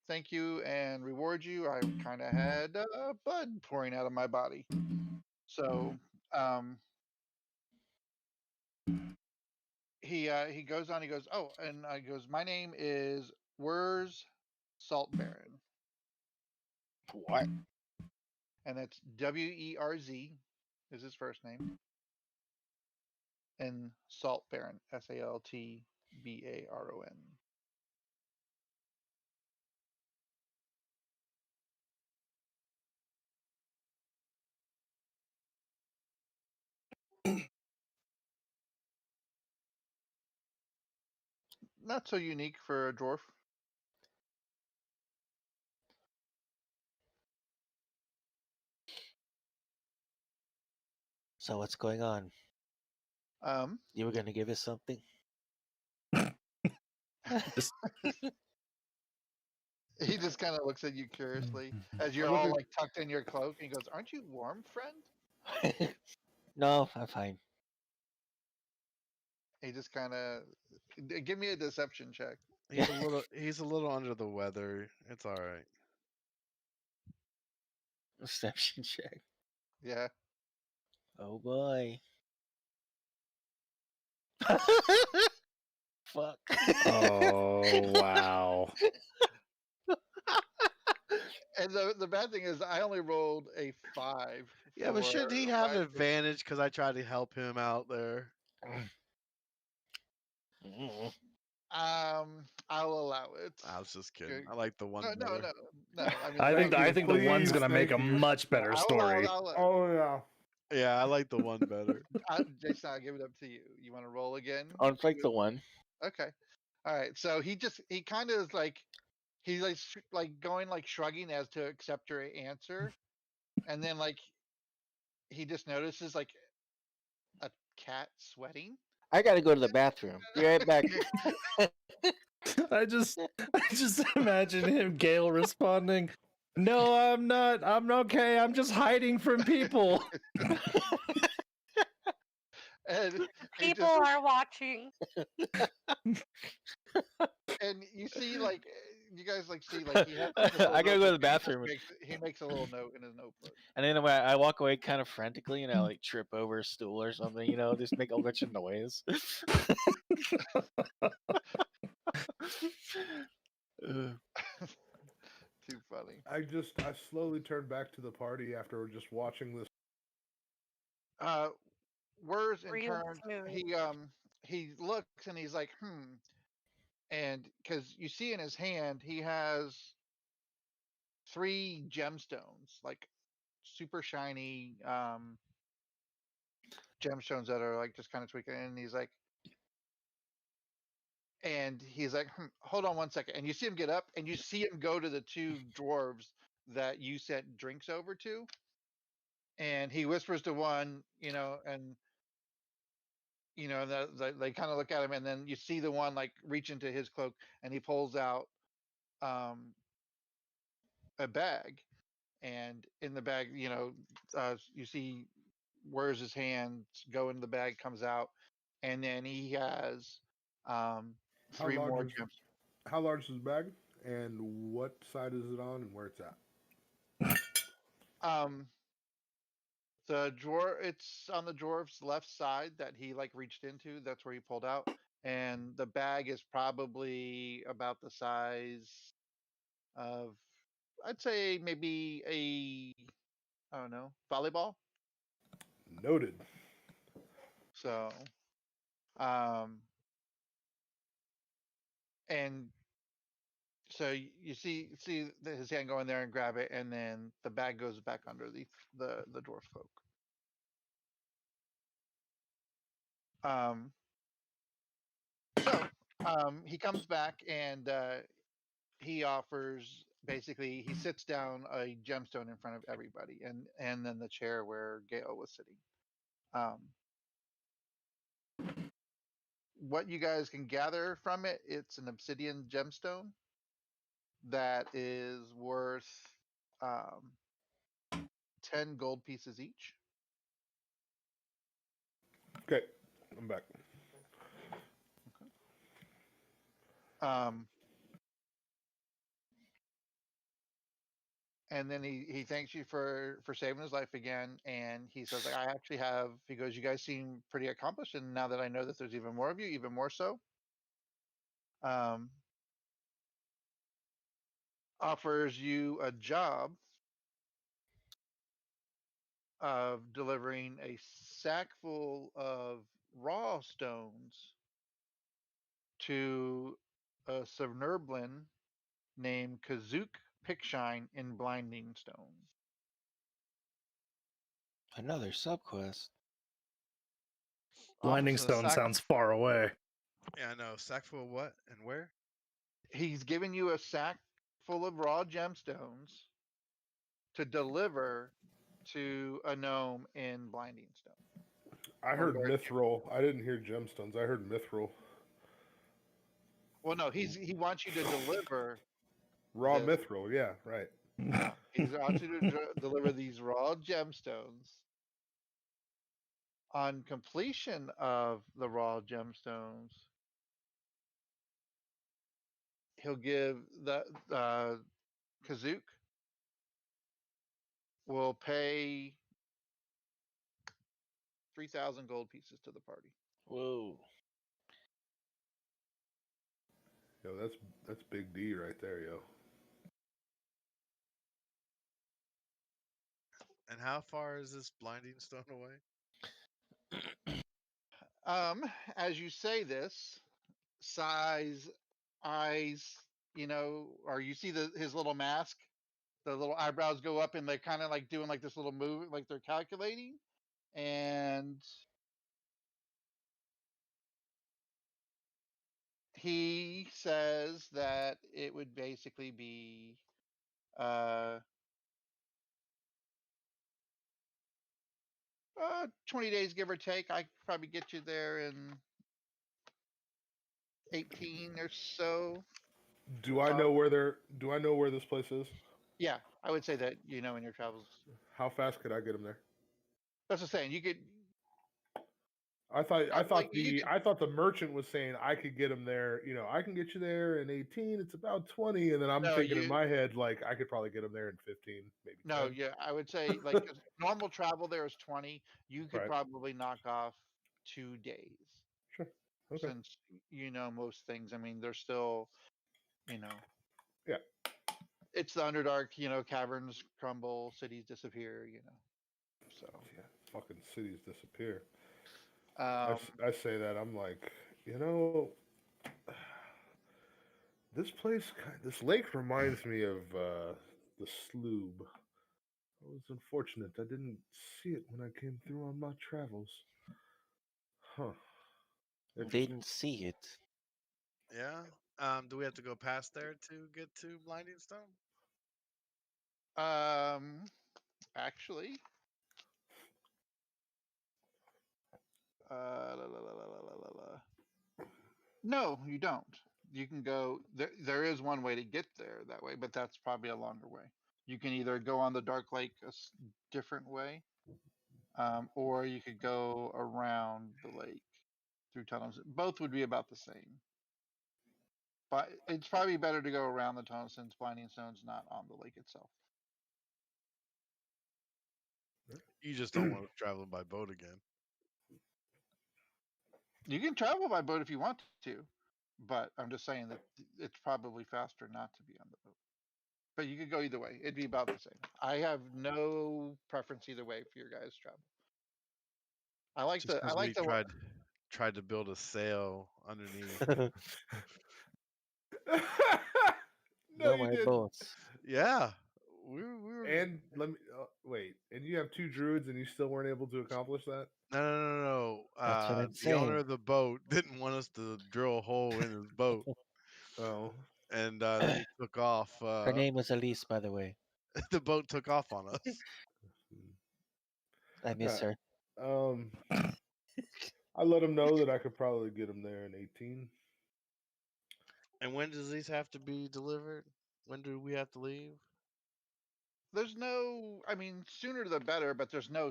Speaker 3: thank you and reward you. I kind of had blood pouring out of my body. So he goes on. He goes, oh, and I goes, my name is Wers Salt Baron,
Speaker 4: What?
Speaker 3: and that's Werz is his first name, and Salt Baron, SaltBaron. Not so unique for a dwarf.
Speaker 4: So what's going on? You were gonna give us something?
Speaker 3: He just kind of looks at you curiously as you're
Speaker 1: I look
Speaker 3: all
Speaker 1: at-
Speaker 3: like tucked in your cloak. And he goes, "Aren't you warm, friend?"
Speaker 4: No, I'm fine.
Speaker 3: He just kind of give me a deception check.
Speaker 6: He's a little under the weather. It's all right.
Speaker 4: Reception check.
Speaker 3: Yeah.
Speaker 4: Oh boy. Fuck.
Speaker 2: Oh wow.
Speaker 3: And the bad thing is, I only rolled a 5.
Speaker 6: Yeah, but shouldn't he have
Speaker 3: my-
Speaker 6: advantage because I tried to help him out there?
Speaker 4: Mm.
Speaker 3: I'll allow it.
Speaker 6: I was just kidding.
Speaker 3: Good.
Speaker 6: I like the one
Speaker 3: No,
Speaker 6: better.
Speaker 3: no. I mean,
Speaker 2: I think the one's
Speaker 1: Please,
Speaker 2: gonna make a
Speaker 1: thank you.
Speaker 2: much better
Speaker 3: I'll allow it.
Speaker 2: story.
Speaker 3: I'll allow it.
Speaker 1: Oh yeah.
Speaker 6: Yeah, I like the one better.
Speaker 3: Jason, I'll give it up to you. You want to roll again?
Speaker 4: I'll take the one.
Speaker 3: Okay. All right. So he kind of is like, he's like going like shrugging as to accept your answer, and then like he just notices like a cat sweating.
Speaker 4: I gotta go to the bathroom. Be right back.
Speaker 2: I just imagine him, Gale, responding, "No, I'm not. I'm okay. I'm just hiding from people."
Speaker 3: And he
Speaker 5: People
Speaker 3: just,
Speaker 5: are watching.
Speaker 3: and you see like you guys like see like he has like, this
Speaker 4: I
Speaker 3: little
Speaker 4: gotta go to the
Speaker 3: notebook, and
Speaker 4: bathroom.
Speaker 3: he makes a little note in his notebook.
Speaker 4: And then when I walk away kind of frantically and I like trip over a stool or something, just make a bunch of noise.
Speaker 3: Too funny.
Speaker 1: I slowly turned back to the party after just watching this.
Speaker 3: Wers in
Speaker 5: Real
Speaker 3: turn,
Speaker 5: smooth.
Speaker 3: he looks and he's like, and because you see in his hand he has 3 gemstones, like super shiny gemstones that are like just kind of tweaking, and he's like, hold on one second, and you see him get up and you see him go to the 2 dwarves that you sent drinks over to, and he whispers to one, and they kind of look at him, and then you see the one like reach into his cloak and he pulls out a bag, and in the bag, you see where's his hands go into the bag, comes out, and then he has 3 more gems.
Speaker 1: How large is the bag, and what side is it on, and where it's at?
Speaker 3: The drawer, it's on the dwarf's left side that he like reached into. That's where he pulled out, and the bag is probably about the size of, I'd say maybe I don't know, volleyball.
Speaker 1: Noted.
Speaker 3: So, um, And so you see his hand go in there and grab it, and then the bag goes back under the dwarf folk. So he comes back and he offers, basically he sits down a gemstone in front of everybody, and then the chair where Gale was sitting. What you guys can gather from it, it's an obsidian gemstone that is worth 10 gold pieces each.
Speaker 1: Okay, I'm back.
Speaker 3: And then he thanks you for saving his life again, and he says, like, I actually have, he goes, you guys seem pretty accomplished, and now that I know that there's even more of you, even more so. Offers you a job of delivering a sack full of raw stones to a Suburban named Kazook Pickshine in Blinding Stone.
Speaker 4: Another subquest.
Speaker 2: Blinding
Speaker 6: Offers a
Speaker 2: Stone
Speaker 6: sack-
Speaker 2: sounds far away.
Speaker 6: Yeah, I know. Sack full of what and where?
Speaker 3: He's giving you a sack full of raw gemstones to deliver to a gnome in Blinding Stone.
Speaker 1: I heard mithril. I didn't hear gemstones. I heard mithril.
Speaker 3: Well, no, he wants you to deliver
Speaker 1: Raw
Speaker 3: this.
Speaker 1: mithril. Yeah, right.
Speaker 3: No, he wants you to deliver these raw gemstones. On completion of the raw gemstones, he'll give the Kazook will pay 3,000 gold pieces to the party.
Speaker 4: Whoa.
Speaker 1: Yo, that's big D right there, yo.
Speaker 6: And how far is this Blinding Stone away?
Speaker 3: As you say this, size, eyes, or you see his little mask, the little eyebrows go up and they're kind of like doing like this little move, like they're calculating. And he says that it would basically be 20 days, give or take. I could probably get you there in 18 or so.
Speaker 1: Do I know where this place is?
Speaker 3: Yeah, I would say that, in your travels.
Speaker 1: How fast could I get him there?
Speaker 3: That's what I'm saying. You could.
Speaker 1: I thought
Speaker 3: like, you could-
Speaker 1: I thought the merchant was saying I could get him there. I can get you there in 18. It's about 20, and then I'm
Speaker 3: No,
Speaker 1: thinking in my head like I could probably get him there in 15, maybe.
Speaker 3: No,
Speaker 1: 10.
Speaker 3: yeah, I would say like 'cause normal travel there is 20. You could
Speaker 1: Right.
Speaker 3: probably knock off 2 days.
Speaker 1: Sure. Okay.
Speaker 3: Since most things. I mean, they're still,
Speaker 1: Yeah.
Speaker 3: It's the Underdark. Caverns crumble, cities disappear. So
Speaker 1: Yeah, fucking cities disappear.
Speaker 3: um,
Speaker 1: I say that I'm like, this lake reminds me of the Sloob. I was unfortunate I didn't see it when I came through on my travels. Huh.
Speaker 4: Didn't see it.
Speaker 6: Yeah. Do we have to go past there to get to Blinding Stone?
Speaker 3: actually, no, you don't. You can go there. There is one way to get there that way, but that's probably a longer way. You can either go on the Dark Lake a different way, or you could go around the lake through tunnels. Both would be about the same. But it's probably better to go around the tunnel since Blinding Stone's not on the lake itself.
Speaker 6: You just don't want to travel by boat again.
Speaker 3: You can travel by boat if you want to, but I'm just saying that it's probably faster not to be on the boat. But you could go either way. It'd be about the same. I have no preference either way for your guys' travel. I like
Speaker 6: Just
Speaker 3: the
Speaker 6: we tried to build a sail underneath.
Speaker 1: No,
Speaker 4: No,
Speaker 1: you
Speaker 4: my
Speaker 1: didn't.
Speaker 4: boats.
Speaker 6: Yeah, we were.
Speaker 1: And let me wait. And you have 2 druids, and you still weren't able to accomplish that?
Speaker 6: No.
Speaker 4: That's what I'm
Speaker 6: The owner
Speaker 4: saying.
Speaker 6: of the boat didn't want us to drill a hole in his boat,
Speaker 1: Oh,
Speaker 6: and then he took off.
Speaker 4: Her name was Elise, by the way.
Speaker 6: The boat took off on us.
Speaker 4: I miss
Speaker 1: Yeah.
Speaker 4: her.
Speaker 1: I let him know that I could probably get him there in 18.
Speaker 6: And when does these have to be delivered? When do we have to leave?
Speaker 3: There's no, I mean, sooner the better, but there's no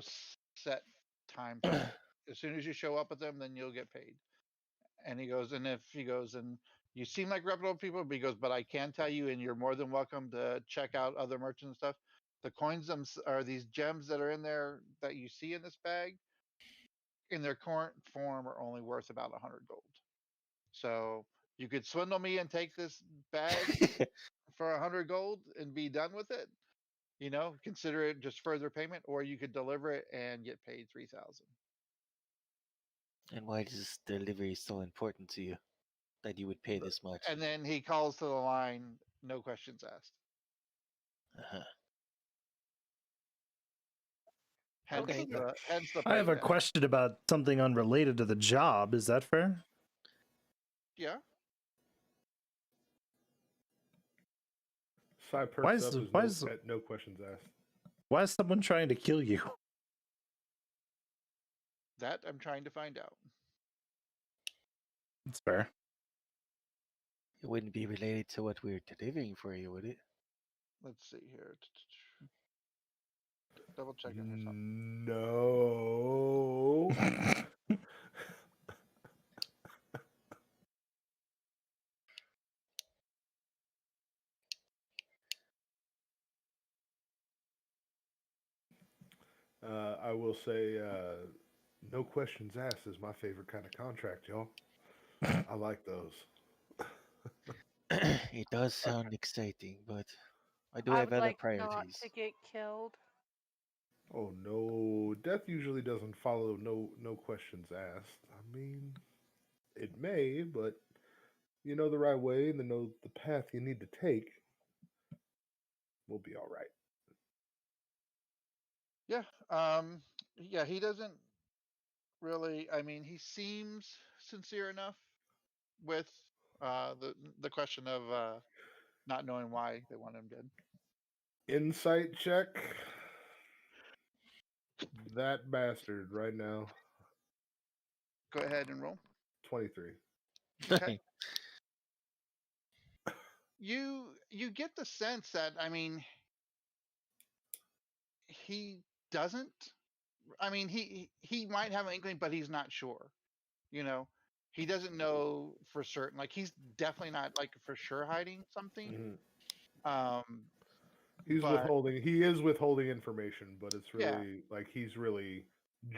Speaker 3: set time for it. As soon as you show up with them, then you'll get paid. And he goes, and if he goes, and you seem like reputable people, but he goes, but I can tell you, and you're more than welcome to check out other merchants and stuff. The coins are these gems that are in there that you see in this bag, in their current form, are only worth about 100 gold. So you could swindle me and take this bag for 100 gold and be done with it. You know, consider it just further payment, or you could deliver it and get paid 3,000.
Speaker 4: And why is delivery so important to you that you would pay this much?
Speaker 3: And then he calls to the line, no questions asked.
Speaker 4: Uh-huh.
Speaker 3: Hence
Speaker 4: Okay.
Speaker 3: the
Speaker 2: I have a
Speaker 3: price tag.
Speaker 2: question about something unrelated to the job. Is that fair?
Speaker 3: Yeah.
Speaker 1: Sai
Speaker 2: Why
Speaker 1: perks
Speaker 2: is
Speaker 1: up
Speaker 2: why
Speaker 1: is
Speaker 2: is
Speaker 1: no questions asked.
Speaker 2: why is someone trying to kill you?
Speaker 3: That I'm trying to find out.
Speaker 2: It's fair.
Speaker 4: It wouldn't be related to what we're delivering for you, would it?
Speaker 3: Let's see here. Double checking or something.
Speaker 1: No. I will say, no questions asked is my favorite kind of contract, y'all. I like those.
Speaker 4: It does sound exciting, but I do
Speaker 5: I
Speaker 4: have
Speaker 5: would
Speaker 4: other
Speaker 5: like not
Speaker 4: priorities.
Speaker 5: to get killed.
Speaker 1: Oh no, death usually doesn't follow no questions asked. I mean, it may, but you know the right way and know the path you need to take, we'll be all right.
Speaker 3: Yeah. Yeah, he doesn't really, I mean, he seems sincere enough with the question of not knowing why they want him dead.
Speaker 1: Insight check. That bastard right now.
Speaker 3: Go ahead and roll.
Speaker 1: 23.
Speaker 3: Okay. You get the sense that, I mean, he doesn't, I mean, he might have an inkling, but he's not sure. You know, he doesn't know for certain. Like, he's definitely not like for sure hiding something.
Speaker 1: Mhm. He's
Speaker 3: But
Speaker 1: withholding. He is withholding information, but it's
Speaker 3: yeah,
Speaker 1: really like he's really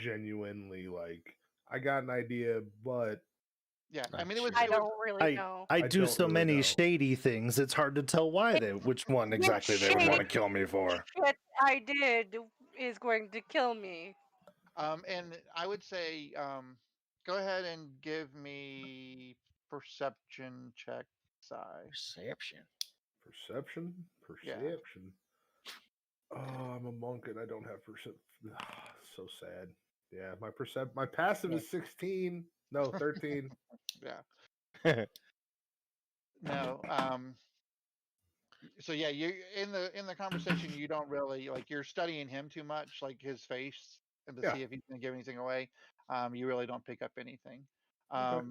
Speaker 1: genuinely like I got an idea, but
Speaker 3: yeah. I
Speaker 4: Not
Speaker 3: mean, it was
Speaker 4: sure.
Speaker 5: I
Speaker 3: it was
Speaker 5: don't really know.
Speaker 2: I
Speaker 1: I
Speaker 2: do
Speaker 1: don't
Speaker 2: so
Speaker 1: really
Speaker 2: many
Speaker 1: know.
Speaker 2: shady things. It's hard to tell why which one
Speaker 5: Which
Speaker 2: exactly they would
Speaker 5: shady
Speaker 2: want to kill me for.
Speaker 5: shit I did is going to kill me.
Speaker 3: and I would say go ahead and give me perception check, Sai.
Speaker 4: Perception.
Speaker 1: Perception?
Speaker 3: Yeah.
Speaker 1: Perception. Oh, I'm a monk and I don't have perception. So sad. Yeah, my passive is 16. No, 13.
Speaker 3: Yeah. No. So yeah, you in the conversation, you don't really like, you're studying him too much, like his face, and to
Speaker 1: Yeah.
Speaker 3: see if he's gonna give anything away. You really don't pick up anything.
Speaker 1: Okay.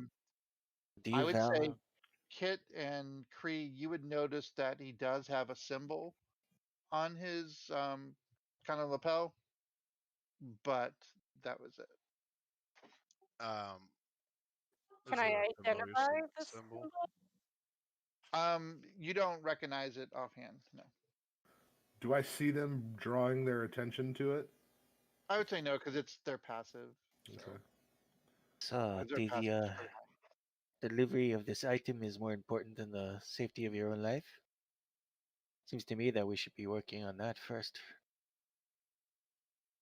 Speaker 4: Do
Speaker 3: I
Speaker 4: you
Speaker 3: would say
Speaker 4: value?
Speaker 3: Kit and Kree, you would notice that he does have a symbol on his kind of lapel, but that was it.
Speaker 6: Um,
Speaker 5: Can
Speaker 6: is it
Speaker 5: I
Speaker 6: a
Speaker 5: identify
Speaker 6: promotion
Speaker 5: this
Speaker 6: symbol?
Speaker 5: symbol?
Speaker 3: You don't recognize it offhand, no.
Speaker 1: Do I see them drawing their attention to it?
Speaker 3: I would say no, because it's their passive. So,
Speaker 1: Okay.
Speaker 4: So
Speaker 3: because their
Speaker 4: the
Speaker 3: passive is pretty high.
Speaker 4: delivery of this item is more important than the safety of your own life. Seems to me that we should be working on that first.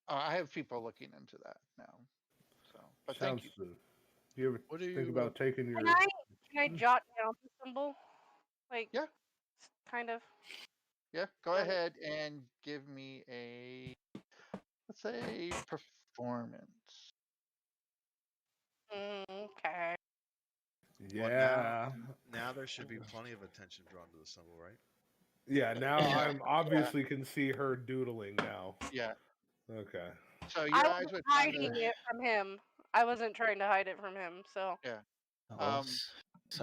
Speaker 3: I have people looking into that now. So, but thank
Speaker 1: Sounds
Speaker 3: you.
Speaker 1: good. Do you ever
Speaker 6: What do
Speaker 1: think
Speaker 6: you?
Speaker 1: about taking your
Speaker 5: Can I jot down the symbol? Like,
Speaker 3: Yeah.
Speaker 5: kind of.
Speaker 3: Yeah, go
Speaker 5: Got it.
Speaker 3: ahead and give me a, let's say, performance.
Speaker 5: Okay.
Speaker 6: Well,
Speaker 1: Yeah.
Speaker 6: now there should be plenty of attention drawn to the symbol, right?
Speaker 1: Yeah, now
Speaker 3: Yeah.
Speaker 1: I'm obviously can see her doodling now.
Speaker 3: Yeah.
Speaker 1: Okay.
Speaker 3: So
Speaker 5: I
Speaker 3: your eyes
Speaker 5: was
Speaker 3: would
Speaker 5: hiding
Speaker 3: kind of,
Speaker 5: it from him. I wasn't trying to hide it from him, so.
Speaker 3: yeah.
Speaker 4: Oh,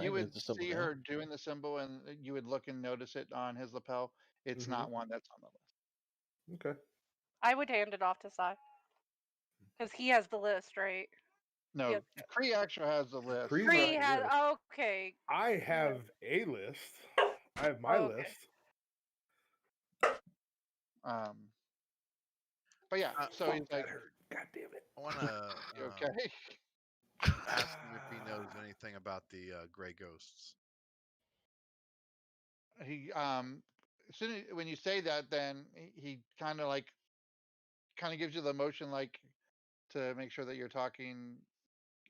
Speaker 3: You would
Speaker 4: the symbol
Speaker 3: see
Speaker 4: now.
Speaker 3: her doing the symbol, and you would look and notice it on his lapel. It's not one that's on the list.
Speaker 1: Okay.
Speaker 5: I would hand it off to Sai. Because he has the list, right?
Speaker 3: No,
Speaker 5: Yep.
Speaker 3: Cree actually has the list.
Speaker 1: Cree's
Speaker 5: Cree
Speaker 1: not the
Speaker 5: has.
Speaker 1: list.
Speaker 5: Okay.
Speaker 1: I have a list. I have my
Speaker 5: Okay.
Speaker 1: list.
Speaker 3: But yeah, so he's like,
Speaker 1: God damn it.
Speaker 6: I want to
Speaker 3: okay.
Speaker 6: ask him if he knows anything about the gray ghosts.
Speaker 3: He as soon as when you say that, then he kind of gives you the motion, like, to make sure that you're talking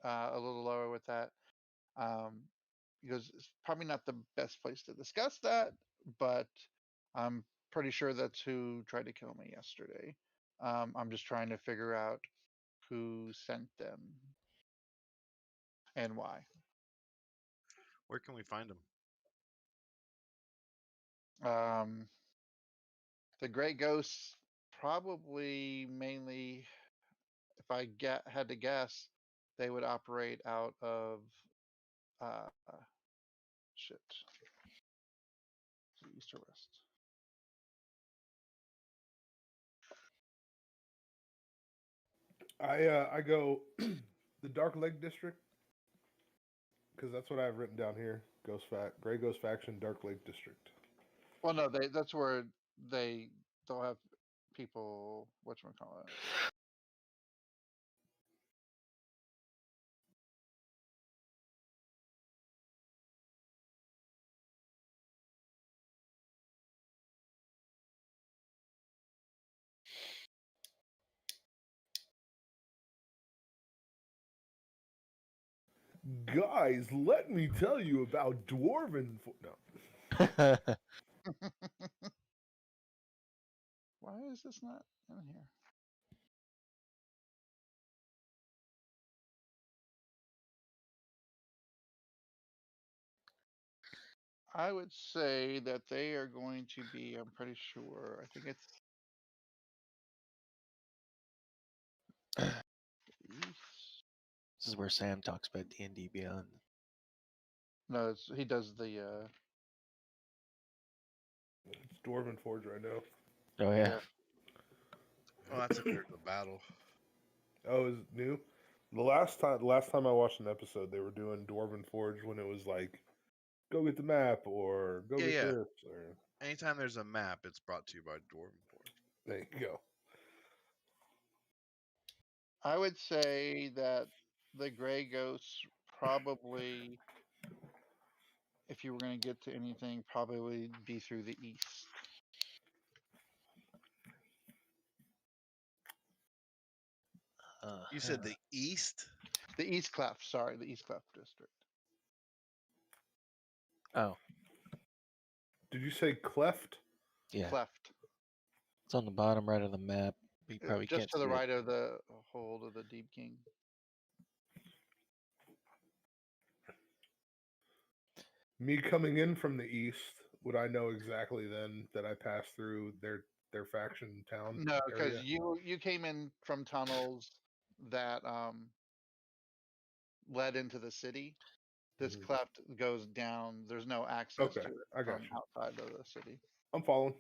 Speaker 3: a little lower with that. He goes, it's probably not the best place to discuss that, but I'm pretty sure that's who tried to kill me yesterday. I'm just trying to figure out who sent them and why.
Speaker 6: Where can we find them?
Speaker 3: The gray ghosts probably mainly, if I had to guess, they would operate out of uh, shit. Is it east or west?
Speaker 1: I go the Dark Lake District because that's what I have written down here. Gray Ghost Faction, Dark Lake District.
Speaker 3: Well, no, that's where they'll have people. Whatchamacallit?
Speaker 1: Guys, let me tell you about Dwarven. No.
Speaker 3: Why is this not in here? I would say that they are going to be, I'm pretty sure, I think it's east.
Speaker 4: This is where Sam talks about D&D Beyond.
Speaker 3: No, he does the
Speaker 1: It's Dwarven Forge right now.
Speaker 4: Oh yeah.
Speaker 3: yeah.
Speaker 6: Oh, that's if there's a battle.
Speaker 1: Oh, is it new? The last time I watched an episode, they were doing Dwarven Forge when it was like, go get the map or go
Speaker 6: Yeah,
Speaker 1: get
Speaker 6: yeah.
Speaker 1: this or
Speaker 6: Anytime there's a map, it's brought to you by Dwarven Forge.
Speaker 1: there you go.
Speaker 3: I would say that the gray ghosts probably, if you were going to get to anything, probably would be through the east.
Speaker 6: You said the east?
Speaker 3: The East Cleft, sorry, the East Cleft district.
Speaker 4: Oh
Speaker 1: Did you say cleft?
Speaker 4: yeah.
Speaker 3: Cleft.
Speaker 4: It's on the bottom right of the map. You probably
Speaker 3: Just
Speaker 4: can't
Speaker 3: to the
Speaker 4: see
Speaker 3: right of the hold of the Deep King.
Speaker 1: Me coming in from the east, would I know exactly then that I passed through their faction town?
Speaker 3: No, because
Speaker 1: area?
Speaker 3: you came in from tunnels that led into the city. This
Speaker 1: Mhm.
Speaker 3: cleft goes down. There's no access
Speaker 1: Okay,
Speaker 3: to it
Speaker 1: I got
Speaker 3: from
Speaker 1: you.
Speaker 3: outside of the city.
Speaker 1: I'm following.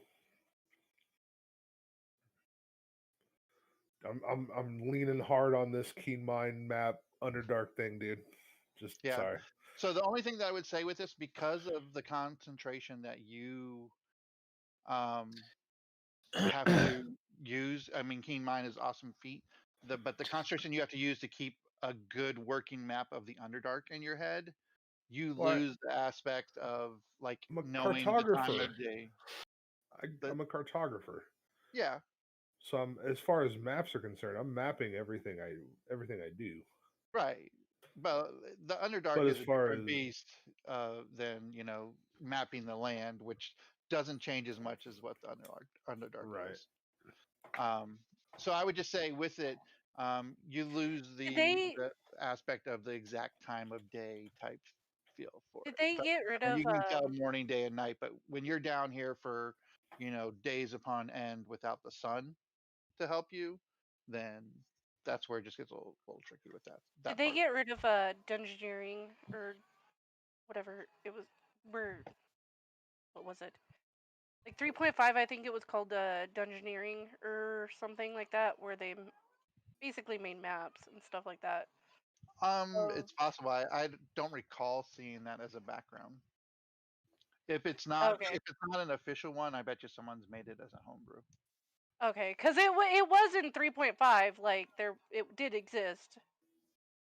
Speaker 1: I'm leaning hard on this keen mind map Underdark thing, dude. Just
Speaker 3: Yeah.
Speaker 1: sorry.
Speaker 3: So the only thing that I would say with this, because of the concentration that you have to use, I mean, Keen Mind is awesome feat. But the concentration you have to use to keep a good working map of the Underdark in your head, you
Speaker 1: Well,
Speaker 3: lose the aspect of like
Speaker 1: I'm a
Speaker 3: knowing the time
Speaker 1: cartographer.
Speaker 3: of day.
Speaker 1: I'm a cartographer.
Speaker 3: Yeah,
Speaker 1: So I'm, as far as maps are concerned, I'm mapping everything I do.
Speaker 3: right. But the Underdark
Speaker 1: But
Speaker 3: is
Speaker 1: as
Speaker 3: a
Speaker 1: far
Speaker 3: different
Speaker 1: as
Speaker 3: beast than mapping the land, which doesn't change as much as what the Underdark
Speaker 1: Right.
Speaker 3: is. So I would just say with it, you lose
Speaker 5: they-
Speaker 3: the aspect of the exact time of day type feel for
Speaker 5: Did
Speaker 3: it.
Speaker 5: they get rid
Speaker 3: And
Speaker 5: of
Speaker 3: you can tell morning, day, and night, but when you're down here for, days upon end without the sun to help you, then that's where it just gets a little tricky with that.
Speaker 5: did they
Speaker 3: part.
Speaker 5: get rid of dungeoneering or whatever it was? What was it? Like 3.5, I think it was called dungeoneering or something like that, where they basically made maps and stuff like that.
Speaker 3: It's possible. I don't recall seeing that as a background. If it's not an official one, I bet you someone's made it as a homebrew.
Speaker 5: Okay, because it was in 3.5, like it did exist.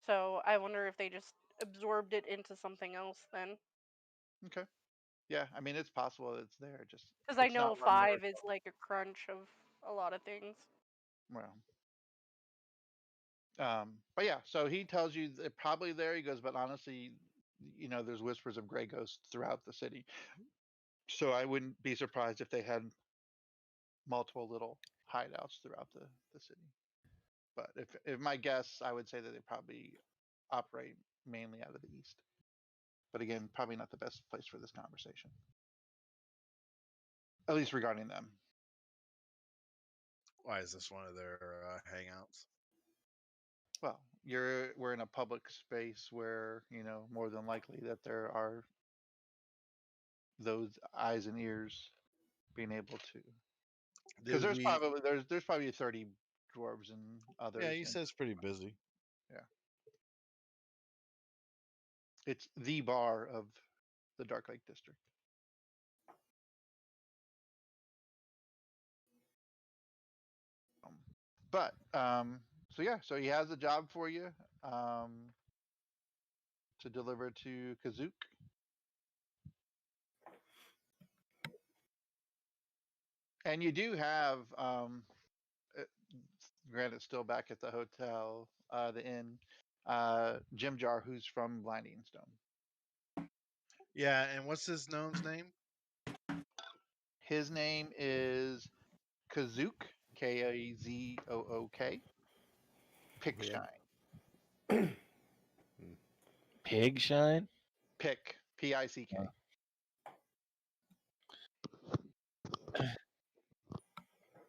Speaker 5: So I wonder if they just absorbed it into something else then.
Speaker 3: Okay. Yeah, I mean it's possible it's there. Just
Speaker 5: because I
Speaker 3: it's not
Speaker 5: know
Speaker 3: letting me
Speaker 5: 5 is like a crunch of a lot of things.
Speaker 3: Well, but yeah, so he tells you that probably there. He goes, but honestly, there's whispers of gray ghosts throughout the city. So I wouldn't be surprised if they had multiple little hideouts throughout the city. But if my guess, I would say that they probably operate mainly out of the east. But again, probably not the best place for this conversation, at least regarding them.
Speaker 6: Why is this one of their hangouts?
Speaker 3: Well, we're in a public space where more than likely that there are those eyes and ears being able to, because there's probably 30 dwarves and others.
Speaker 6: Yeah, he says pretty busy.
Speaker 3: Yeah, it's the bar of the Dark Lake District. But so he has a job for you to deliver to Kazook. And you do have granted still back at the hotel, the inn, Jim Jar, who's from Blinding Stone.
Speaker 6: Yeah, and what's his gnome's name?
Speaker 3: His name is Kazook, Kazook. Pickshine.
Speaker 4: Pig shine?
Speaker 3: Pick, Pick.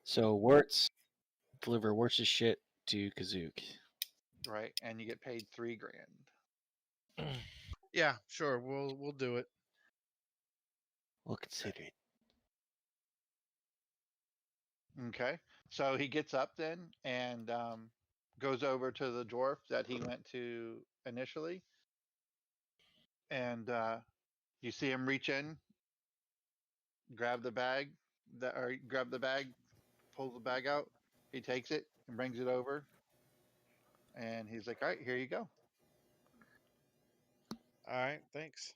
Speaker 4: So Wirtz deliver Wirtz's shit to Kazook.
Speaker 3: Right, and you get paid $3,000.
Speaker 6: Yeah, sure. We'll do it.
Speaker 4: We'll consider it.
Speaker 3: Okay, so he gets up then and goes over to the dwarf that he went to initially, and you see him reach in, grab the bag, pulls the bag out. He takes it and brings it over, and he's like, "All right, here you go."
Speaker 6: All right, thanks.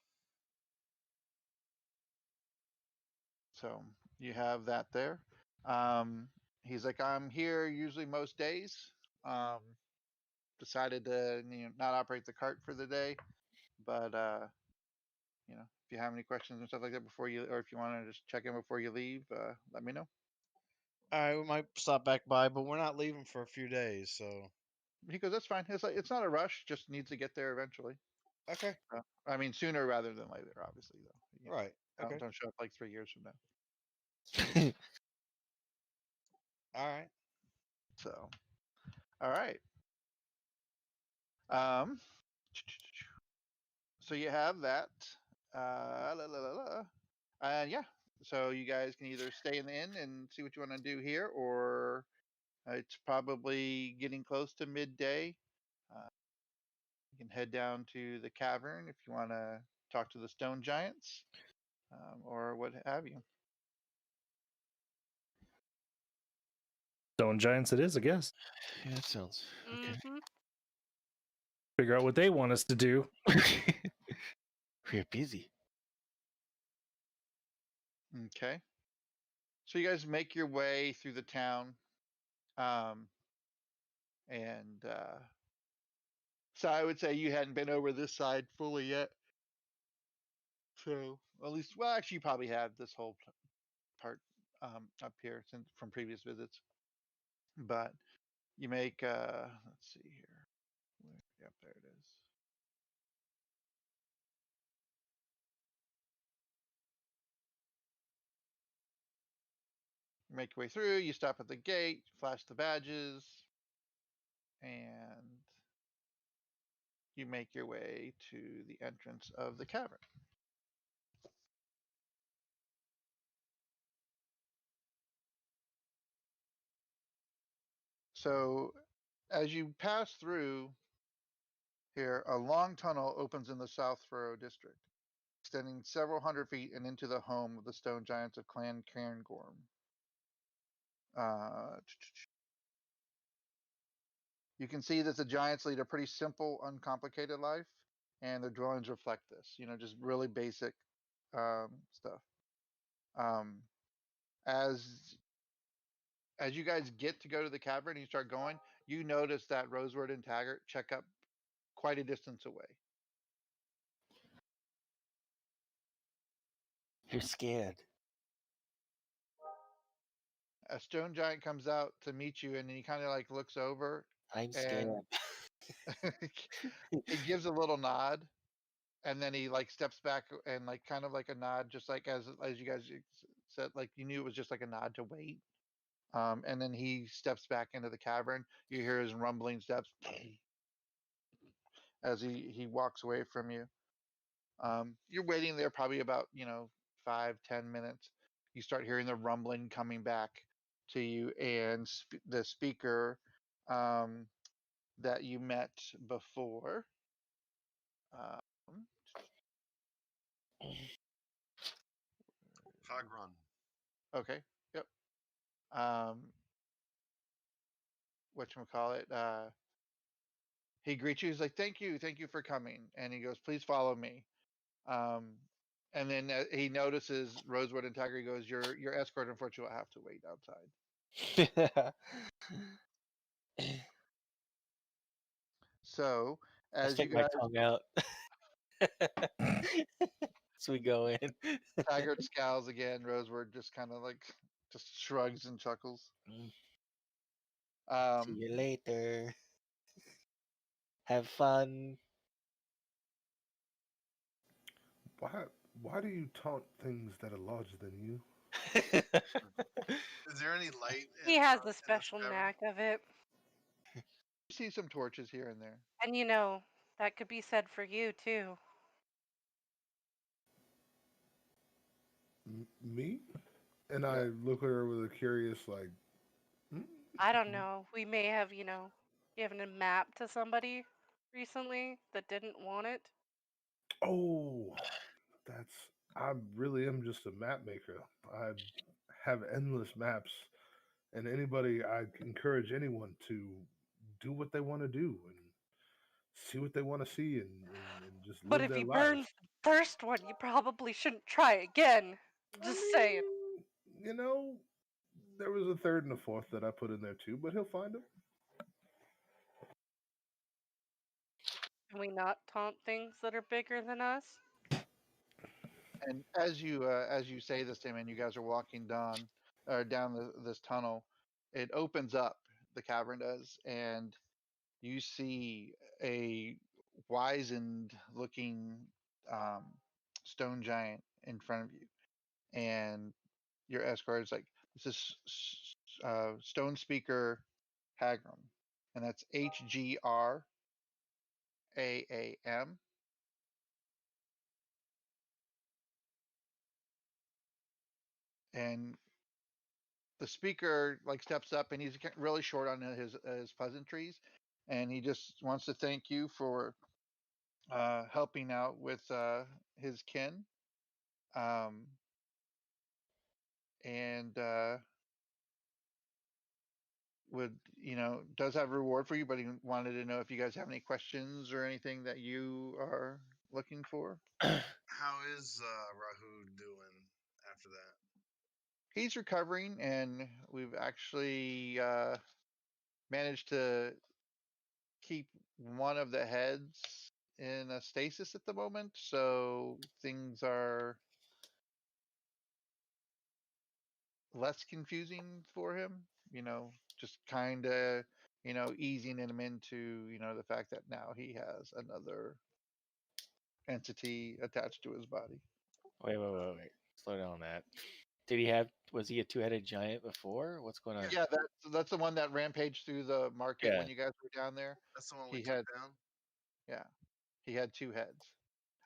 Speaker 3: So you have that there. He's like, "I'm here usually most days. Decided to not operate the cart for the day, but if you have any questions and stuff like that before you, or if you want to just check in before you leave, let me know."
Speaker 6: All right, we might stop back by, but we're not leaving for a few days, so.
Speaker 3: He goes, "That's fine. It's not a rush. Just needs to get there eventually.
Speaker 6: Okay.
Speaker 3: I mean, sooner rather than later, obviously, though.
Speaker 6: Right. Okay.
Speaker 3: Don't show up like 3 years from now."
Speaker 6: All right.
Speaker 3: So, all right. So you have that. And yeah, so you guys can either stay in the inn and see what you want to do here, or it's probably getting close to midday. You can head down to the cavern if you want to talk to the stone giants, or what have you.
Speaker 2: Stone giants it is, I guess.
Speaker 4: Yeah, that sounds okay.
Speaker 2: Figure out what they want us to do.
Speaker 4: We're busy.
Speaker 3: Okay. So you guys make your way through the town, and so I would say you hadn't been over this side fully yet. So at least, well, actually, you probably had this whole part up here since from previous visits. But you make, let's see here. Yep, there it is. You make your way through. You stop at the gate, flash the badges, and you make your way to the entrance of the cavern. So as you pass through here, a long tunnel opens in the South Furrow district, extending several hundred feet and into the home of the stone giants of Clan Cairngorm. You can see that the giants lead a pretty simple, uncomplicated life, and their dwellings reflect this. You know, just really basic stuff. As you guys get to go to the cavern and you start going, you notice that Rosewood and Taggart check up quite a distance away.
Speaker 4: You're scared.
Speaker 3: A stone giant comes out to meet you, and then he kind of like looks over.
Speaker 4: I'm scared.
Speaker 3: He gives a little nod, and then he like steps back and like kind of like a nod, just like as you guys said, like you knew it was just like a nod to wait. And then he steps back into the cavern. You hear his rumbling steps as he walks away from you. You're waiting there probably about 5-10 minutes. You start hearing the rumbling coming back to you, and the speaker that you met before.
Speaker 6: Fog run.
Speaker 3: Okay. Yep. Whatchamacallit? He greets you. He's like, thank you for coming. And he goes, please follow me. And then he notices Rosewood and Tiger. He goes, your escort unfortunately will have to wait outside. So
Speaker 4: I
Speaker 3: as you
Speaker 4: stick my
Speaker 3: guys,
Speaker 4: tongue out. As we go in.
Speaker 3: Taggart scowls again. Rosewood just kind of like just shrugs and chuckles.
Speaker 4: See you later. Have fun.
Speaker 1: Why do you taunt things that are larger than you?
Speaker 6: Is there any light?
Speaker 5: He has the special knack of it.
Speaker 3: You see some torches here and there.
Speaker 5: And that could be said for you too.
Speaker 1: Me? And I look at her with a curious like.
Speaker 5: I don't know. We may have, given a map to somebody recently that didn't want it.
Speaker 1: Oh, I really am just a map maker. I have endless maps, and I encourage anyone to do what they want to do and see what they want to see and just
Speaker 5: But
Speaker 1: live
Speaker 5: if
Speaker 1: their
Speaker 5: he
Speaker 1: lives.
Speaker 5: burns the first one, you probably shouldn't try again. Just saying.
Speaker 1: There was a third and a fourth that I put in there too, but he'll find them.
Speaker 5: Can we not taunt things that are bigger than us?
Speaker 3: And as you say this to him, and you guys are walking down this tunnel, it opens up. The cavern does, and you see a wizened-looking stone giant in front of you, and your escort is like, "This is Stone Speaker Hagram, and that's Hgraam." And the speaker like steps up, and he's really short on his pleasantries, and he just wants to thank you for helping out with his kin, and does have a reward for you, but he wanted to know if you guys have any questions or anything that you are looking for.
Speaker 6: How is Rahu doing after that?
Speaker 3: He's recovering, and we've actually managed to keep one of the heads in a stasis at the moment, so things are less confusing for him. Just kind of easing him into the fact that now he has another entity attached to his body.
Speaker 4: Wait. Slow down on that. Was he a two-headed giant before? What's going on?
Speaker 3: Yeah, that's the one that rampaged through the market
Speaker 4: Yeah.
Speaker 3: when you guys were down there.
Speaker 6: That's the one we
Speaker 3: He
Speaker 6: took
Speaker 3: had
Speaker 6: down.
Speaker 3: Yeah, he had two heads.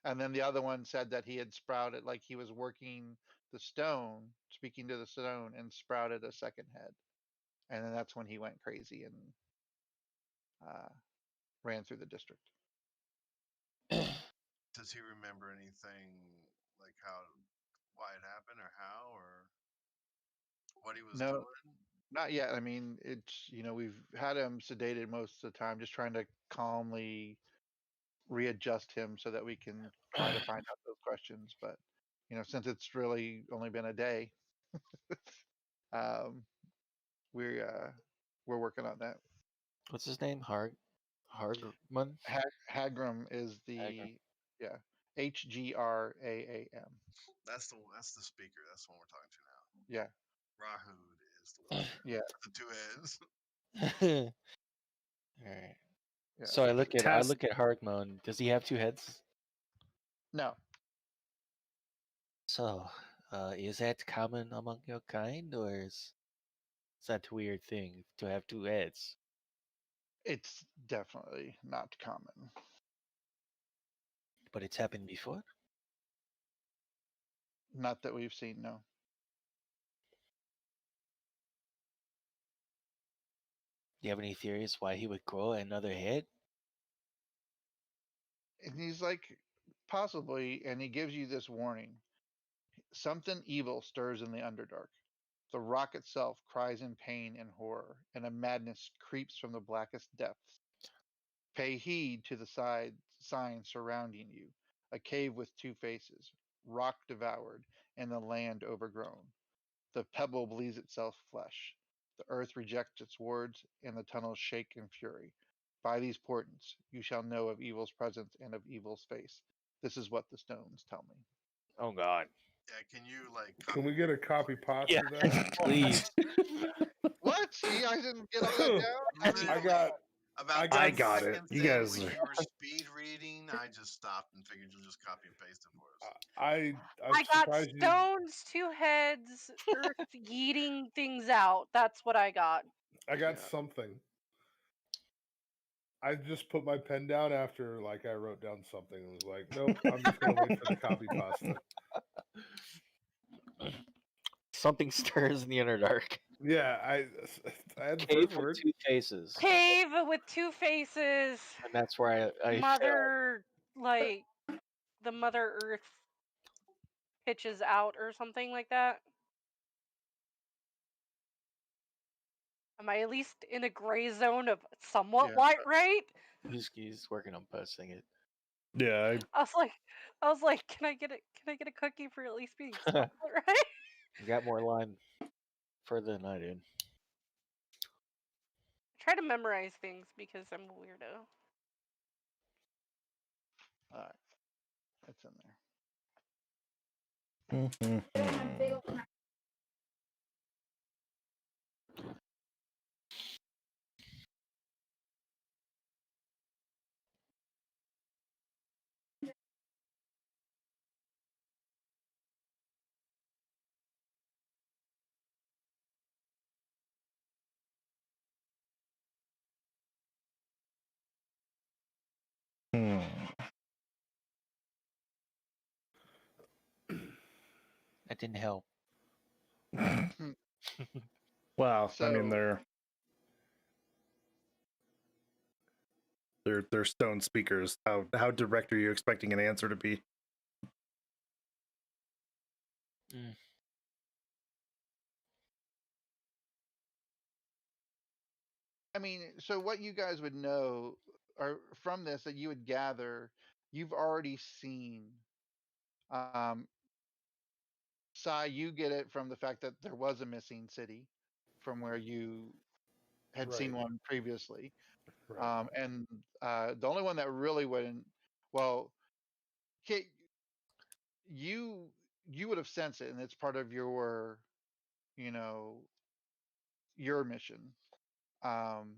Speaker 3: And then the other one said that he had sprouted, like he was working the stone, speaking to the stone, and sprouted a second head. And then that's when he went crazy and ran through the district.
Speaker 6: Does he remember anything like why it happened, or how, or what he was
Speaker 3: No,
Speaker 6: doing?
Speaker 3: not yet. I mean, it's we've had him sedated most of the time, just trying to calmly readjust him so that we can try to find out those questions. But since it's really only been a day, um, we're working on that.
Speaker 4: What's his name? Hargman?
Speaker 3: Hagram is the HGRAAM.
Speaker 6: That's the speaker. That's the one we're talking to now.
Speaker 3: Yeah.
Speaker 6: Rahud is the one.
Speaker 3: Yeah.
Speaker 6: The two heads.
Speaker 4: All right.
Speaker 3: Yeah.
Speaker 4: So I look at Hargman. Does he have two heads?
Speaker 3: No.
Speaker 4: So, is that common among your kind, or is that a weird thing to have two heads?
Speaker 3: It's definitely not common.
Speaker 4: But it's happened before?
Speaker 3: Not that we've seen, no.
Speaker 4: Do you have any theories why he would grow another head?
Speaker 3: And he's like, possibly, and he gives you this warning. Something evil stirs in the Underdark. The rock itself cries in pain and horror, and a madness creeps from the blackest depths. Pay heed to the signs surrounding you. A cave with two faces, rock devoured, and the land overgrown. The pebble bleeds itself flesh. The earth rejects its words, and the tunnels shake in fury. By these portents you shall know of evil's presence and of evil's face. This is what the stones tell me.
Speaker 4: Oh God!
Speaker 6: Yeah, can you like?
Speaker 1: Can we get a copy pasta
Speaker 4: Yeah,
Speaker 1: of that?
Speaker 4: please.
Speaker 3: What? See, I didn't get all that down.
Speaker 1: I got
Speaker 6: about
Speaker 1: I
Speaker 6: the
Speaker 1: got
Speaker 2: it.
Speaker 6: second
Speaker 2: You
Speaker 6: thing
Speaker 2: guys
Speaker 6: when
Speaker 2: are-
Speaker 6: you were speed reading, I just stopped and figured you'll just copy and paste it for us.
Speaker 1: I'm
Speaker 5: I got
Speaker 1: surprised you.
Speaker 5: stones, two heads, earth yeeting things out. That's what I got.
Speaker 1: I got
Speaker 3: Yeah.
Speaker 1: something. I just put my pen down after I wrote down something and was like, nope, I'm just gonna wait for the copy pasta.
Speaker 4: Something stirs in the Underdark.
Speaker 1: Yeah, I had the
Speaker 4: Cave
Speaker 1: first word.
Speaker 4: with two faces,
Speaker 5: Cave with two faces.
Speaker 4: and that's where I failed.
Speaker 5: Mother, like the Mother Earth pitches out or something like that. Am I at least in a gray zone of somewhat
Speaker 3: Yeah.
Speaker 5: white, right?
Speaker 4: He's working on posting it.
Speaker 2: Yeah,
Speaker 5: I was like, can I get a cookie for at least being somewhat right?
Speaker 4: You got more line further than I did.
Speaker 5: I try to memorize things because I'm a weirdo.
Speaker 3: All right. It's in there.
Speaker 4: That didn't help.
Speaker 2: Well, I mean
Speaker 3: So-
Speaker 2: they're stone speakers. How direct are you expecting an answer to be?
Speaker 3: I mean, so what you guys would know, or from this that you would gather, you've already seen. Sai, you get it from the fact that there was a missing city, from where you had seen
Speaker 1: Right.
Speaker 3: one previously.
Speaker 1: Right.
Speaker 3: And the only one that really wouldn't, well, okay, you would have sensed it, and it's part of your you know, your mission. Um,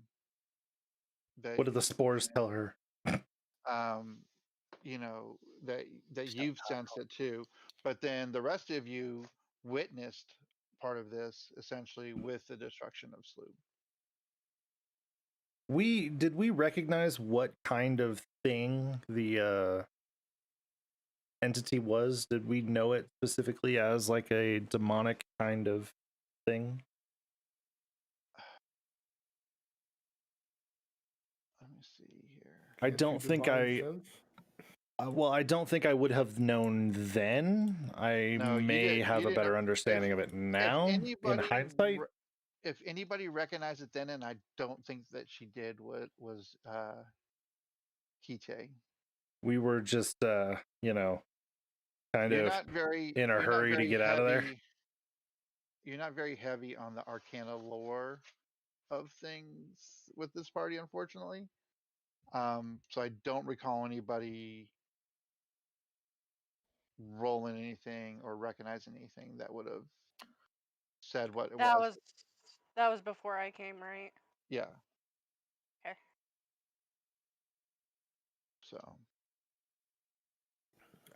Speaker 3: that
Speaker 2: What did the spores tell her?
Speaker 3: um, you know, that you've sensed it too, but then the rest of you witnessed part of this essentially with the destruction of Sloop.
Speaker 2: Did we recognize what kind of thing the entity was? Did we know it specifically as like a demonic kind of thing?
Speaker 3: Let me see here.
Speaker 2: I
Speaker 1: Can't
Speaker 2: don't
Speaker 1: you
Speaker 2: think
Speaker 1: divine
Speaker 2: I.
Speaker 1: sense?
Speaker 2: Well, I don't think I would have known then. I
Speaker 3: No, you
Speaker 2: may
Speaker 3: did.
Speaker 2: have
Speaker 3: You
Speaker 2: a
Speaker 3: did.
Speaker 2: better understanding of it
Speaker 3: If
Speaker 2: now in
Speaker 3: anybody,
Speaker 2: hindsight.
Speaker 3: if anybody recognized it then, and I don't think that she did, what was Kite.
Speaker 2: We were just, you know, kind
Speaker 3: You're
Speaker 2: of
Speaker 3: not very.
Speaker 2: in a
Speaker 3: You're not
Speaker 2: hurry to
Speaker 3: very
Speaker 2: get out of there.
Speaker 3: heavy. You're not very heavy on the Arcana lore of things with this party, unfortunately. So I don't recall anybody rolling anything or recognizing anything that would have said what it
Speaker 5: That
Speaker 3: was.
Speaker 5: was before I came, right?
Speaker 3: Yeah.
Speaker 5: Okay.
Speaker 3: So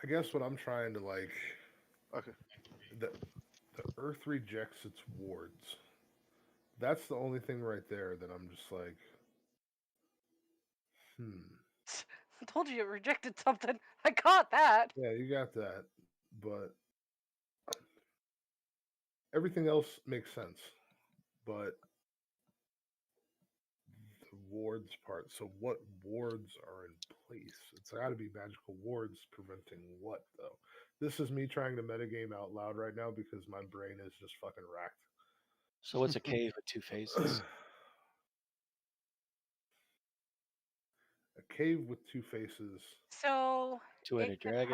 Speaker 1: I guess what I'm trying to like,
Speaker 3: okay.
Speaker 1: the Earth rejects its wards. That's the only thing right there that I'm just like,
Speaker 5: I told you it rejected something. I caught that.
Speaker 1: Yeah, you got that, but everything else makes sense. But the wards part. So what wards are in place? It's got to be magical wards preventing what though? This is me trying to metagame out loud right now because my brain is just fucking racked.
Speaker 4: So what's a cave with two faces?
Speaker 1: A cave with two faces.
Speaker 5: So
Speaker 4: Two-headed
Speaker 5: it could
Speaker 4: dragon.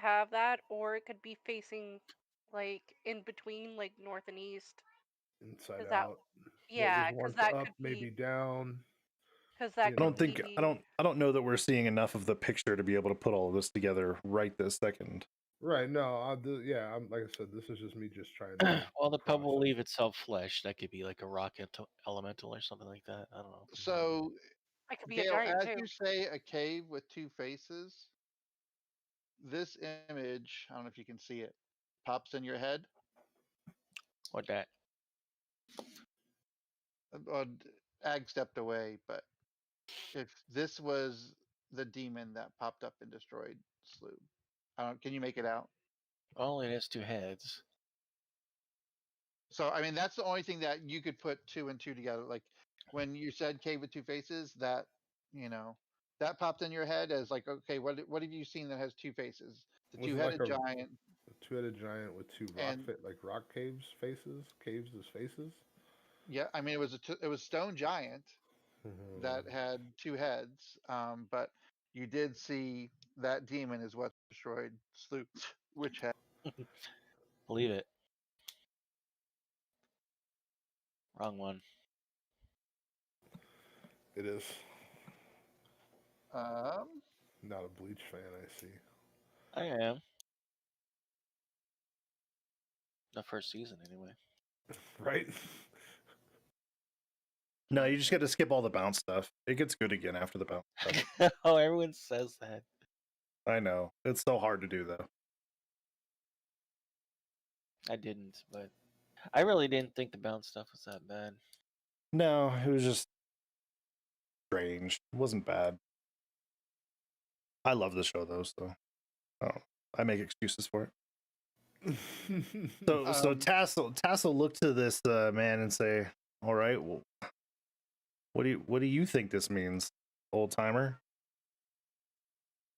Speaker 5: have that, or it could be facing like in between, like north and east.
Speaker 1: Inside
Speaker 5: 'Cause that,
Speaker 1: out. What
Speaker 5: yeah,
Speaker 1: was
Speaker 5: because
Speaker 1: once
Speaker 5: that
Speaker 1: up,
Speaker 5: could
Speaker 1: maybe
Speaker 5: be,
Speaker 1: down.
Speaker 5: because that
Speaker 1: You
Speaker 2: I don't
Speaker 5: could
Speaker 1: know.
Speaker 2: think
Speaker 5: be.
Speaker 2: I don't know that we're seeing enough of the picture to be able to put all of this together right this second.
Speaker 1: Right. No. Yeah. I'm like I said. This is just me just trying to.
Speaker 4: Well, the pebble will
Speaker 1: process.
Speaker 4: leave itself flesh. That could be like a rock elemental or something like that. I don't know.
Speaker 3: So
Speaker 5: It could be a
Speaker 3: Gail,
Speaker 5: giant
Speaker 3: as
Speaker 5: too.
Speaker 3: you say, a cave with two faces. This image, I don't know if you can see it, pops in your head.
Speaker 4: What that?
Speaker 3: Ag stepped away, but if this was the demon that popped up and destroyed Sloop, can you make it out?
Speaker 4: Well, it has two heads.
Speaker 3: So I mean, that's the only thing that you could put two and two together. Like when you said cave with two faces, that that popped in your head as like, okay, what have you seen that has two faces? The
Speaker 1: Was it like
Speaker 3: two-headed giant.
Speaker 1: a two-headed giant with two
Speaker 3: And
Speaker 1: like rock caves faces? Caves as faces?
Speaker 3: yeah, I mean, it was it was stone giant that had two heads. But you did see that demon is what destroyed Sloop, which had.
Speaker 4: Believe it. Wrong one.
Speaker 1: It is.
Speaker 3: Um,
Speaker 1: Not a Bleach fan, I see.
Speaker 4: I am. The first season, anyway.
Speaker 1: Right?
Speaker 2: No, you just got to skip all the bounce stuff. It gets good again after the bounce stuff.
Speaker 4: Oh, everyone says that.
Speaker 2: I know. It's so hard to do though.
Speaker 4: I didn't, but I really didn't think the bounce stuff was that bad.
Speaker 2: No, it was just strange. It wasn't bad. I love the show though, so I make excuses for it. So Tassel looked to this man and say, "All right, well, what do you think this means, old timer?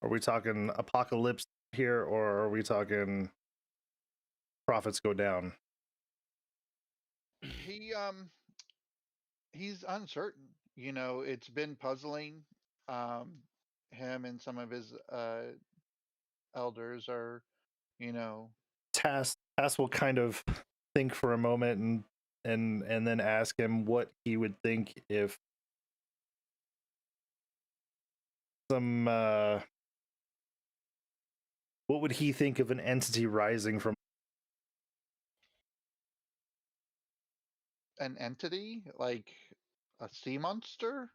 Speaker 2: Are we talking apocalypse here, or are we talking profits go down?"
Speaker 3: He's uncertain. It's been puzzling. Him and some of his elders are, you know,
Speaker 2: Tass will kind of think for a moment and then ask him what he would think if some what would he think of an entity rising from
Speaker 3: an entity like a sea monster?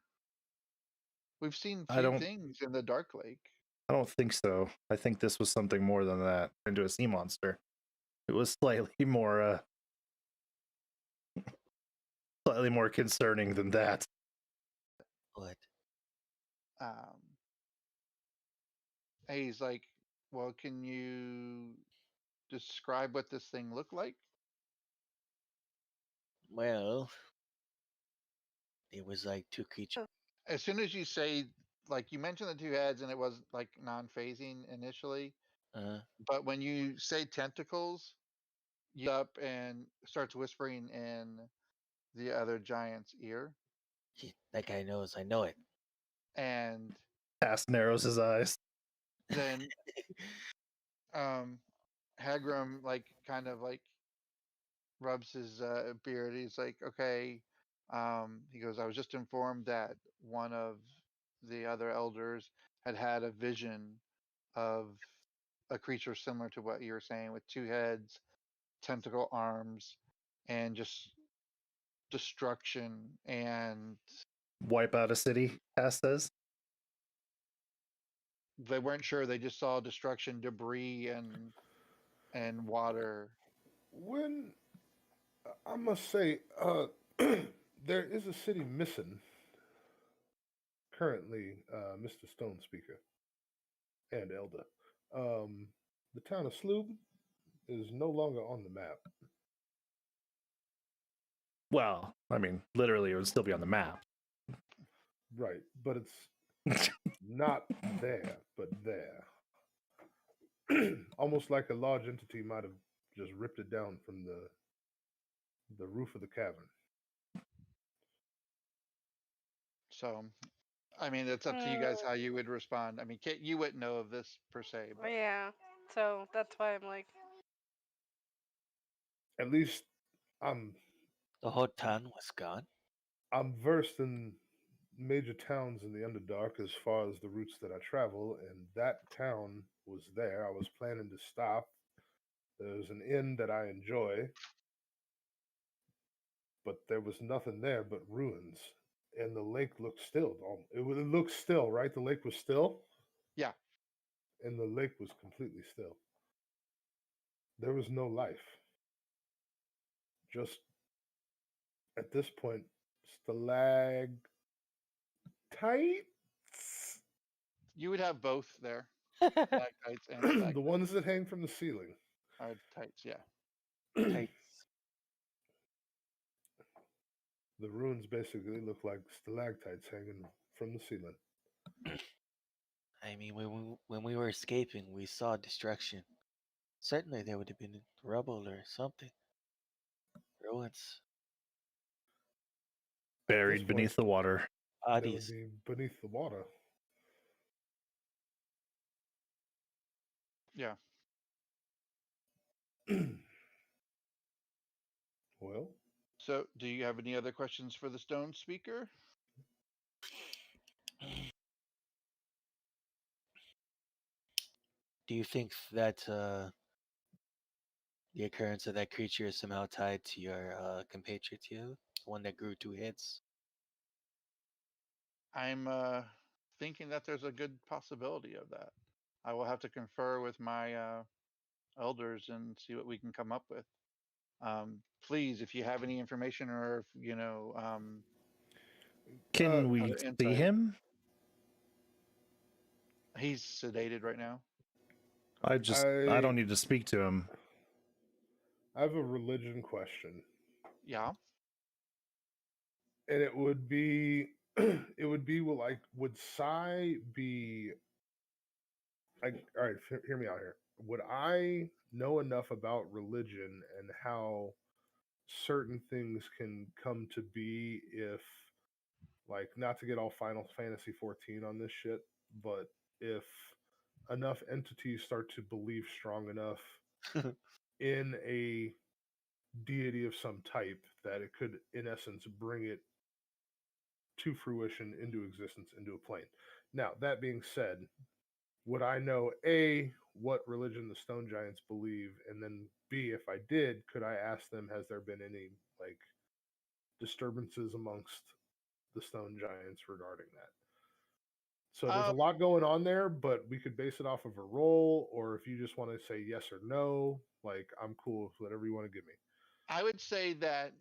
Speaker 3: We've seen
Speaker 2: I
Speaker 3: few
Speaker 2: don't
Speaker 3: things in the Dark Lake.
Speaker 2: I don't think so. I think this was something more than that into a sea monster. It was slightly more concerning than that.
Speaker 4: What?
Speaker 3: Um, and he's like, "Well, can you describe what this thing looked like?"
Speaker 4: Well, it was like two creatures.
Speaker 3: As soon as you say, like, you mentioned the two heads, and it was like non-phasing initially, but when you say tentacles, you up and starts whispering in the other giant's ear,
Speaker 4: That guy knows. I know it.
Speaker 3: and
Speaker 2: Task narrows his eyes.
Speaker 3: then Hagram like kind of like rubs his beard. He's like, okay. He goes, I was just informed that one of the other elders had a vision of a creature similar to what you were saying, with two heads, tentacle arms, and just destruction. And
Speaker 2: Wipe out a city, Task says.
Speaker 3: they weren't sure. They just saw destruction, debris, and water.
Speaker 1: When I must say, there is a city missing currently, Mr. Stone Speaker and Elder. The town of Sloob is no longer on the map.
Speaker 2: Well, I mean, literally, it would still be on the map.
Speaker 1: Right, but it's not there, but there. Almost like a large entity might have just ripped it down from the roof of the cavern.
Speaker 3: So, I mean, it's up to you guys how you would respond. I mean, Kate, you wouldn't know of this per se, but
Speaker 5: Yeah. So that's why I'm like,
Speaker 1: At least I'm
Speaker 4: The whole town was gone.
Speaker 1: I'm versed in major towns in the Underdark as far as the routes that I travel, and that town was there. I was planning to stop. There's an inn that I enjoy, but there was nothing there but ruins. And the lake looked still. It looked still, right? The lake was still,
Speaker 3: yeah,
Speaker 1: and the lake was completely still. There was no life. Just at this point, stalactites.
Speaker 3: you would have both there, stalactites and
Speaker 1: The
Speaker 3: stalagmites.
Speaker 1: ones that hang from the ceiling.
Speaker 3: Tights, yeah.
Speaker 4: Tights.
Speaker 1: The ruins basically look like stalactites hanging from the ceiling.
Speaker 4: I mean, when we were escaping, we saw destruction. Certainly, there would have been rubble or something. Ruins.
Speaker 1: At this
Speaker 2: Buried beneath
Speaker 1: point,
Speaker 2: the water.
Speaker 1: they would
Speaker 4: Bodies.
Speaker 1: be beneath the water.
Speaker 3: Yeah.
Speaker 1: Well,
Speaker 3: So, do you have any other questions for the stone speaker?
Speaker 4: Do you think that the occurrence of that creature is somehow tied to your compatriot here, the one that grew two heads?
Speaker 3: I'm thinking that there's a good possibility of that. I will have to confer with my elders and see what we can come up with. Please, if you have any information, or if you know
Speaker 2: Can we
Speaker 3: other
Speaker 2: see
Speaker 3: insight.
Speaker 2: him?
Speaker 3: He's sedated right now.
Speaker 2: I don't need to speak to him.
Speaker 1: I have a religion question,
Speaker 3: Yeah.
Speaker 1: and it would be, well, like, would Psy be like? All right, hear me out here. Would I know enough about religion and how certain things can come to be if, like, not to get all Final Fantasy 14 on this shit, but if enough entities start to believe strong enough in a deity of some type that it could, in essence, bring it to fruition, into existence, into a plane. Now, that being said, would I know A, what religion the Stone Giants believe, and then B, if I did, could I ask them, has there been any, like, disturbances amongst the stone giants regarding that. So there's a lot going on there, but we could base it off of a roll, or if you just want to say yes or no, like I'm cool with whatever you want to give me.
Speaker 3: I would say that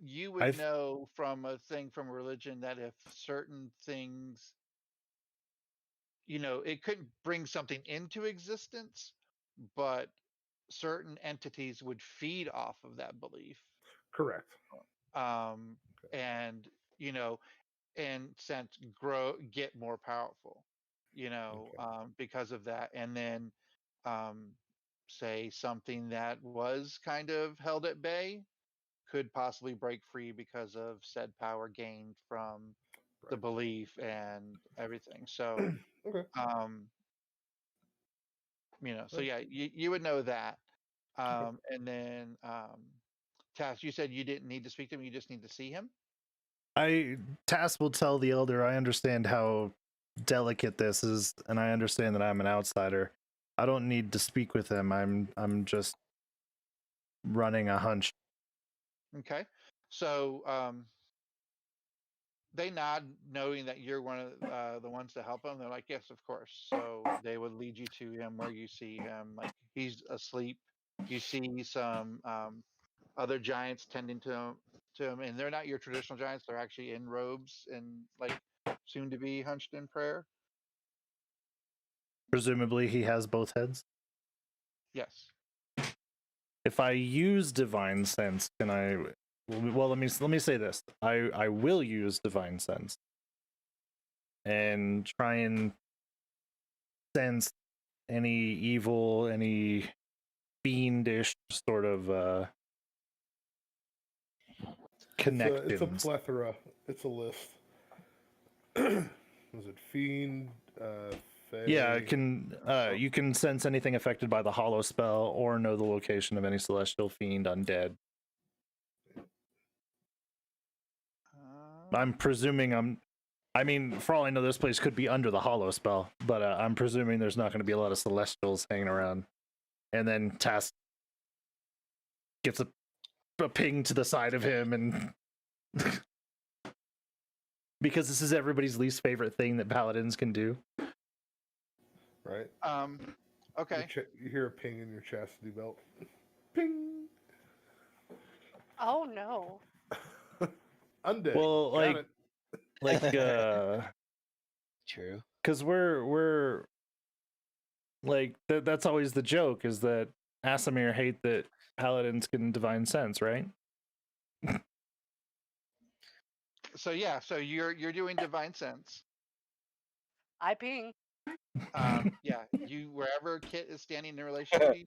Speaker 3: you would know from a thing from religion that if certain things, it couldn't bring something into existence, but certain entities would feed off of that belief.
Speaker 1: Correct.
Speaker 3: And in sense get more powerful, because of that. And then say something that was kind of held at bay could possibly break free because of said power gained from the belief and everything. So
Speaker 1: Okay.
Speaker 3: So yeah, you would know that. And then Tass, you said you didn't need to speak to him, you just need to see him.
Speaker 2: Tass will tell the elder, I understand how delicate this is, and I understand that I'm an outsider. I don't need to speak with him. I'm just running a hunch.
Speaker 3: Okay. So they nod, knowing that you're one of the ones to help them. They're like, yes, of course. So they would lead you to him where you see him. Like he's asleep. You see some other giants tending to him, and they're not your traditional giants. They're actually in robes and like soon to be hunched in prayer.
Speaker 2: Presumably he has both heads?
Speaker 3: Yes.
Speaker 2: If I use divine sense, can I? Well, let me say this. I will use divine sense and try and sense any evil, any fiendish sort of connections.
Speaker 1: It's a plethora. It's a list. Was it fiend?
Speaker 2: Yeah, it can. You can sense anything affected by the hollow spell, or know the location of any celestial fiend, undead. I'm presuming I mean, for all I know, this place could be under the hollow spell, but I'm presuming there's not going to be a lot of celestials hanging around. And then Tass gets a ping to the side of him, and because this is everybody's least favorite thing that paladins can do.
Speaker 1: Right.
Speaker 3: Okay.
Speaker 1: You hear a ping in your chastity belt. Ping.
Speaker 5: Oh no.
Speaker 1: Undead.
Speaker 2: Well,
Speaker 4: True.
Speaker 2: Because we're like that's always the joke, is that Asimir hate that paladins can divine sense, right?
Speaker 3: So yeah, so you're doing divine sense.
Speaker 5: I ping.
Speaker 3: Yeah, you wherever Kit is standing in relation to you,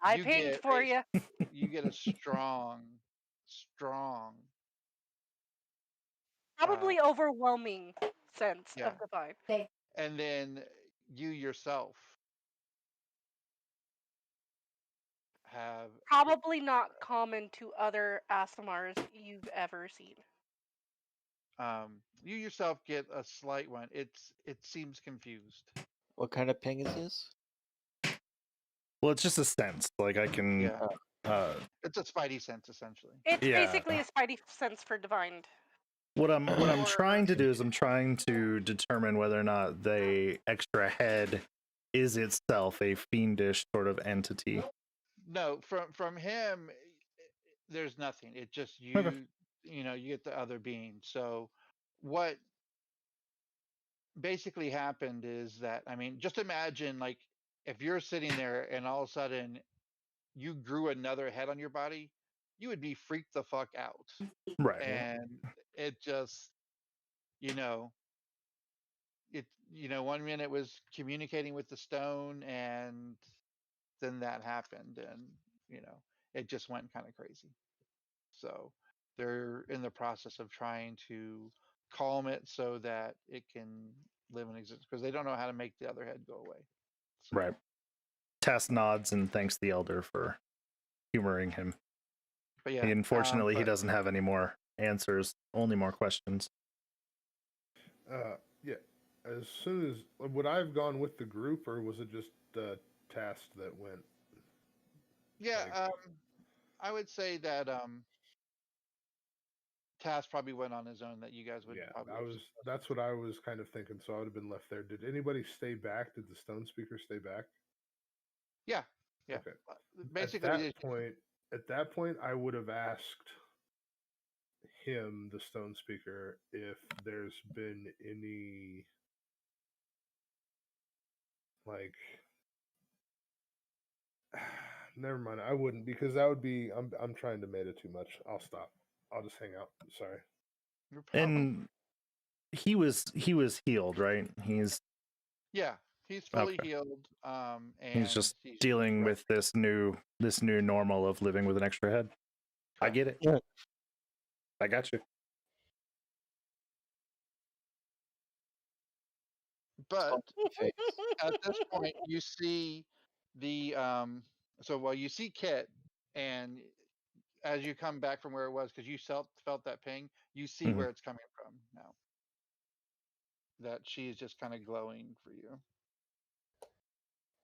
Speaker 5: I pinged for you.
Speaker 3: You get a strong,
Speaker 5: probably overwhelming sense of divine.
Speaker 3: And then you yourself have
Speaker 5: probably not common to other Asimars you've ever seen.
Speaker 3: You yourself get a slight one. It seems confused.
Speaker 4: What kind of ping is this?
Speaker 2: Well, it's just a sense. Like I can.
Speaker 3: Yeah. It's a spidey sense, essentially.
Speaker 5: It's basically a spidey sense for divined.
Speaker 2: What I'm trying to do is I'm trying to determine whether or not the extra head is itself a fiendish sort of entity.
Speaker 3: No, from him, there's nothing. It just you.
Speaker 2: Okay.
Speaker 3: You get the other being. So what basically happened is that, I mean, just imagine like if you're sitting there and all of a sudden you grew another head on your body, you would be freaked the fuck out.
Speaker 2: Right.
Speaker 3: And it just, one minute it was communicating with the stone, and then that happened, and it just went kind of crazy. So they're in the process of trying to calm it so that it can live in existence, because they don't know how to make the other head go away. So.
Speaker 2: Right. Tess nods and thanks the elder for humoring him.
Speaker 3: But yeah,
Speaker 2: unfortunately, he doesn't have any more answers, only more questions.
Speaker 1: Yeah. As soon as would I have gone with the group, or was it just Task that went?
Speaker 3: Yeah, I would say that Task probably went on his own that you guys would
Speaker 1: Yeah,
Speaker 3: probably.
Speaker 1: that's what I was kind of thinking. So I would have been left there. Did anybody stay back? Did the stone speaker stay back?
Speaker 3: Yeah. Yeah.
Speaker 1: Okay.
Speaker 3: Basically,
Speaker 1: At that point, I would have asked him, the stone speaker, if there's been any like. Never mind. I wouldn't because that would be. I'm trying to meta too much. I'll stop. I'll just hang out. Sorry.
Speaker 3: You're probably,
Speaker 2: And he was healed, right? He's
Speaker 3: he's fully
Speaker 2: Okay.
Speaker 3: healed. And
Speaker 2: he's just dealing with this new normal of living with an extra head. I get it.
Speaker 4: Yeah.
Speaker 2: I got you.
Speaker 3: But at this point, you see the you see Kit, and as you come back from where it was, because you felt that ping, you see
Speaker 2: Mhm.
Speaker 3: where it's coming from now. That she's just kind of glowing for you.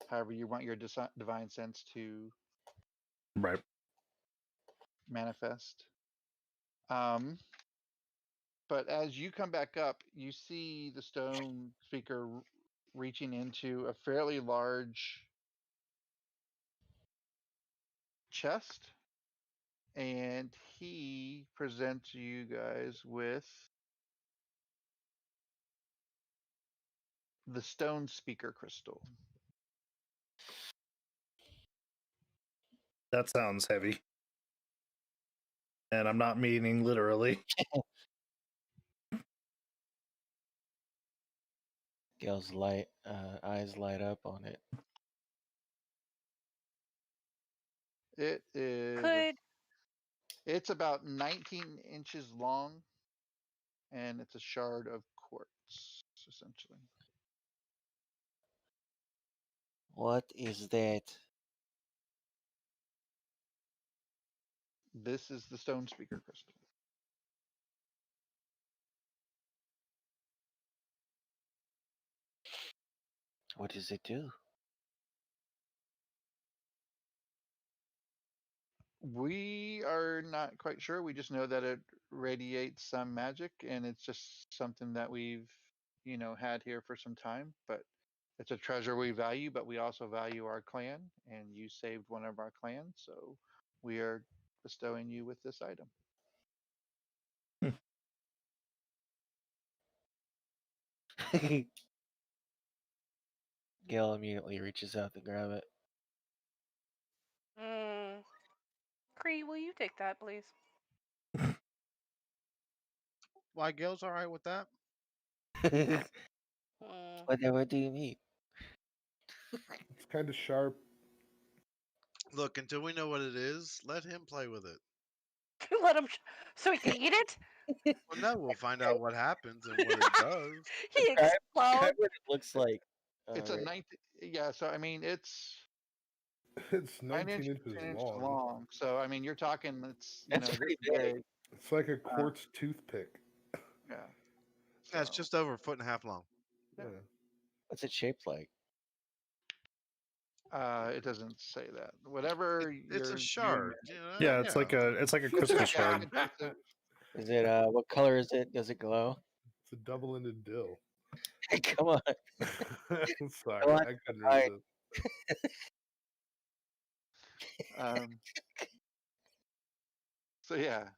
Speaker 3: However, you want your divine sense to
Speaker 2: Right.
Speaker 3: manifest. But as you come back up, you see the stone speaker reaching into a fairly large chest, and he presents you guys with the stone speaker crystal.
Speaker 2: That sounds heavy. And I'm not meaning literally.
Speaker 4: Gail's eyes light up on it.
Speaker 3: It is.
Speaker 5: Could
Speaker 3: It's about 19 inches long, and it's a shard of quartz, essentially.
Speaker 4: What is that?
Speaker 3: This is the stone speaker crystal.
Speaker 4: What does it do?
Speaker 3: We are not quite sure. We just know that it radiates some magic, and it's just something that we've, had here for some time. But it's a treasure we value, but we also value our clan, and you saved one of our clans, so we are bestowing you with this item.
Speaker 4: Gail immediately reaches out to grab it.
Speaker 5: Cree, will you take that, please?
Speaker 6: Why Gail's all right with that?
Speaker 4: What do you mean?
Speaker 1: It's kind of sharp.
Speaker 6: Look, until we know what it is, let him play with it.
Speaker 5: Let him, so he can eat it.
Speaker 6: Well, no, we'll find out what happens and what it does.
Speaker 5: He explodes.
Speaker 4: Describe what it looks like.
Speaker 3: It's a 19. Yeah, so I mean, it's
Speaker 1: 19 inches long.
Speaker 3: So I mean, you're talking. It's
Speaker 4: That's pretty big.
Speaker 1: It's like a quartz toothpick.
Speaker 3: Yeah.
Speaker 6: Yeah, it's just over a foot and a half long.
Speaker 1: Yeah.
Speaker 4: What's it shaped like?
Speaker 3: It doesn't say that. Whatever.
Speaker 6: It's a shard. You know?
Speaker 2: Yeah, it's like a crystal shard.
Speaker 4: Is it what color is it? Does it glow?
Speaker 1: It's a double-ended dill.
Speaker 4: Hey, come on.
Speaker 1: Sorry,
Speaker 4: Come on,
Speaker 1: I couldn't
Speaker 4: alright.
Speaker 1: resist.
Speaker 3: So yeah,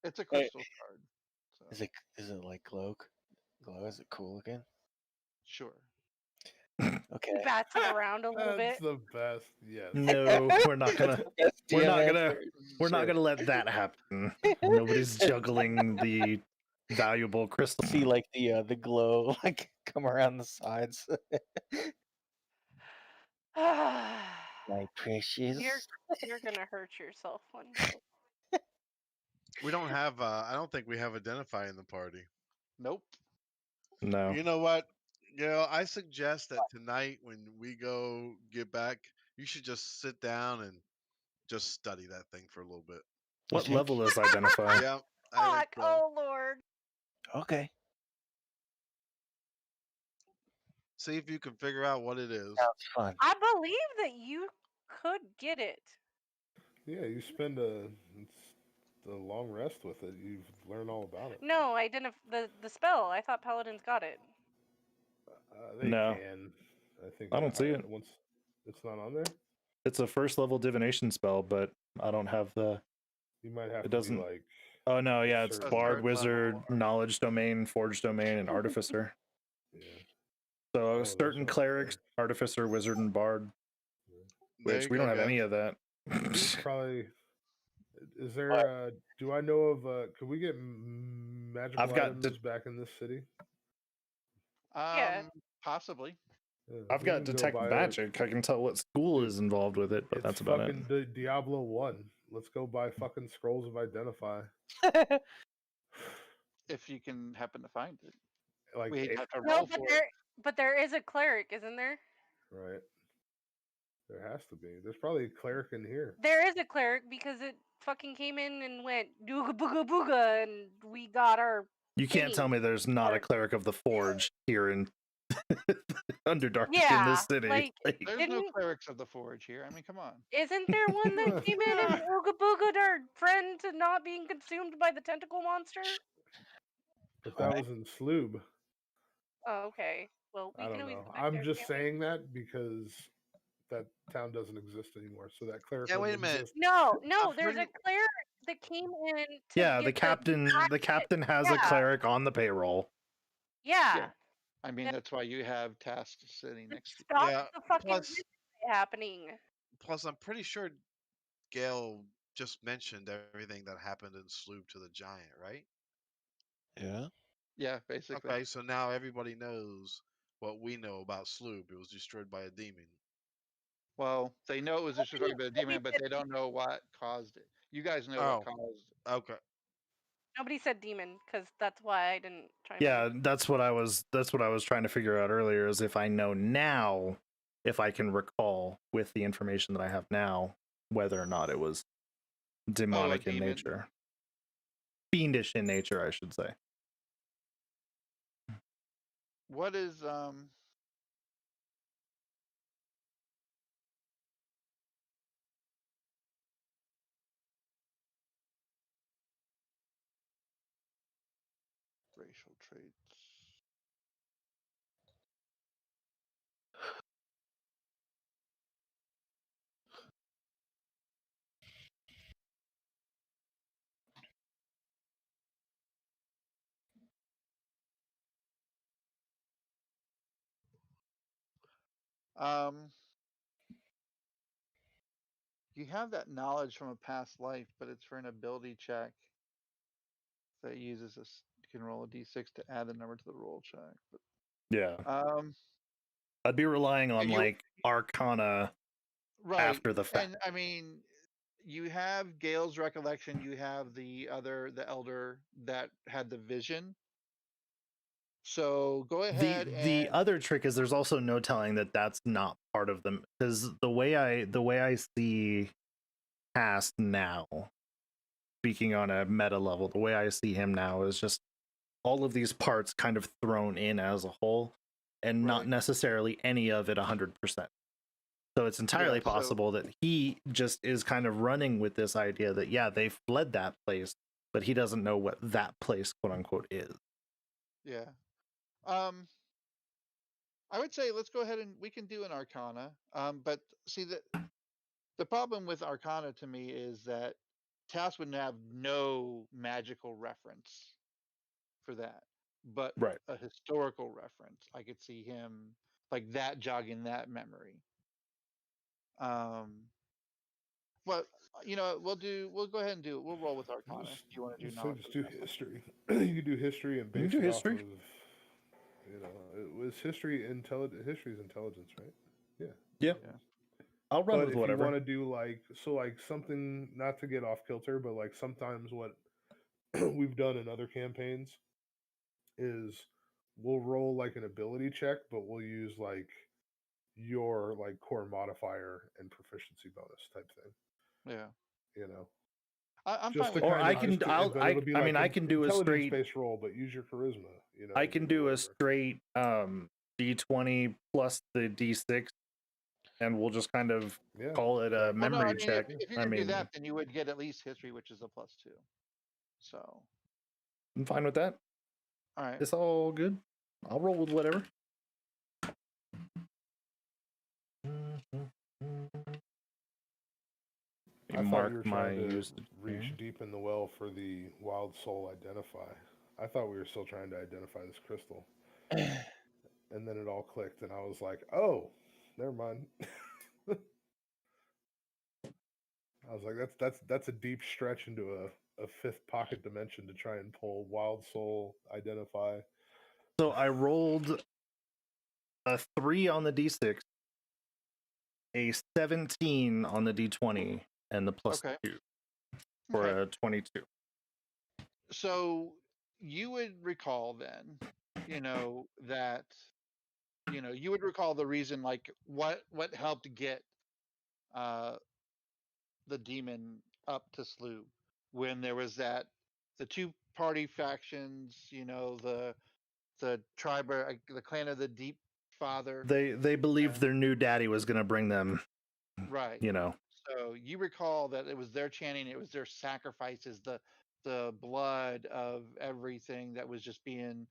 Speaker 3: it's a crystal shard. So.
Speaker 4: Is it like glow? Is it cool looking?
Speaker 3: Sure.
Speaker 4: Okay.
Speaker 5: Bats it around a little
Speaker 1: That's
Speaker 5: bit.
Speaker 1: the best. Yes.
Speaker 2: No, we're not gonna. We're not gonna let that happen. Nobody's juggling the valuable crystal.
Speaker 4: See like the glow like come around the sides. My precious.
Speaker 5: You're gonna hurt yourself one day.
Speaker 6: We don't have. I don't think we have identify in the party.
Speaker 3: Nope.
Speaker 2: No.
Speaker 6: You know what, Gail? I suggest that tonight, when we go get back, you should just sit down and just study that thing for a little bit.
Speaker 2: What level is identify?
Speaker 6: Yeah. I think so.
Speaker 5: Oh Lord.
Speaker 4: Okay.
Speaker 6: See if you can figure out what it is.
Speaker 4: Sounds fun.
Speaker 5: I believe that you could get it.
Speaker 1: Yeah, you spend the long rest with it. You've learned all about it.
Speaker 5: No, I didn't. The spell. I thought paladins got it.
Speaker 1: They
Speaker 2: No.
Speaker 1: can. I think
Speaker 2: I don't see it.
Speaker 1: once it's not on there.
Speaker 2: It's a first level divination spell, but I don't have the.
Speaker 1: You might have
Speaker 2: It
Speaker 1: to
Speaker 2: doesn't-
Speaker 1: be like.
Speaker 2: Oh no, yeah, it's
Speaker 1: certain-
Speaker 2: Bard,
Speaker 3: third
Speaker 2: Wizard,
Speaker 3: level.
Speaker 2: Knowledge Domain, Forge Domain, and Artificer.
Speaker 1: Yeah.
Speaker 2: So
Speaker 1: Oh, there's
Speaker 2: certain
Speaker 1: one up
Speaker 2: clerics,
Speaker 1: there.
Speaker 2: Artificer, Wizard, and Bard,
Speaker 6: There
Speaker 2: which
Speaker 6: you
Speaker 2: we
Speaker 6: go,
Speaker 2: don't have
Speaker 6: guys.
Speaker 2: any of that.
Speaker 1: Probably. Is there? Do I know of? Could we get magical
Speaker 2: I've got
Speaker 1: items back in this city?
Speaker 5: Yeah.
Speaker 3: Possibly.
Speaker 1: Yeah,
Speaker 2: I've
Speaker 1: we
Speaker 2: got
Speaker 1: can go
Speaker 2: detect
Speaker 1: buy-
Speaker 2: magic. I can tell what school
Speaker 1: Dude,
Speaker 2: is involved with it, but
Speaker 1: It's
Speaker 2: that's about it.
Speaker 1: fucking Diablo 1. Let's go buy fucking scrolls of identify.
Speaker 3: If you can happen to find it.
Speaker 1: Like
Speaker 3: We'd have to
Speaker 5: No,
Speaker 3: roll for it.
Speaker 5: but there is a cleric, isn't there?
Speaker 1: right. There has to be. There's probably a cleric in here.
Speaker 5: There is a cleric because it fucking came in and went dooga booga booga, and we got our.
Speaker 2: You can't
Speaker 5: thingy.
Speaker 2: tell me there's not a
Speaker 5: Or-
Speaker 2: cleric of the Forge here in Underdark in
Speaker 5: Yeah,
Speaker 2: this city.
Speaker 5: like-
Speaker 3: There's no
Speaker 5: Didn't-
Speaker 3: clerics of the Forge here. I mean, come on.
Speaker 5: Isn't there one that came in and ooga booga'd our friend to not being consumed by the tentacle monster?
Speaker 1: But that was in Sloob.
Speaker 5: Oh, okay. Well, we
Speaker 1: I
Speaker 5: can
Speaker 1: don't
Speaker 5: always
Speaker 1: know.
Speaker 5: go back
Speaker 1: I'm
Speaker 5: there,
Speaker 1: just
Speaker 5: can't we?
Speaker 1: saying that because that town doesn't exist anymore. So that cleric.
Speaker 6: Yeah, wait a
Speaker 1: doesn't
Speaker 6: minute.
Speaker 1: exist.
Speaker 5: No,
Speaker 6: I've
Speaker 5: there's a
Speaker 6: heard-
Speaker 5: cleric that came in to
Speaker 2: Yeah,
Speaker 5: get
Speaker 2: the captain. The captain has a
Speaker 5: Yeah.
Speaker 2: cleric on the payroll.
Speaker 5: Yeah.
Speaker 3: I mean, that's why you have tasks sitting
Speaker 5: to
Speaker 3: next to you.
Speaker 5: stop
Speaker 6: Yeah,
Speaker 5: the fucking
Speaker 6: plus-
Speaker 5: mystery happening.
Speaker 6: Plus, I'm pretty sure Gail just mentioned everything that happened in Sloop to the Giant, right?
Speaker 4: Yeah.
Speaker 3: Yeah, basically.
Speaker 6: Okay, so now everybody knows what we know about Sloop. It was destroyed by a demon.
Speaker 3: Well, they know it was destroyed by a demon, but
Speaker 5: said
Speaker 3: they don't know what caused it. You guys know
Speaker 6: Oh.
Speaker 3: what caused it.
Speaker 6: Okay.
Speaker 5: Nobody said demon because that's why I didn't try.
Speaker 2: Yeah, that's what I was trying to figure out earlier, is if I know now, if I can recall with the information that I have now, whether or not it was demonic in
Speaker 3: demon.
Speaker 2: nature. Fiendish in nature, I should say.
Speaker 3: What is racial traits? You have that knowledge from a past life, but it's for an ability check that uses this. You can roll a d6 to add the number to the roll check. But
Speaker 2: Yeah.
Speaker 3: um,
Speaker 2: I'd be relying on
Speaker 3: you-
Speaker 2: like Arcana
Speaker 3: right.
Speaker 2: after the fact.
Speaker 3: And I mean, you have Gale's recollection. You have the elder that had the vision. So go ahead.
Speaker 2: The
Speaker 3: and
Speaker 2: other trick is there's also no telling that that's not part of them, because the way I see Cast now, speaking on a meta level, the way I see him now is just all of these parts kind of thrown in as a whole, and not
Speaker 3: Right.
Speaker 2: necessarily any of it 100%. So it's entirely
Speaker 3: Yeah, so-
Speaker 2: possible that he just is kind of running with this idea that, yeah, they fled that place, but he doesn't know what that place, quote unquote, is.
Speaker 3: Yeah. I would say let's go ahead and we can do an Arcana. But see the problem with Arcana to me is that Task would have no magical reference for that, but
Speaker 2: Right.
Speaker 3: a historical reference. I could see him like that jogging that memory. But we'll go ahead and do it. We'll roll with Arcana.
Speaker 1: Just-
Speaker 3: Do you want to do
Speaker 1: just say
Speaker 3: knowledge?
Speaker 1: just do history. You could do history and
Speaker 2: You
Speaker 1: base
Speaker 2: can do
Speaker 1: it
Speaker 2: history.
Speaker 1: off of. It was history history's intelligence, right? Yeah.
Speaker 2: Yeah.
Speaker 3: Yeah.
Speaker 2: I'll run
Speaker 1: But
Speaker 2: with
Speaker 1: if
Speaker 2: whatever.
Speaker 1: you want to do like something, not to get off kilter, but like sometimes what we've done in other campaigns is we'll roll like an ability check, but we'll use like your like core modifier and proficiency bonus type thing.
Speaker 3: Yeah.
Speaker 1: You know,
Speaker 3: I'm
Speaker 1: just
Speaker 3: fine
Speaker 1: to
Speaker 3: with
Speaker 2: Or
Speaker 3: that.
Speaker 1: kind
Speaker 2: I
Speaker 1: of
Speaker 2: can-
Speaker 1: just,
Speaker 2: I'll-
Speaker 1: but
Speaker 2: I-
Speaker 1: it'll be
Speaker 2: I
Speaker 1: like
Speaker 2: mean, I
Speaker 1: an
Speaker 2: can do a
Speaker 1: intelligence
Speaker 2: straight-
Speaker 1: based roll, but use your charisma. You know,
Speaker 2: I can do a
Speaker 1: whatever.
Speaker 2: straight D20 plus the D6 and we'll just kind of
Speaker 1: Yeah.
Speaker 2: call it a
Speaker 1: Well, no,
Speaker 3: Well, no,
Speaker 2: memory
Speaker 3: I mean,
Speaker 2: check.
Speaker 3: if you're
Speaker 2: I
Speaker 3: gonna do
Speaker 2: mean,
Speaker 3: that, then you would get at least history, which is a +2. So,
Speaker 2: I'm fine with that.
Speaker 3: all right.
Speaker 2: It's all good. I'll roll with whatever.
Speaker 1: I thought
Speaker 2: Mark
Speaker 1: we were
Speaker 2: my
Speaker 1: trying to
Speaker 2: usage.
Speaker 1: reach deep in the well for the wild soul identify. I thought we were still trying to identify this crystal. And then it all clicked, and I was like, "Oh, never mind." I was like, "That's a deep stretch into a fifth pocket dimension to try and pull wild soul identify."
Speaker 2: So I rolled a 3 on the d6, a 17 on the d20, and the +2 for
Speaker 3: Okay.
Speaker 2: a 22.
Speaker 3: So you would recall then, that you would recall the reason, like what helped get uh the demon up to Slough when there was the two party factions, the tribe, the clan of the Deep Father.
Speaker 2: They believed
Speaker 3: and-
Speaker 2: their new daddy was going to bring them,
Speaker 3: right. So you recall that it was their chanting, it was their sacrifices, the blood of everything that was just being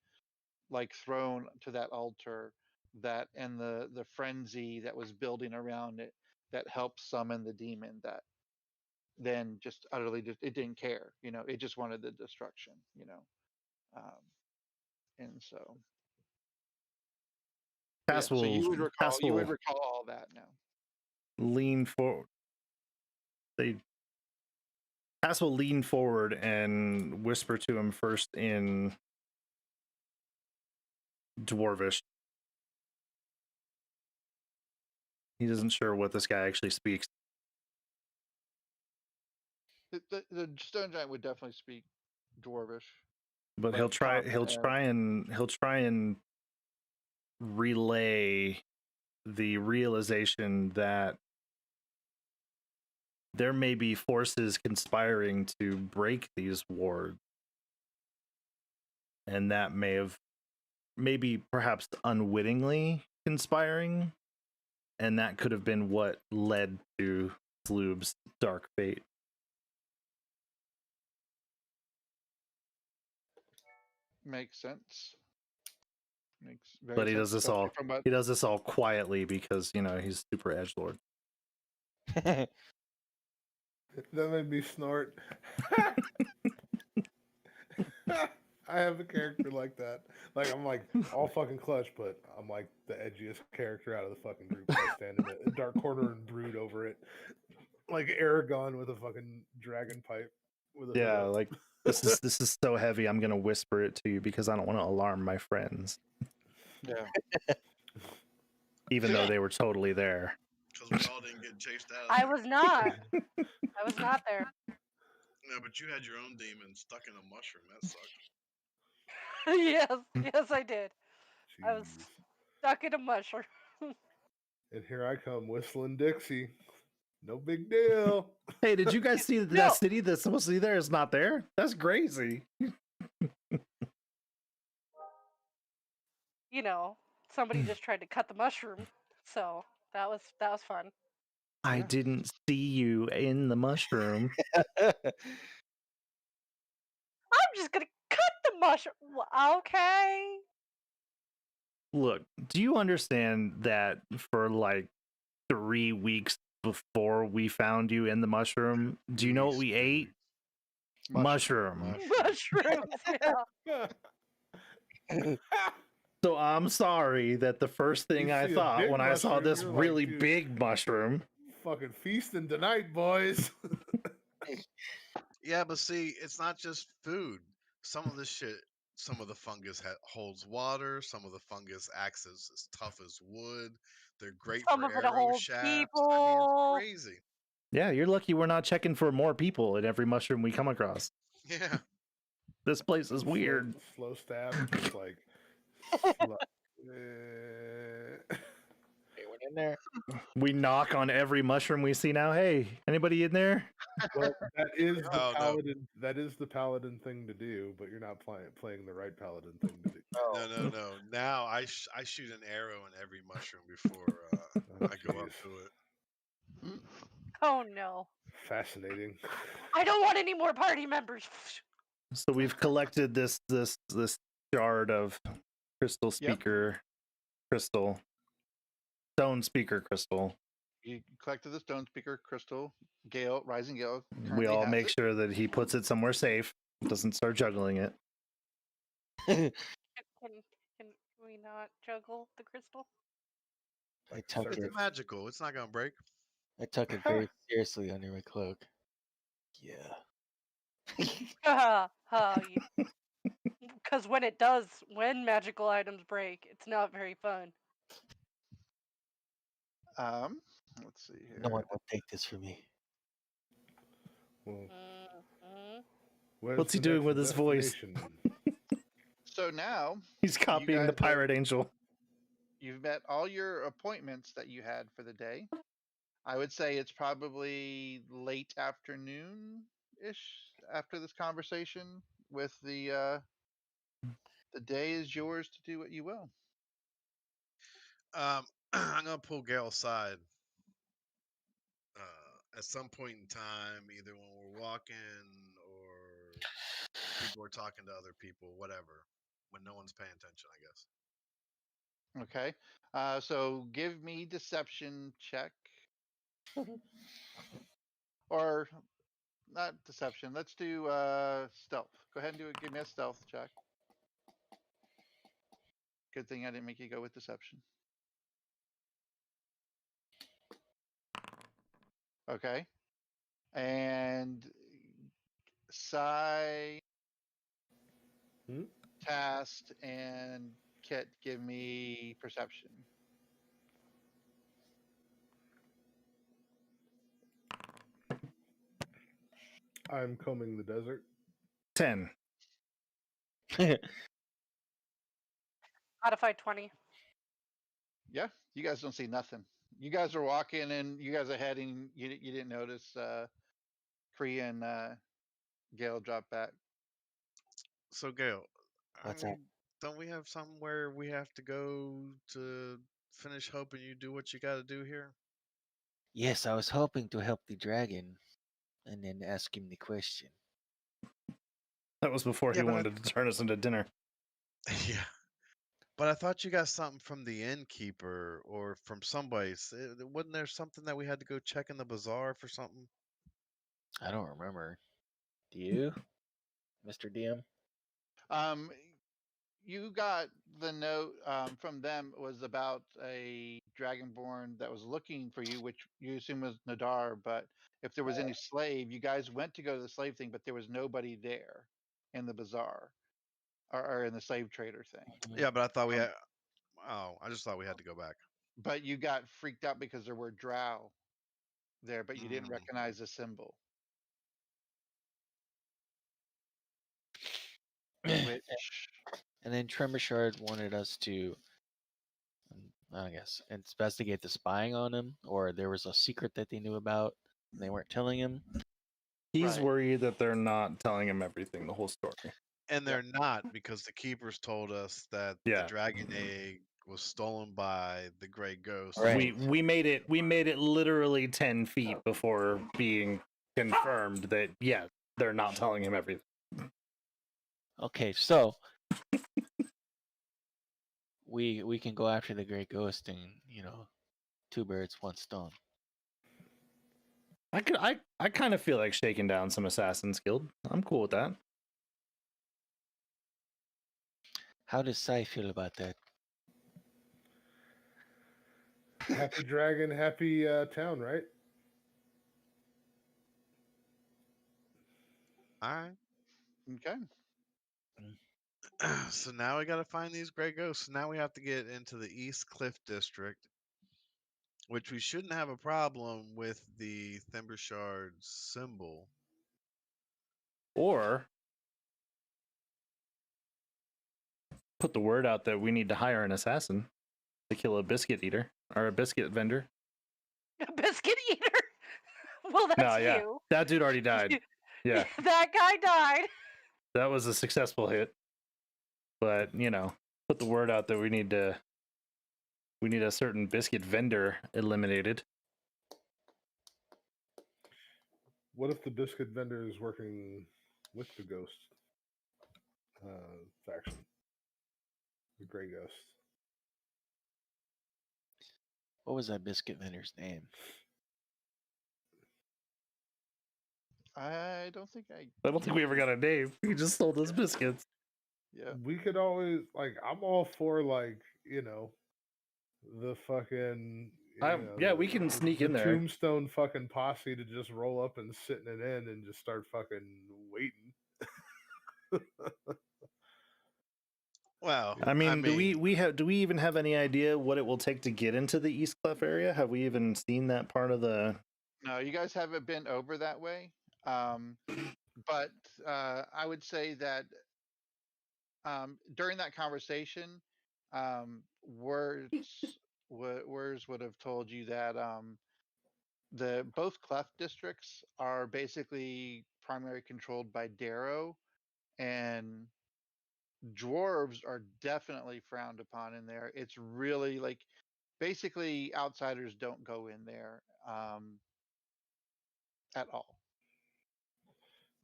Speaker 3: like thrown to that altar, that and the frenzy that was building around it, that helped summon the demon, that then just utterly it didn't care, it just wanted the destruction, um, and so yeah,
Speaker 2: Cass
Speaker 3: so
Speaker 2: will
Speaker 3: you would recall all that now.
Speaker 2: lean forward. Cass will lean forward and whisper to him first in Dwarvish. He isn't sure what this guy actually speaks.
Speaker 3: The stone giant would definitely speak Dwarvish,
Speaker 2: But
Speaker 3: but
Speaker 2: he'll try
Speaker 3: common
Speaker 2: and relay the realization that there may be forces conspiring to break these wards, and that maybe perhaps unwittingly conspiring, and that could have been what led to Sloob's dark fate.
Speaker 3: makes sense. Makes very
Speaker 2: But he
Speaker 3: sense,
Speaker 2: does this
Speaker 3: especially
Speaker 2: all
Speaker 3: from what
Speaker 2: he does this all quietly because he's super edgelord.
Speaker 1: That made me snort. I have a character like that. Like, I'm like all fucking clutch, but I'm like the edgiest character out of the fucking group. So I stand in a dark corner and brood over it, like Aragon with a fucking dragon pipe. With a hood
Speaker 2: Yeah,
Speaker 1: up.
Speaker 2: like this is so heavy. I'm gonna whisper it to you because I don't want to alarm my friends,
Speaker 3: yeah.
Speaker 2: even though they were totally there.
Speaker 6: Because we all didn't get chased out.
Speaker 5: I was not. I was not there.
Speaker 6: No, but you had your own demon stuck in a mushroom. That sucked.
Speaker 5: Yes, I did. I was
Speaker 1: Jeez.
Speaker 5: stuck in a mushroom.
Speaker 1: And here I come whistling Dixie. No big deal.
Speaker 2: Hey, did you guys see that
Speaker 5: No.
Speaker 2: that city that's supposed to be there is not there? That's crazy.
Speaker 5: Somebody just tried to cut the mushroom, so that was fun.
Speaker 2: I
Speaker 3: Yeah.
Speaker 2: didn't see you in the mushroom.
Speaker 5: I'm just gonna cut the mushroom. Okay.
Speaker 2: Look, do you understand that for like 3 weeks before we found you in the mushroom, do you know what we ate? Mushroom.
Speaker 5: Mushrooms. Yeah.
Speaker 2: So I'm sorry that the first thing
Speaker 1: You
Speaker 2: I
Speaker 1: see a
Speaker 2: thought
Speaker 1: big
Speaker 2: when I saw
Speaker 1: mushroom,
Speaker 2: this
Speaker 1: you're like,
Speaker 2: really
Speaker 1: dude.
Speaker 2: big mushroom.
Speaker 1: Fucking feasting tonight, boys.
Speaker 6: Yeah, but see, it's not just food. Some of the fungus holds water. Some of the fungus acts as tough as wood. They're great
Speaker 5: Some
Speaker 6: for
Speaker 5: of it
Speaker 6: arrow
Speaker 5: holds
Speaker 6: shafts. I mean,
Speaker 5: people.
Speaker 6: it's crazy.
Speaker 2: Yeah, you're lucky we're not checking for more people in every mushroom we come across.
Speaker 6: Yeah.
Speaker 2: This place is weird.
Speaker 1: Slow stab, just like.
Speaker 4: Anyone in there?
Speaker 2: We knock on every mushroom we see now. Hey, anybody in there?
Speaker 1: Well, that is the
Speaker 6: Oh, no.
Speaker 1: paladin. That is the paladin thing to do, but you're not playing the right paladin thing to do.
Speaker 6: No. Now I shoot an arrow in every mushroom before I go up
Speaker 1: jeez.
Speaker 6: to it.
Speaker 5: Oh no.
Speaker 1: Fascinating.
Speaker 5: I don't want any more party members.
Speaker 2: So we've collected this shard of crystal speaker crystal, stone speaker crystal.
Speaker 3: You collected the stone speaker crystal. Rising Gale
Speaker 2: We
Speaker 3: currently
Speaker 2: all
Speaker 3: has
Speaker 2: make
Speaker 3: it.
Speaker 2: sure that he puts it somewhere safe, doesn't start juggling it.
Speaker 5: Can we not juggle the crystal?
Speaker 1: Like
Speaker 4: tuck
Speaker 6: It's
Speaker 1: circus.
Speaker 6: magical. It's not gonna break.
Speaker 4: I tuck it very seriously under my cloak. Yeah.
Speaker 5: Because when magical items break, it's not very fun.
Speaker 3: Let's see here.
Speaker 4: No one will take this from me.
Speaker 1: Well,
Speaker 5: Mhm.
Speaker 1: where's
Speaker 2: What's he
Speaker 1: the
Speaker 2: doing
Speaker 1: next
Speaker 2: with his voice?
Speaker 1: destination?
Speaker 3: So now
Speaker 2: He's copying the
Speaker 3: guys
Speaker 2: pirate angel.
Speaker 3: you've met all your appointments that you had for the day. I would say it's probably late afternoon-ish after this conversation with the day is yours to do what you will.
Speaker 6: I'm gonna pull Gale aside. At some point in time, either when we're walking or people are talking to other people, whatever, when no one's paying attention, I guess.
Speaker 3: Okay. So give me deception check. Or not deception. Let's do stealth. Go ahead and give me a stealth check. Good thing I didn't make you go with deception. Okay. And Sai, Tast, and Kit give me perception.
Speaker 1: I'm combing the desert.
Speaker 2: 10.
Speaker 5: Modified 20.
Speaker 3: Yeah, you guys don't see nothing. You guys are walking and you guys are heading. You didn't notice Kree and Gale drop back.
Speaker 6: So, Gale,
Speaker 4: What's that?
Speaker 6: don't we have somewhere we have to go to finish helping you do what you got to do here?
Speaker 4: Yes, I was hoping to help the dragon and then ask him the question.
Speaker 2: That was before
Speaker 6: Yeah,
Speaker 2: he
Speaker 6: but
Speaker 2: wanted to turn us into dinner.
Speaker 6: Yeah. But I thought you got something from the innkeeper or from somebody. Wasn't there something that we had to go check in the bazaar for something?
Speaker 4: I don't remember. Do you, Mr. DM?
Speaker 3: You got the note from them was about a dragonborn that was looking for you, which you assume was Nadar. But if there was any slave, you guys went to go to the slave thing, but there was nobody there in the bazaar or in the slave trader thing.
Speaker 6: Yeah, but I thought we had. Oh, I just thought we had to go back.
Speaker 3: But you got freaked out because there were drow there, but you didn't recognize the symbol. Which
Speaker 4: And then Tremorshard wanted us to, I guess, investigate the spying on him, or there was a secret that they knew about and they weren't telling him.
Speaker 2: He's
Speaker 3: Right.
Speaker 2: worried that they're not telling him everything, the whole story.
Speaker 6: And they're not, because the keepers told us that the dragon egg was stolen by the gray ghost.
Speaker 4: Right.
Speaker 2: We made it literally 10 feet before being confirmed that they're not telling him everything.
Speaker 4: Okay, so we can go after the Great Ghost and, two birds, one stone.
Speaker 2: I kind of feel like shaking down some Assassin's Guild. I'm cool with that.
Speaker 4: How does Sai feel about that?
Speaker 1: Happy dragon, happy town, right?
Speaker 6: All right.
Speaker 3: okay.
Speaker 6: So now we got to find these gray ghosts. Now we have to get into the East Cliff District, which we shouldn't have a problem with the Thimbershard symbol.
Speaker 2: Or put the word out that we need to hire an assassin to kill a biscuit eater or a biscuit vendor.
Speaker 5: A biscuit eater? Well, that's you.
Speaker 2: That dude already died. Yeah.
Speaker 5: That guy died.
Speaker 2: That was a successful hit. But, put the word out that we need to We need a certain biscuit vendor eliminated.
Speaker 1: What if the biscuit vendor is working with the ghost faction? The Grey Ghost.
Speaker 4: What was that biscuit vendor's name?
Speaker 3: I don't think
Speaker 2: I don't think we ever got a name. He just sold us biscuits.
Speaker 3: Yeah.
Speaker 1: We could always I'm all for the fucking
Speaker 2: Yeah, we can sneak in
Speaker 1: the
Speaker 2: there.
Speaker 1: Tombstone fucking posse to just roll up and sit in an inn and just start fucking waiting.
Speaker 6: Well,
Speaker 2: I mean, do we even have any idea what it will take to get into the East Clef area? Have we even seen that part of the?
Speaker 3: No, you guys haven't been over that way. But I would say that during that conversation, words would have told you that the both cleft districts are basically primarily controlled by Darrow, and dwarves are definitely frowned upon in there. It's really like basically outsiders don't go in there at all.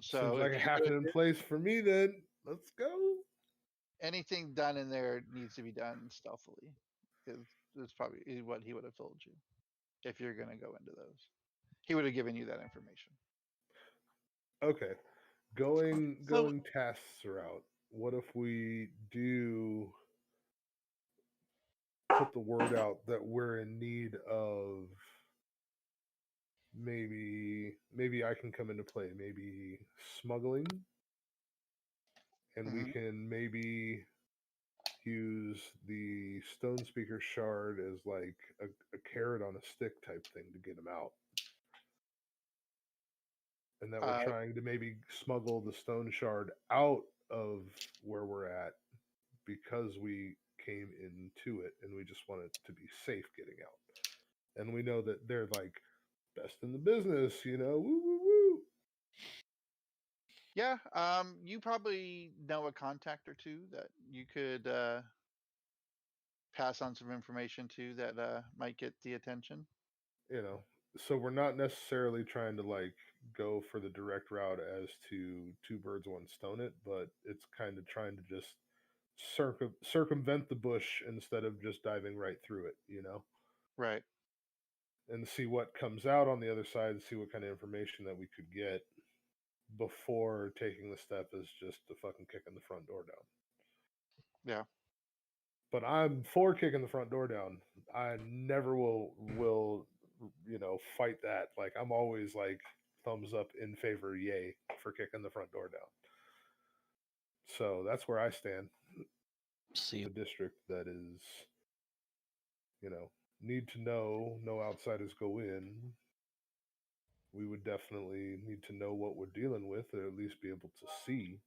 Speaker 3: So
Speaker 1: Seems like
Speaker 3: if
Speaker 1: a
Speaker 3: you're gonna
Speaker 1: happening place for me then. Let's go.
Speaker 3: anything done in there needs to be done stealthily. Is probably what he would have told you if you're gonna go into those. He would have given you that information.
Speaker 1: Okay. Going
Speaker 6: So-
Speaker 1: tasks route. What if we do put the word out that we're in need of maybe I can come into play, maybe smuggling, and we
Speaker 3: Mhm.
Speaker 1: can maybe use the stone speaker shard as like a carrot on a stick type thing to get him out. And that we're
Speaker 3: Uh,
Speaker 1: trying to maybe smuggle the stone shard out of where we're at because we came into it and we just want it to be safe getting out. And we know that they're like best in the business, woo woo woo.
Speaker 3: yeah, you probably know a contact or two that you could pass on some information to that might get the attention.
Speaker 1: So we're not necessarily trying to like go for the direct route as to two birds one stone it, but it's kind of trying to just circumvent the bush instead of just diving right through it.
Speaker 3: Right.
Speaker 1: And see what comes out on the other side, see what kind of information that we could get before taking the step is just to fucking kicking the front door down.
Speaker 3: Yeah.
Speaker 1: But I'm for kicking the front door down. I never will fight that. Like I'm always like thumbs up in favor, yay, for kicking the front door down. So that's where I stand.
Speaker 4: See,
Speaker 1: The district that is, need to know, no outsiders go in. We would definitely need to know what we're dealing with, or at least be able to see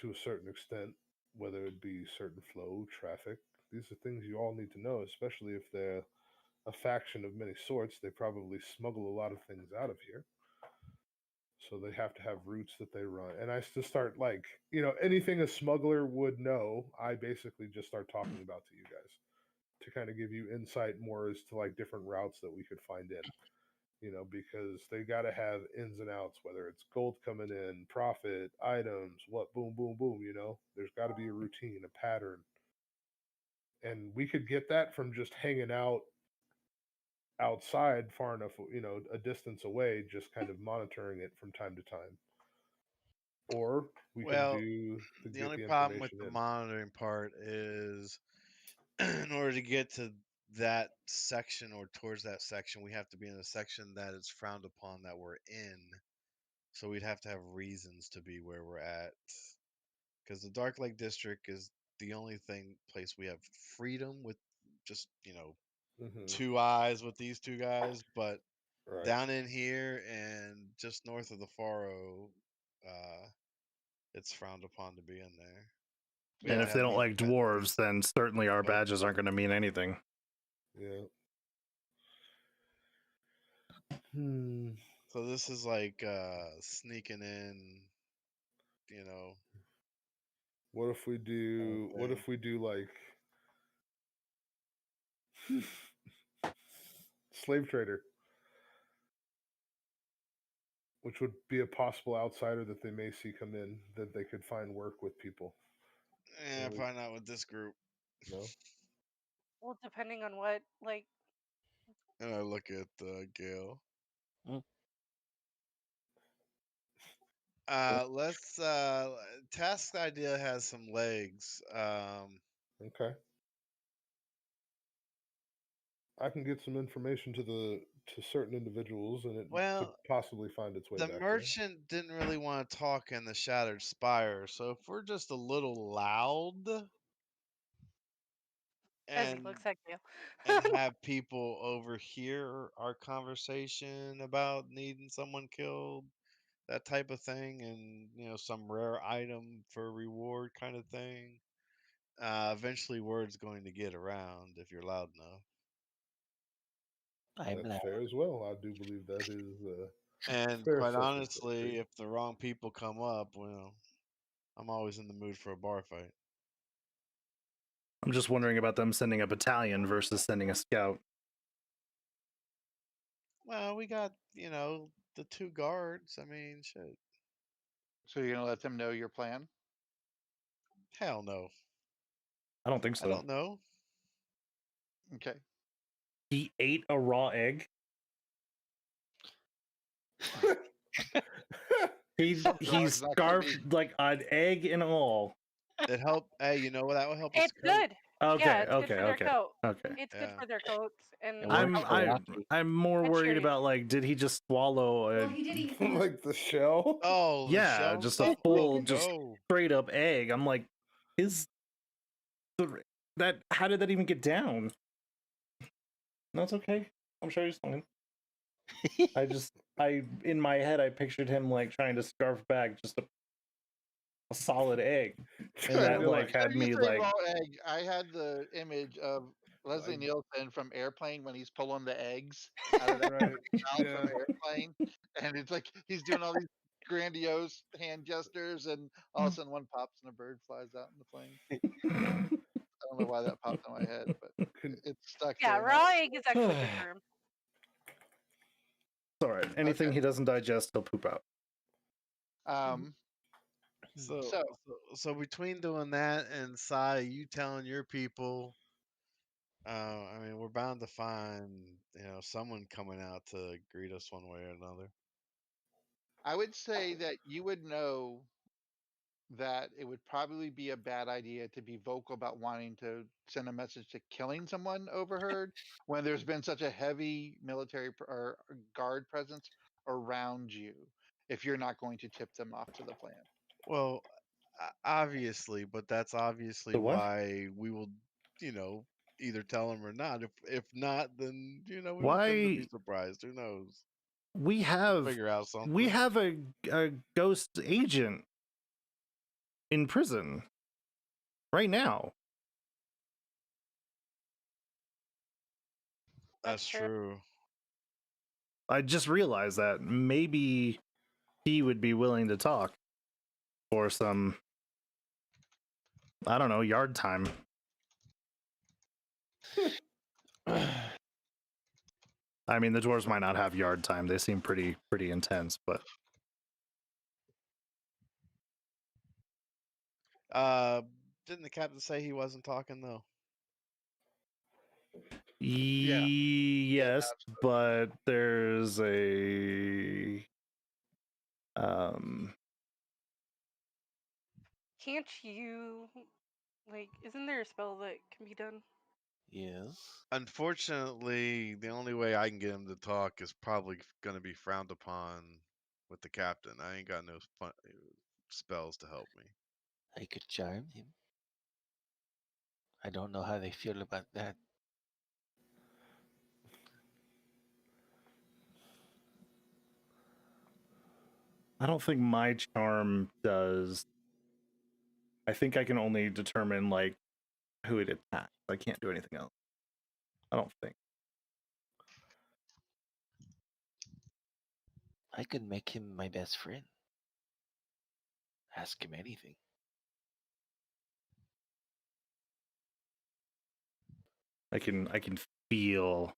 Speaker 1: to a certain extent, whether it be certain flow, traffic. These are things you all need to know, especially if they're a faction of many sorts. They probably smuggle a lot of things out of here. So they have to have routes that they run. And I just start like, anything a smuggler would know, I basically just start talking about to you guys to kind of give you insight more as to like different routes that we could find in. Because they got to have ins and outs, whether it's gold coming in, profit, items, what, boom, boom, boom, there's got to be a routine, a pattern. And we could get that from just hanging out outside far enough, a distance away, just kind of monitoring it from time to time. Or we can
Speaker 6: Well,
Speaker 1: do to
Speaker 6: the
Speaker 1: get
Speaker 6: only
Speaker 1: the
Speaker 6: problem with
Speaker 1: information
Speaker 6: the
Speaker 1: in.
Speaker 6: monitoring part is in order to get to that section or towards that section, we have to be in a section that is frowned upon that we're in. So we'd have to have reasons to be where we're at. Because the Dark Lake District is the only place we have freedom with just,
Speaker 1: Mm-hmm.
Speaker 6: 2 eyes with these 2 guys. But
Speaker 1: Right.
Speaker 6: down in here and just north of the Faro, it's frowned upon to be in there. We
Speaker 2: And
Speaker 6: have
Speaker 2: if
Speaker 6: to
Speaker 2: they
Speaker 6: have
Speaker 2: don't
Speaker 6: more
Speaker 2: like
Speaker 6: defenses.
Speaker 2: dwarves, then certainly our
Speaker 6: But-
Speaker 2: badges aren't going to mean anything.
Speaker 1: Yeah.
Speaker 6: So this is like sneaking in,
Speaker 1: What if we do? What if we do like Slave trader, which would be a possible outsider that they may see come in, that they could find work with people.
Speaker 6: Yeah,
Speaker 1: Really?
Speaker 6: probably not with this group.
Speaker 1: No.
Speaker 5: Well, depending on what, like,
Speaker 6: And I look at Gail.
Speaker 4: Mm.
Speaker 6: Let's task idea has some legs.
Speaker 1: Okay. I can get some information to certain individuals, and it could
Speaker 6: Well,
Speaker 1: possibly find its way
Speaker 6: the
Speaker 1: back
Speaker 6: merchant didn't really want to talk in the Shattered Spire, so if we're just a little loud
Speaker 5: as he
Speaker 6: and
Speaker 5: looks at Gail.
Speaker 6: and have people overhear our conversation about needing someone killed, that type of thing, and some rare item for reward kind of thing. Eventually, word's going to get around if you're loud enough.
Speaker 1: there.
Speaker 4: I'm
Speaker 1: That's
Speaker 4: loud.
Speaker 1: fair as well. I do believe that is
Speaker 6: And
Speaker 1: fair
Speaker 6: quite
Speaker 1: assessment,
Speaker 6: honestly,
Speaker 1: Chris.
Speaker 6: if the wrong people come up, well, I'm always in the mood for a bar fight.
Speaker 2: I'm just wondering about them sending a battalion versus sending a scout.
Speaker 6: Well, we got, the 2 guards. I mean, shit.
Speaker 3: So you're gonna let them know your plan?
Speaker 6: Hell no.
Speaker 2: I don't think so.
Speaker 6: I don't know.
Speaker 3: Okay.
Speaker 2: He ate a raw egg. He
Speaker 3: Some
Speaker 2: he
Speaker 3: dogs not gonna
Speaker 2: scarfed like an egg and all.
Speaker 6: It helped. Hey, you know what? That would help us.
Speaker 5: It's good.
Speaker 2: Okay,
Speaker 5: Yeah, it's good
Speaker 2: okay,
Speaker 5: for their
Speaker 2: okay,
Speaker 5: coat.
Speaker 2: okay.
Speaker 5: It's good
Speaker 6: Yeah.
Speaker 5: for their coats and
Speaker 4: It works for
Speaker 2: I'm
Speaker 4: Rocky.
Speaker 2: I'm more
Speaker 5: And
Speaker 2: worried
Speaker 5: Shuri.
Speaker 2: about like, did he just swallow
Speaker 7: Well,
Speaker 2: a
Speaker 7: he did eat some.
Speaker 1: Like the shell.
Speaker 6: Oh, the
Speaker 2: yeah,
Speaker 6: shell
Speaker 2: just a
Speaker 6: stuff?
Speaker 2: full,
Speaker 6: Oh,
Speaker 2: just
Speaker 6: no.
Speaker 2: straight up egg? I'm like, that? How did that even get down? No, it's okay. I'm sure he's fine. I in my head I pictured him like trying to scarf back just a solid egg, and that
Speaker 1: You're
Speaker 2: like had
Speaker 3: When you
Speaker 2: me
Speaker 3: say
Speaker 2: like,
Speaker 3: raw egg, I had the image of Leslie
Speaker 1: Like-
Speaker 3: Nielsen from Airplane when he's pulling the eggs out of that
Speaker 1: Right.
Speaker 3: mouth
Speaker 1: Yeah.
Speaker 3: from Airplane, and it's like he's doing all these grandiose hand gestures, and all of a sudden one pops and a bird flies out in the flame. I don't know why that popped in my head, but
Speaker 1: Can-
Speaker 3: it's stuck
Speaker 5: yeah,
Speaker 3: there.
Speaker 5: raw egg is actually good for him.
Speaker 2: it's all right. Anything
Speaker 3: Okay.
Speaker 2: he doesn't digest, he'll poop out.
Speaker 6: So,
Speaker 3: So-
Speaker 6: so between doing that and Sai, you telling your people, I mean, we're bound to find, someone coming out to greet us one way or another.
Speaker 3: I would say that you would know that it would probably be a bad idea to be vocal about wanting to send a message to killing someone overheard when there's been such a heavy military or guard presence around you if you're not going to tip them off to the plan.
Speaker 6: Well, obviously, but that's obviously
Speaker 2: The what?
Speaker 6: why we will, either tell them or not. If not, then we want them to
Speaker 2: Why
Speaker 6: be surprised. Who knows?
Speaker 2: we have
Speaker 6: Figure out something.
Speaker 2: we have a ghost agent in prison right now.
Speaker 6: That's
Speaker 5: That's true.
Speaker 6: true.
Speaker 2: I just realized that maybe he would be willing to talk for some, I don't know, yard time. I mean, the dwarves might not have yard time. They seem pretty intense, but
Speaker 6: Didn't the captain say he wasn't talking though?
Speaker 2: yes, but there's a
Speaker 5: Can't you, like, isn't there a spell that can be done?
Speaker 4: Yes.
Speaker 6: Unfortunately, the only way I can get him to talk is probably going to be frowned upon with the captain. I ain't got no spells to help me.
Speaker 4: I could charm him. I don't know how they feel about that.
Speaker 2: I don't think my charm does. I think I can only determine like who it attacks. I can't do anything else. I don't think.
Speaker 4: I could make him my best friend. Ask him anything.
Speaker 2: I can feel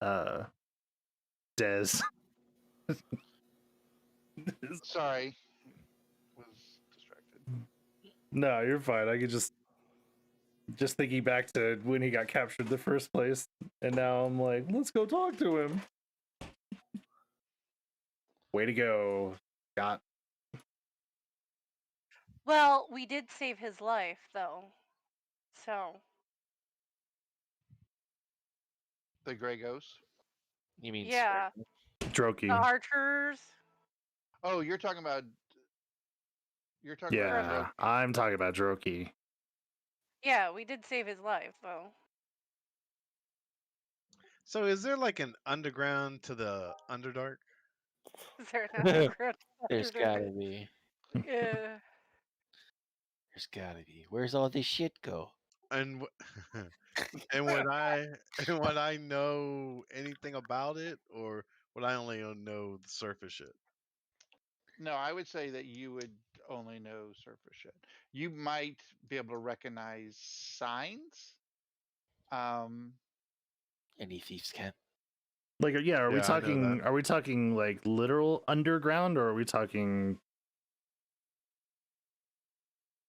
Speaker 2: Des.
Speaker 3: Sorry, was distracted.
Speaker 2: No, you're fine. I could just thinking back to when he got captured in the first place, and now I'm like, let's go talk to him. Way to go, Scott.
Speaker 5: Well, we did save his life, though. So.
Speaker 3: The Gray Ghost.
Speaker 4: You mean
Speaker 5: Yeah. The
Speaker 2: Droki.
Speaker 5: archers.
Speaker 3: Oh, you're talking about. You're talking
Speaker 2: Yeah,
Speaker 3: about. Droki.
Speaker 2: I'm talking about Droki.
Speaker 5: Yeah, we did save his life, though.
Speaker 6: So is there like an underground to the Underdark?
Speaker 5: Is there an underground?
Speaker 4: There's gotta be.
Speaker 5: Yeah.
Speaker 4: There's gotta be. Where's all this shit go?
Speaker 6: And and would I know anything about it, or would I only know the surface shit?
Speaker 3: No, I would say that you would only know surface shit. You might be able to recognize signs.
Speaker 4: Any thieves can.
Speaker 2: Like, yeah, are we
Speaker 6: Yeah, I know
Speaker 2: talking?
Speaker 6: that.
Speaker 2: Are we talking like literal underground, or are we talking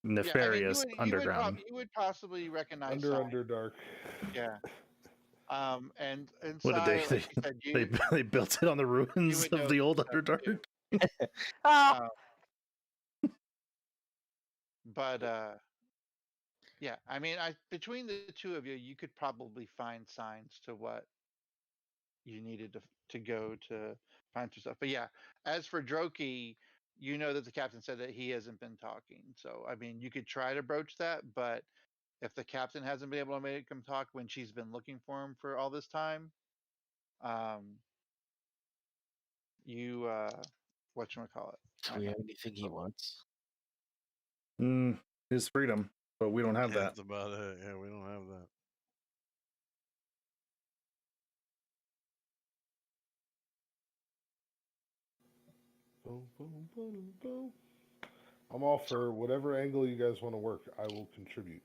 Speaker 2: nefarious underground?
Speaker 3: You would possibly recognize
Speaker 1: Under
Speaker 3: signs.
Speaker 1: Underdark.
Speaker 3: Yeah. And
Speaker 2: What did
Speaker 3: inside, like you said,
Speaker 2: they built it on the ruins
Speaker 3: would
Speaker 2: of
Speaker 3: know
Speaker 2: the old
Speaker 3: stuff too.
Speaker 2: Underdark?
Speaker 5: Oh,
Speaker 3: But yeah, I mean, between the two of you, you could probably find signs to what you needed to go to find some stuff. But yeah, as for Droki, you know that the captain said that he hasn't been talking. So I mean, you could try to broach that, but if the captain hasn't been able to make him talk when she's been looking for him for all this time, you whatchamacallit?
Speaker 4: Do we have anything he wants?
Speaker 2: His freedom, but we don't have that.
Speaker 6: That's about it. Yeah, we don't have that.
Speaker 1: Boom, boom, boom, boom. I'm all for whatever angle you guys want to work. I will contribute.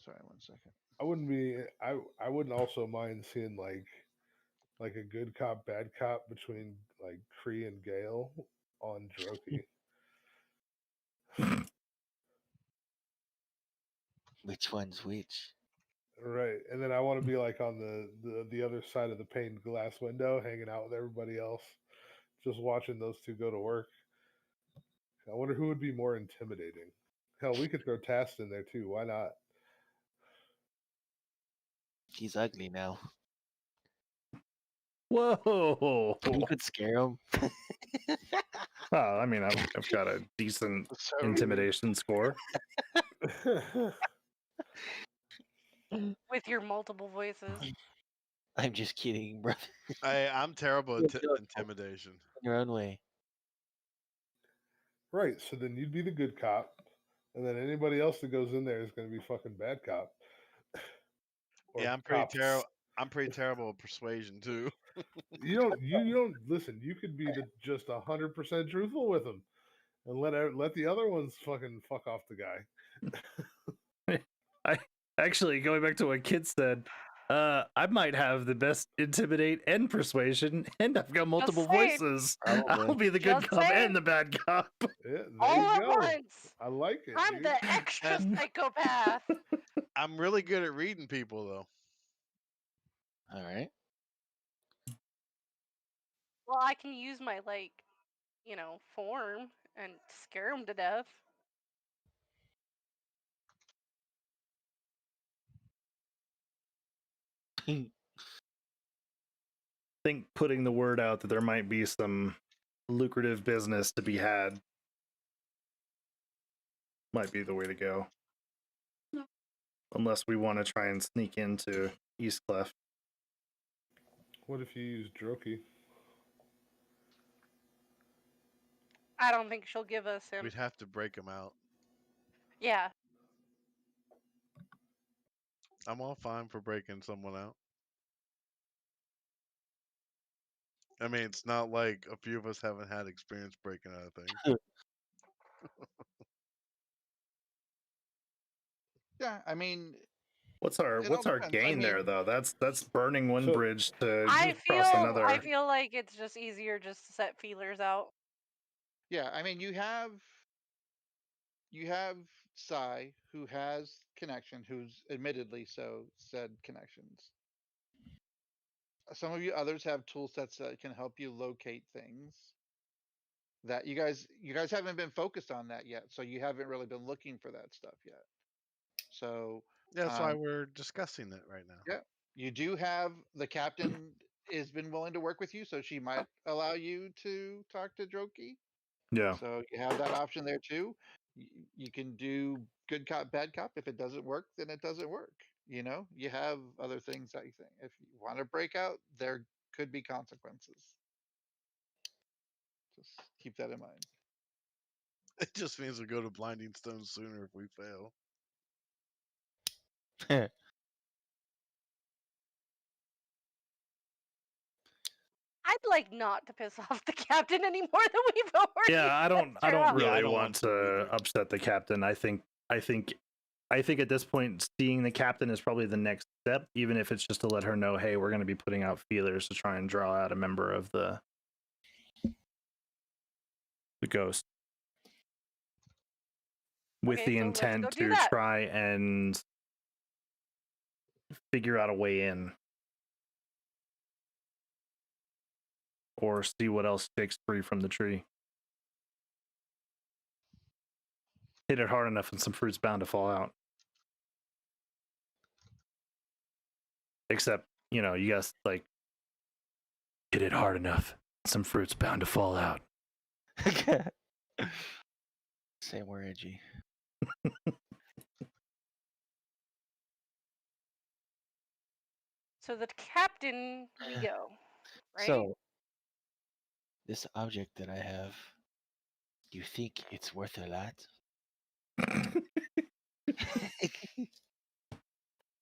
Speaker 3: Sorry, 1 second.
Speaker 1: I wouldn't be. I wouldn't also mind seeing like a good cop, bad cop between like Kree and Gale on Droki.
Speaker 4: Which one's which?
Speaker 1: Right, and then I want to be like on the other side of the pained glass window, hanging out with everybody else, just watching those two go to work. I wonder who would be more intimidating. Hell, we could throw Tast in there too. Why not?
Speaker 4: He's ugly now.
Speaker 2: Whoa!
Speaker 4: You could scare him.
Speaker 2: Well, I mean, I've got a decent
Speaker 3: So
Speaker 2: intimidation score.
Speaker 5: with your multiple voices.
Speaker 4: I'm just kidding, brother.
Speaker 6: I'm terrible
Speaker 4: Yeah,
Speaker 6: at
Speaker 4: no,
Speaker 6: intimidation.
Speaker 4: In your own way.
Speaker 1: Right, so then you'd be the good cop, and then anybody else that goes in there is going to be fucking bad cop. Or
Speaker 6: Yeah, I'm pretty
Speaker 1: cops.
Speaker 6: terrible. I'm pretty terrible at persuasion too.
Speaker 1: You don't listen. You could be just 100% truthful with them, and let the other ones fucking fuck off the guy.
Speaker 2: I actually, going back to what Kid said, I might have the best intimidate and persuasion, and I've got multiple
Speaker 5: saying.
Speaker 2: voices.
Speaker 4: Probably.
Speaker 2: I'll be the good
Speaker 5: Just
Speaker 2: cop
Speaker 5: saying.
Speaker 2: and the bad cop.
Speaker 1: Yeah, there
Speaker 5: All
Speaker 1: you
Speaker 5: at
Speaker 1: go.
Speaker 5: once.
Speaker 1: I like it.
Speaker 5: I'm
Speaker 1: dude.
Speaker 5: the extra psychopath.
Speaker 6: I'm really good at reading people though.
Speaker 4: All right.
Speaker 5: Well, I can use my form and scare them to death.
Speaker 2: Think putting the word out that there might be some lucrative business to be had might be the way to go. Unless we want to try and sneak into East Clef.
Speaker 1: What if you use Droki?
Speaker 5: I don't think she'll give us him.
Speaker 6: We'd have to break them out.
Speaker 5: Yeah.
Speaker 6: I'm all fine for breaking someone out. I mean, it's not like a few of us haven't had experience breaking out of things.
Speaker 3: Yeah, I mean,
Speaker 2: What's
Speaker 3: it all
Speaker 2: our
Speaker 3: depends. I
Speaker 2: gain there
Speaker 3: mean,
Speaker 2: though? That's burning one
Speaker 1: So-
Speaker 2: bridge to
Speaker 5: I
Speaker 2: cross another.
Speaker 5: feel like it's just easier just to set feelers out.
Speaker 3: yeah, I mean, you have Sai, who has connection, who's admittedly said connections. Some of you others have tool sets that can help you locate things that you guys haven't been focused on that yet, so you haven't really been looking for that stuff yet. So
Speaker 6: That's why we're discussing it right now.
Speaker 3: yeah, you do have the captain has been willing to work with you, so she might allow you to talk to Droki.
Speaker 2: Yeah.
Speaker 3: So you have that option there too. You can do good cop, bad cop. If it doesn't work, then it doesn't work. You know, you have other things that you think. If you want to break out, there could be consequences. Just keep that in mind.
Speaker 6: It just means we go to Blinding Stone sooner if we fail.
Speaker 5: I'd like not to piss off the captain any more than we've already.
Speaker 2: Yeah, I don't
Speaker 5: pissed her off.
Speaker 2: really
Speaker 6: Yeah, I don't
Speaker 2: want
Speaker 6: want to
Speaker 2: to
Speaker 6: either.
Speaker 2: upset the captain. I think at this point, seeing the captain is probably the next step, even if it's just to let her know, hey, we're going to be putting out feelers to try and draw out a member of the ghost, with
Speaker 5: Okay,
Speaker 2: the
Speaker 5: so let's go
Speaker 2: intent
Speaker 5: do
Speaker 2: to
Speaker 5: that.
Speaker 2: try and figure out a way in, or see what else shakes free from the tree. Hit it hard enough, and some fruit's bound to fall out. Except, you guys like hit it hard enough, some fruit's bound to fall out.
Speaker 4: Say more edgy.
Speaker 5: So the captain, we go, right?
Speaker 4: So, this object that I have, do you think it's worth a lot?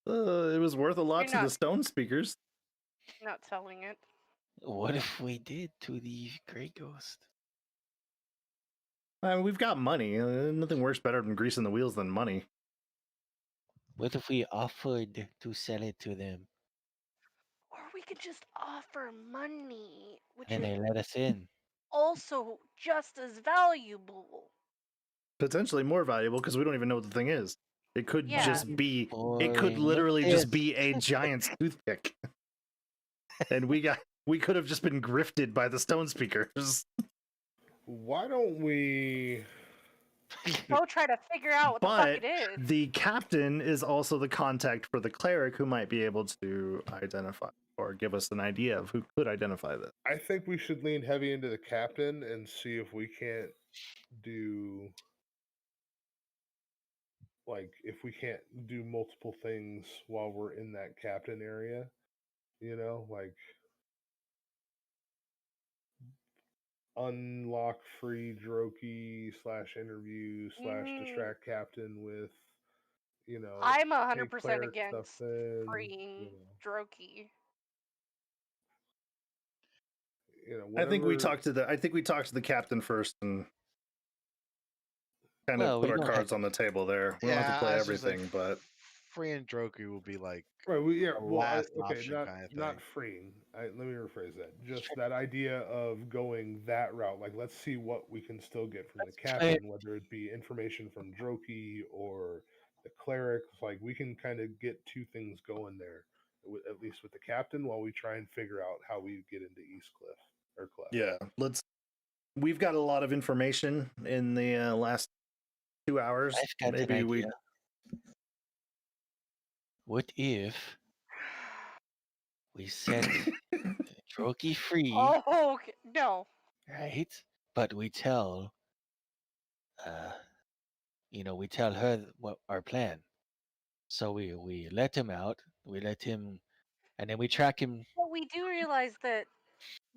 Speaker 2: It was worth a lot
Speaker 5: You're
Speaker 2: to the
Speaker 5: not-
Speaker 2: stone speakers.
Speaker 5: Not selling it.
Speaker 4: What if we did to the Grey Ghost?
Speaker 2: I mean, we've got money. Nothing works better than greasing the wheels than money.
Speaker 4: What if we offered to sell it to them
Speaker 5: Or we could just offer money, which
Speaker 4: and
Speaker 5: is
Speaker 4: they let us in?
Speaker 5: also just as valuable.
Speaker 2: Potentially more valuable because we don't even know what the thing is. It could
Speaker 5: Yeah.
Speaker 2: just be. It
Speaker 4: Boring.
Speaker 2: could
Speaker 4: Look
Speaker 2: literally
Speaker 4: at
Speaker 2: just
Speaker 4: this.
Speaker 2: be a giant toothpick, and we could have just been grifted by the stone speakers.
Speaker 1: Why don't we?
Speaker 5: Go try to figure out what the fuck it is.
Speaker 2: The captain is also the contact for the cleric who might be able to identify or give us an idea of who could identify this.
Speaker 1: I think we should lean heavy into the captain and see if we can't do if we can't do multiple things while we're in that captain area. Like unlock free Droki / interview / distract captain with
Speaker 5: I'm
Speaker 1: take
Speaker 5: 100%
Speaker 1: cleric
Speaker 5: against
Speaker 1: stuff in,
Speaker 5: freeing Droki.
Speaker 2: I think we
Speaker 1: whatever-
Speaker 2: talked to the captain first and kind
Speaker 4: Well,
Speaker 2: of
Speaker 4: we
Speaker 2: put our
Speaker 4: don't have
Speaker 2: cards
Speaker 4: to-
Speaker 2: on the table there. We don't have to play
Speaker 6: I was just like,
Speaker 2: everything, but
Speaker 6: free and Droku will be like
Speaker 1: Right,
Speaker 6: a last option
Speaker 1: not
Speaker 6: kind of
Speaker 1: not
Speaker 6: thing.
Speaker 1: freeing. Let me rephrase that. Just that idea of going that route. Like, let's see what we can still get from
Speaker 4: Let's
Speaker 1: the
Speaker 4: play
Speaker 1: captain, whether it be information from Droki or the cleric. Like, we can kind of get two things going there, at least with the captain, while we try and figure out how we get into East Cliff or Clef.
Speaker 2: yeah, we've got a lot of information in the last 2 hours.
Speaker 4: I've got an
Speaker 2: Maybe we
Speaker 4: idea. What if we set Droki free,
Speaker 5: Oh, okay. No.
Speaker 4: right? But we tell, we tell her what our plan. So we let him out. We let him, and then we track him.
Speaker 5: But we do realize that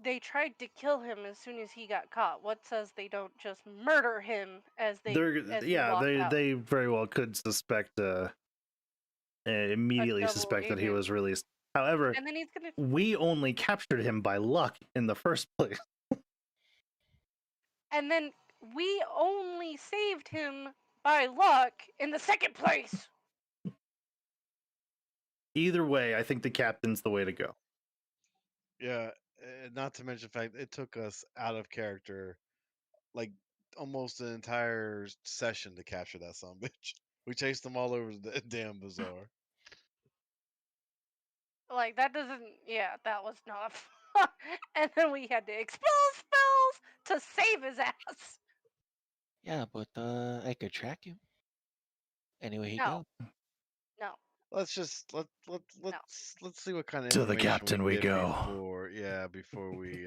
Speaker 5: they tried to kill him as soon as he got caught. What says they don't just murder him as he walked out?
Speaker 2: they very well could suspect immediately
Speaker 5: double
Speaker 2: suspect that he
Speaker 5: agent.
Speaker 2: was released. However,
Speaker 5: And then he's gonna.
Speaker 2: we only captured him by luck in the first place.
Speaker 5: And then we only saved him by luck in the second place.
Speaker 2: Either way, I think the captain's the way to go.
Speaker 6: Yeah, not to mention the fact it took us out of character, like almost an entire session to capture that son of a bitch. We chased them all over the damn bazaar.
Speaker 5: Like that doesn't. Yeah, that was not fun. And then we had to expel spells to save his ass.
Speaker 4: Yeah, but I could track him. Anyway, he
Speaker 5: No.
Speaker 4: go.
Speaker 5: No.
Speaker 6: Let's just let's see what kind of
Speaker 2: To the
Speaker 6: information
Speaker 2: captain we
Speaker 6: get
Speaker 2: go.
Speaker 6: before we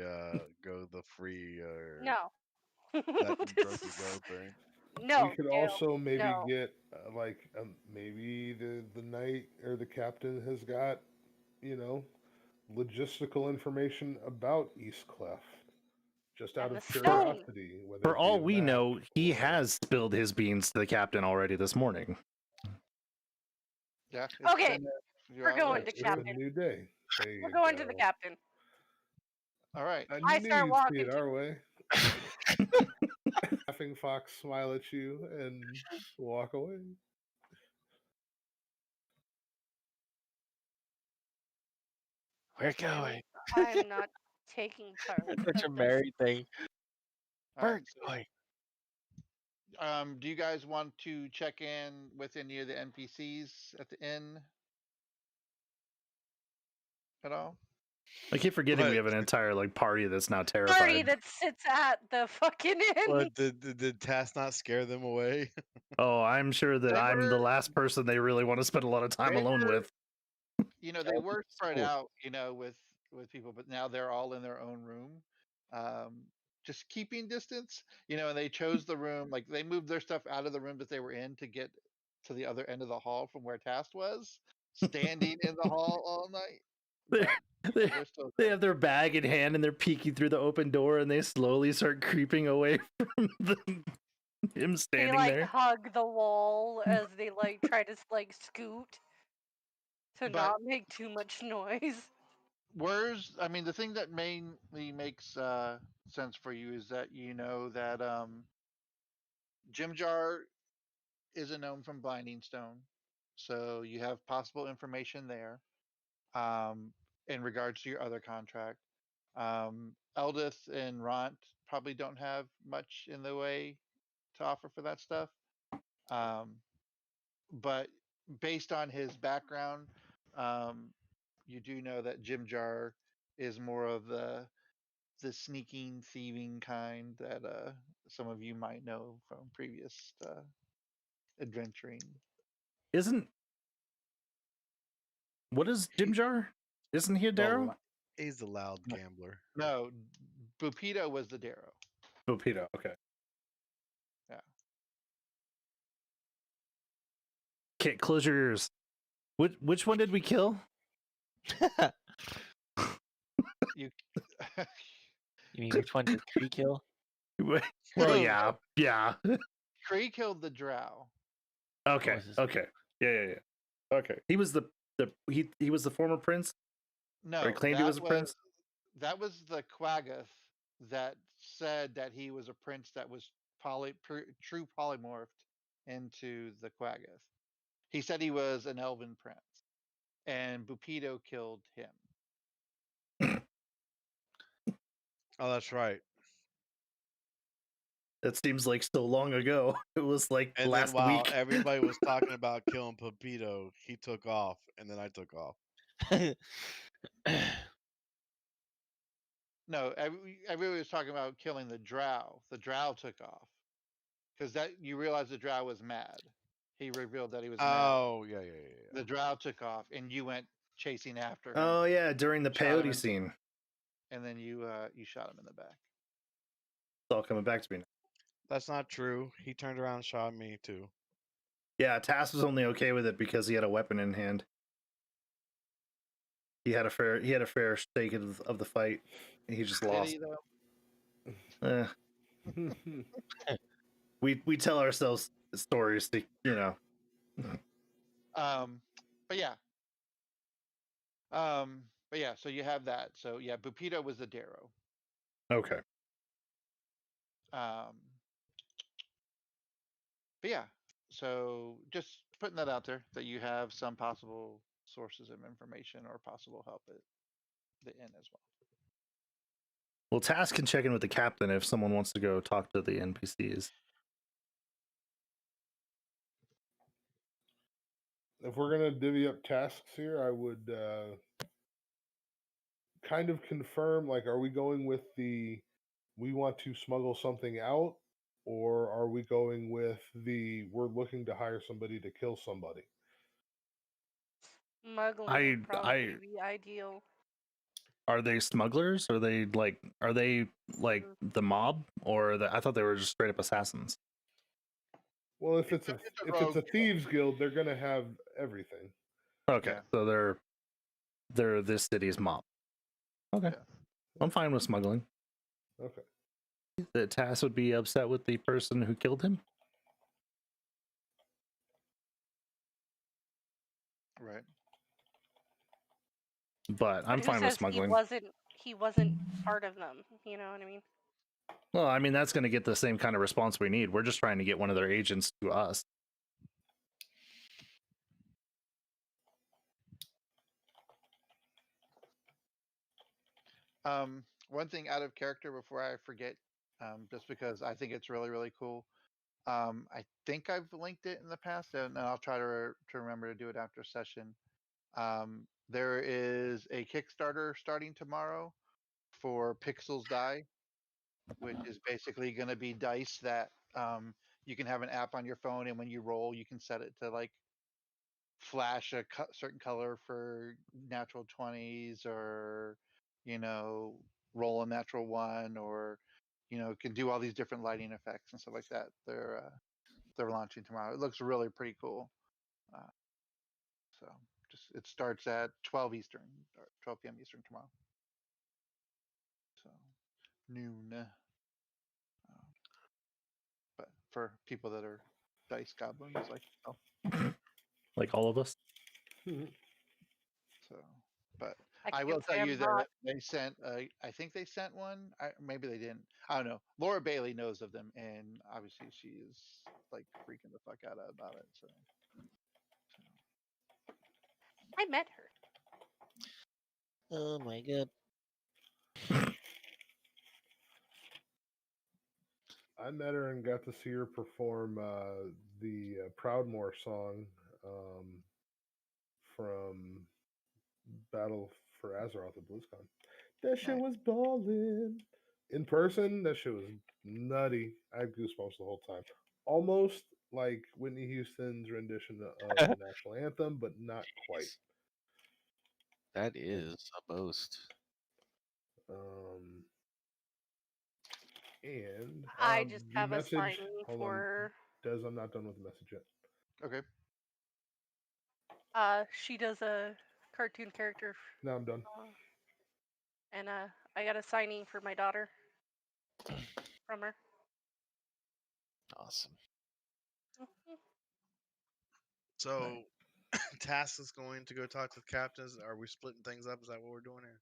Speaker 6: go the free or
Speaker 5: No.
Speaker 6: that
Speaker 5: This
Speaker 6: broken go
Speaker 5: is-
Speaker 6: thing.
Speaker 5: No.
Speaker 1: We could
Speaker 5: Dale,
Speaker 1: also maybe
Speaker 5: no.
Speaker 1: get maybe the knight or the captain has got, logistical information about East Clef, just out
Speaker 5: And
Speaker 1: of
Speaker 5: the stone.
Speaker 1: curiosity. Whether
Speaker 2: For
Speaker 1: it be
Speaker 2: all
Speaker 1: a
Speaker 2: we
Speaker 1: map
Speaker 2: know, he
Speaker 1: or-
Speaker 2: has spilled his beans to the captain already this morning.
Speaker 3: Yeah. it's
Speaker 5: Okay,
Speaker 3: been a few
Speaker 5: we're
Speaker 3: hours.
Speaker 5: going to
Speaker 1: It's a
Speaker 5: captain.
Speaker 1: new day. There
Speaker 5: We're
Speaker 1: you
Speaker 5: going to the
Speaker 1: go.
Speaker 5: captain.
Speaker 3: All right.
Speaker 1: I
Speaker 5: I
Speaker 1: knew
Speaker 5: start
Speaker 1: you'd
Speaker 5: walking
Speaker 1: see it
Speaker 5: to-
Speaker 1: our way. Laughing fox smile at you and walk away.
Speaker 4: We're going.
Speaker 5: I'm not taking part.
Speaker 4: That's such a
Speaker 5: of this.
Speaker 4: Mary thing.
Speaker 3: All
Speaker 4: We're
Speaker 3: right.
Speaker 4: going.
Speaker 3: Do you guys want to check in with any of the NPCs at the inn at all?
Speaker 2: I keep forgetting we
Speaker 6: What?
Speaker 2: have an entire party that's now
Speaker 5: Party
Speaker 2: terrified.
Speaker 5: that sits at the fucking inn.
Speaker 6: What did Task not scare them away?
Speaker 2: Oh, I'm sure that
Speaker 3: They
Speaker 2: I'm the
Speaker 3: were-
Speaker 2: last person they really want to spend a lot of time
Speaker 3: They
Speaker 2: alone
Speaker 3: were-
Speaker 2: with.
Speaker 3: They were spread
Speaker 4: cool.
Speaker 3: out, with people, but now they're all in their own room. Just keeping distance, and they chose the room, like they moved their stuff out of the room that they were in to get to the other end of the hall from where Task was, standing in the hall all night.
Speaker 2: They-
Speaker 3: But
Speaker 2: they-
Speaker 3: they're still
Speaker 2: They
Speaker 3: there.
Speaker 2: have their bag in hand and they're peeking through the open door and they slowly start creeping away from him
Speaker 5: They
Speaker 2: standing there.
Speaker 5: hug the wall as they try to scoot to
Speaker 3: But-
Speaker 5: not make too much noise.
Speaker 3: The thing that mainly makes sense for you is that that Jim Jar is a gnome from Blinding Stone, so you have possible information there. In regards to your other contract, Eldith and Ront probably don't have much in the way to offer for that stuff. But based on his background, you do know that Jim Jar is more of the sneaking, thieving kind that some of you might know from previous adventuring.
Speaker 2: What is Jim Jar? Isn't he a Darrow?
Speaker 6: Well, he's a loud gambler.
Speaker 3: No, Bupito was the Darrow.
Speaker 2: Bupito, okay.
Speaker 3: Yeah.
Speaker 2: Okay, close your ears. Which one did we kill?
Speaker 3: You
Speaker 4: You mean which one did Kree kill?
Speaker 2: Well, yeah.
Speaker 3: Kree killed the Drow.
Speaker 2: Okay,
Speaker 4: was his-
Speaker 2: okay. Yeah. Okay. He was he was the former prince?
Speaker 3: No,
Speaker 2: Or he claimed he was a prince?
Speaker 3: That was the Quaggoth that said that he was a prince that was true polymorphed into the Quaggoth. He said he was an elven prince, and Bupito killed him.
Speaker 6: Oh, that's right.
Speaker 2: That seems like so long ago. It was like
Speaker 6: And
Speaker 2: last
Speaker 6: then while
Speaker 2: week.
Speaker 6: everybody was talking about killing Pepito, he took off, and then I took off.
Speaker 3: No, everybody was talking about killing the Drow. The Drow took off because you realize the Drow was mad. He revealed that he was mad.
Speaker 6: Oh, yeah.
Speaker 3: The Drow took off, and you went chasing after him.
Speaker 2: Oh yeah, during the
Speaker 3: Shot him
Speaker 2: peyote
Speaker 3: in-
Speaker 2: scene.
Speaker 3: And then you shot him in the back.
Speaker 2: It's all coming back to me now.
Speaker 6: That's not true. He turned around and shot me too.
Speaker 2: Yeah, Tass was only okay with it because he had a weapon in hand. He had a fair stake of the fight. He just
Speaker 3: Did
Speaker 2: lost.
Speaker 3: he, though?
Speaker 2: We tell ourselves stories to
Speaker 3: But yeah, But yeah, so you have that. So yeah, Bupito was the Darrow.
Speaker 2: Okay.
Speaker 3: But yeah, so just putting that out there that you have some possible sources of information or possible help at the inn as well.
Speaker 2: Well, Task can check in with the captain if someone wants to go talk to the NPCs.
Speaker 1: If we're gonna divvy up tasks here, I would kind of confirm, like, are we going with the we want to smuggle something out, or are we going with the we're looking to hire somebody to kill somebody?
Speaker 5: Smuggling would probably be ideal.
Speaker 2: Are they smugglers? Are they like the mob, or I thought they were just straight up assassins?
Speaker 1: Well, if it's a
Speaker 3: rogue
Speaker 1: thieves guild, they're gonna have everything.
Speaker 2: Okay,
Speaker 3: Yeah.
Speaker 2: so they're this city's mob. Okay,
Speaker 3: Yeah.
Speaker 2: I'm fine with smuggling.
Speaker 1: Okay.
Speaker 2: The Task would be upset with the person who killed him.
Speaker 3: Right.
Speaker 2: But I'm
Speaker 5: who
Speaker 2: fine with
Speaker 5: says
Speaker 2: smuggling.
Speaker 5: he wasn't part of them? You know what I mean?
Speaker 2: Well, I mean, that's going to get the same kind of response we need. We're just trying to get one of their agents to us.
Speaker 3: One thing out of character before I forget, just because I think it's really, really cool. I think I've linked it in the past, and I'll try to remember to do it after session. There is a Kickstarter starting tomorrow for Pixels Die, which is basically going to be dice that you can have an app on your phone, and when you roll, you can set it to like flash a certain color for natural 20s, or roll a natural 1, or can do all these different lighting effects and stuff like that. They're launching tomorrow. It looks really pretty cool. So it starts at 12 Eastern, or 12 p.m. Eastern tomorrow. So noon. But for people that are dice goblins like
Speaker 2: like all of us.
Speaker 3: So, but
Speaker 5: I
Speaker 3: I will
Speaker 5: can't say
Speaker 3: tell you
Speaker 5: I'm
Speaker 3: that
Speaker 5: not.
Speaker 3: they sent. I think they sent one. Maybe they didn't. I don't know. Laura Bailey knows of them, and obviously she is like freaking the fuck out about it. So.
Speaker 5: I met her.
Speaker 4: Oh my god.
Speaker 1: I met her and got to see her perform the Proudmoore song from Battle for Azeroth at BlizzCon. That shit
Speaker 3: Nice.
Speaker 1: was ballin'. In person, that shit was nutty. I had goosebumps the whole time. Almost like Whitney Houston's rendition of the national anthem, but not quite.
Speaker 4: That is a boast.
Speaker 1: And
Speaker 5: I just
Speaker 1: the
Speaker 5: have a
Speaker 1: message.
Speaker 5: signing
Speaker 1: Hold
Speaker 5: for.
Speaker 1: on, Des. I'm not done with the message yet.
Speaker 3: Okay.
Speaker 5: She does a cartoon character.
Speaker 1: Now I'm done.
Speaker 5: And I got a signing for my daughter from her.
Speaker 4: Awesome.
Speaker 6: So, Task is going to go talk to the captains. Are we splitting things up? Is that what we're doing here?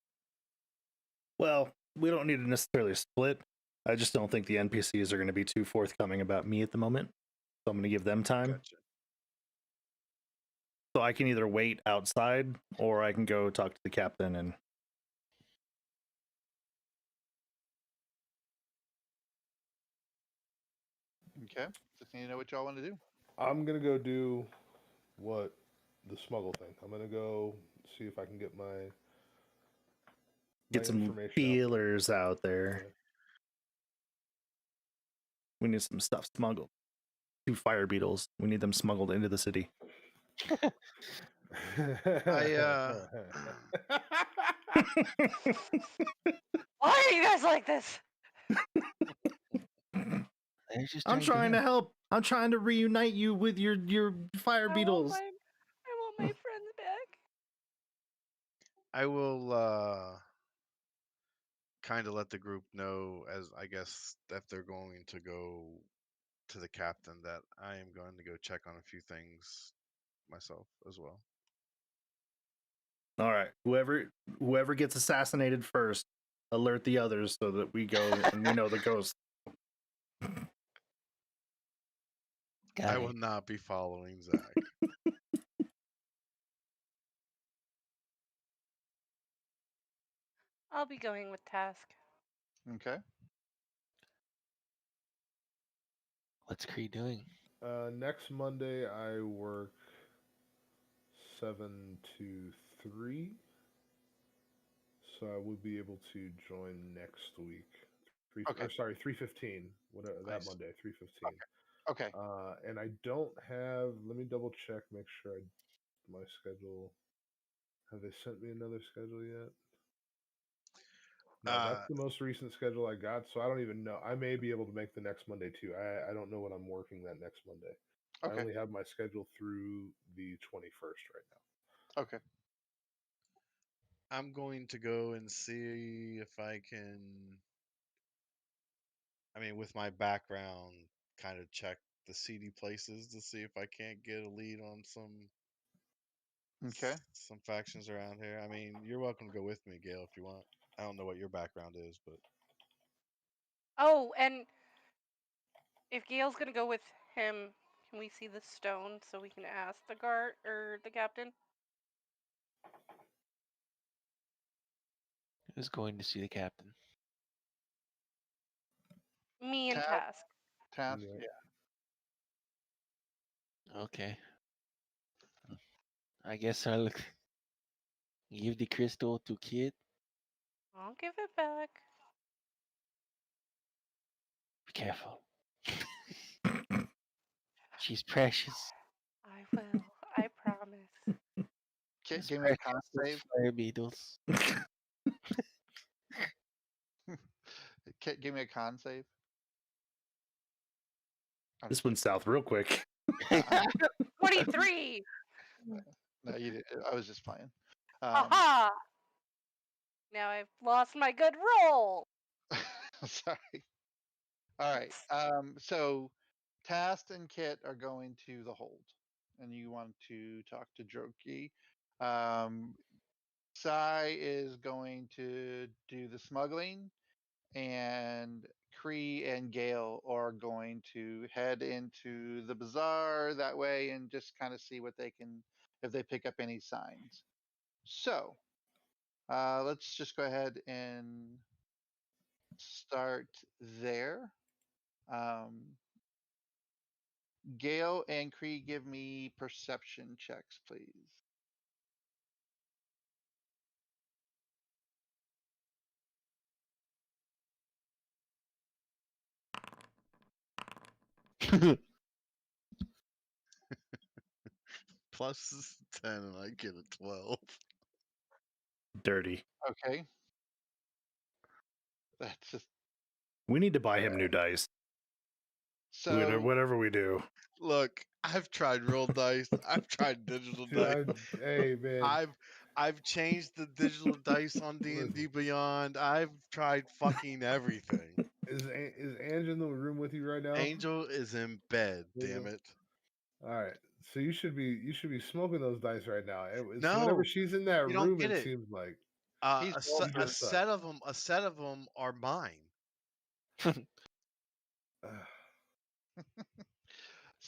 Speaker 2: Well, we don't need to necessarily split. I just don't think the NPCs are going to be too forthcoming about me at the moment. So I'm going to give them time.
Speaker 6: Gotcha.
Speaker 2: So I can either wait outside or I can go talk to the captain and.
Speaker 3: Okay. Just need to know what y'all want to do.
Speaker 1: I'm gonna go do what the smuggle thing. I'm gonna go see if I can get my
Speaker 2: Get some
Speaker 1: information
Speaker 2: feelers out there.
Speaker 1: Yeah.
Speaker 2: We need some stuff smuggled. 2 fire beetles. We need them smuggled into the city.
Speaker 5: Why are you guys like this?
Speaker 2: I'm trying to help. I'm trying to reunite you with your fire beetles.
Speaker 5: I want my friends back.
Speaker 6: I will kind of let the group know, as I guess if they're going to go to the captain, that I am going to go check on a few things myself as well.
Speaker 2: All right. Whoever gets assassinated first, alert the others so that we go and we know the ghost.
Speaker 4: Got
Speaker 6: I
Speaker 4: it.
Speaker 6: will not be following Zach.
Speaker 5: I'll be going with Task.
Speaker 3: Okay.
Speaker 4: What's Cree doing?
Speaker 1: Next Monday I work 7 to 3, so I would be able to join next week.
Speaker 3: Okay.
Speaker 1: 3:15. Whatever that
Speaker 6: Nice.
Speaker 1: Monday, 3:15.
Speaker 3: Okay.
Speaker 1: And I don't have. Let me double check, make sure my schedule. Have they sent me another schedule yet? No, that's the most recent schedule I got, so I don't even know. I may be able to make the next Monday too. I don't know when I'm working that next Monday. I
Speaker 3: Okay.
Speaker 1: only have my schedule through the 21st right now.
Speaker 3: Okay.
Speaker 6: I'm going to go and see if I can. I mean, with my background, kind of check the seedy places to see if I can't get a lead on
Speaker 3: Okay.
Speaker 6: some factions around here. I mean, you're welcome to go with me, Gail, if you want. I don't know what your background is, but
Speaker 5: Oh, and if Gail's gonna go with him, can we see the stone so we can ask the guard or the captain?
Speaker 4: Who's going to see the captain?
Speaker 5: Me and
Speaker 3: Task.
Speaker 5: Task.
Speaker 1: Yeah.
Speaker 4: Okay. I guess I'll give the crystal to Kid.
Speaker 5: I'll give it back.
Speaker 4: Be careful. She's precious.
Speaker 5: I will. I promise.
Speaker 3: Kit,
Speaker 4: As
Speaker 3: give me a
Speaker 4: precious
Speaker 3: con
Speaker 4: as
Speaker 3: save.
Speaker 4: fire beetles.
Speaker 3: Kit, give me a con save. I'm
Speaker 2: This
Speaker 3: just
Speaker 2: went south real quick.
Speaker 3: kidding.
Speaker 5: 23!
Speaker 3: No, you did. I was just playing.
Speaker 5: Aha! Now I've lost my good roll.
Speaker 3: Sorry. All right. So Tast and Kit are going to the hold, and you want to talk to Droki. Sai is going to do the smuggling, and Kree and Gale are going to head into the bazaar that way and just kind of see what they can, if they pick up any signs. So let's just go ahead and start there. Gale and Kree, give me perception checks, please.
Speaker 6: plus 10 and I get a 12.
Speaker 2: Dirty.
Speaker 3: Okay. That's just
Speaker 2: We need to buy him new dice.
Speaker 3: so.
Speaker 2: Whatever we do.
Speaker 6: Look, I've tried real dice. I've tried digital dice.
Speaker 1: Hey man,
Speaker 6: I've changed the digital dice on D&D Beyond. I've tried fucking everything.
Speaker 1: is Ange in the room with you right now?
Speaker 6: Angel is in bed, damn it.
Speaker 1: All right, so you should be smoking those dice right now.
Speaker 6: No,
Speaker 1: whenever she's in that
Speaker 6: you don't
Speaker 1: room,
Speaker 6: get
Speaker 1: it
Speaker 6: it.
Speaker 1: seems like
Speaker 3: He's
Speaker 6: A set of them are mine.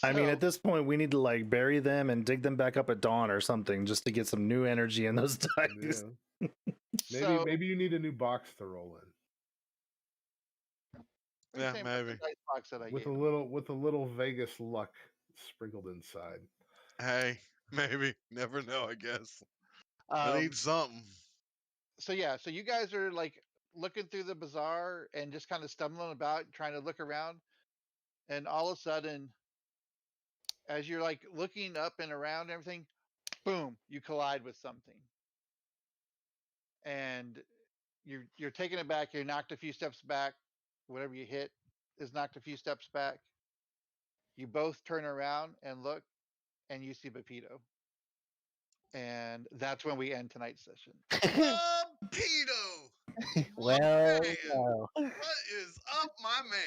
Speaker 2: I mean,
Speaker 3: So-
Speaker 2: at this point, we need to like bury them and dig them back up at dawn or something just to get some new energy in those dice.
Speaker 1: yeah. Maybe you need a new box to roll in
Speaker 6: Yeah,
Speaker 3: same
Speaker 6: maybe.
Speaker 3: dice box that I
Speaker 1: with
Speaker 3: gave
Speaker 1: a
Speaker 3: him.
Speaker 1: little Vegas luck sprinkled inside.
Speaker 6: Hey, maybe. Never know, I guess. I
Speaker 3: Um,
Speaker 6: need something.
Speaker 3: so yeah, so you guys are like looking through the bazaar and just kind of stumbling about, trying to look around, and all of a sudden, as you're like looking up and around and everything, boom, you collide with something, and you're taken aback. You're knocked a few steps back. Whatever you hit is knocked a few steps back. You both turn around and look, and you see Pepito. And that's when we end tonight's session.
Speaker 6: Pedo!
Speaker 4: Well,
Speaker 6: man.
Speaker 4: well.
Speaker 6: What is up, my man?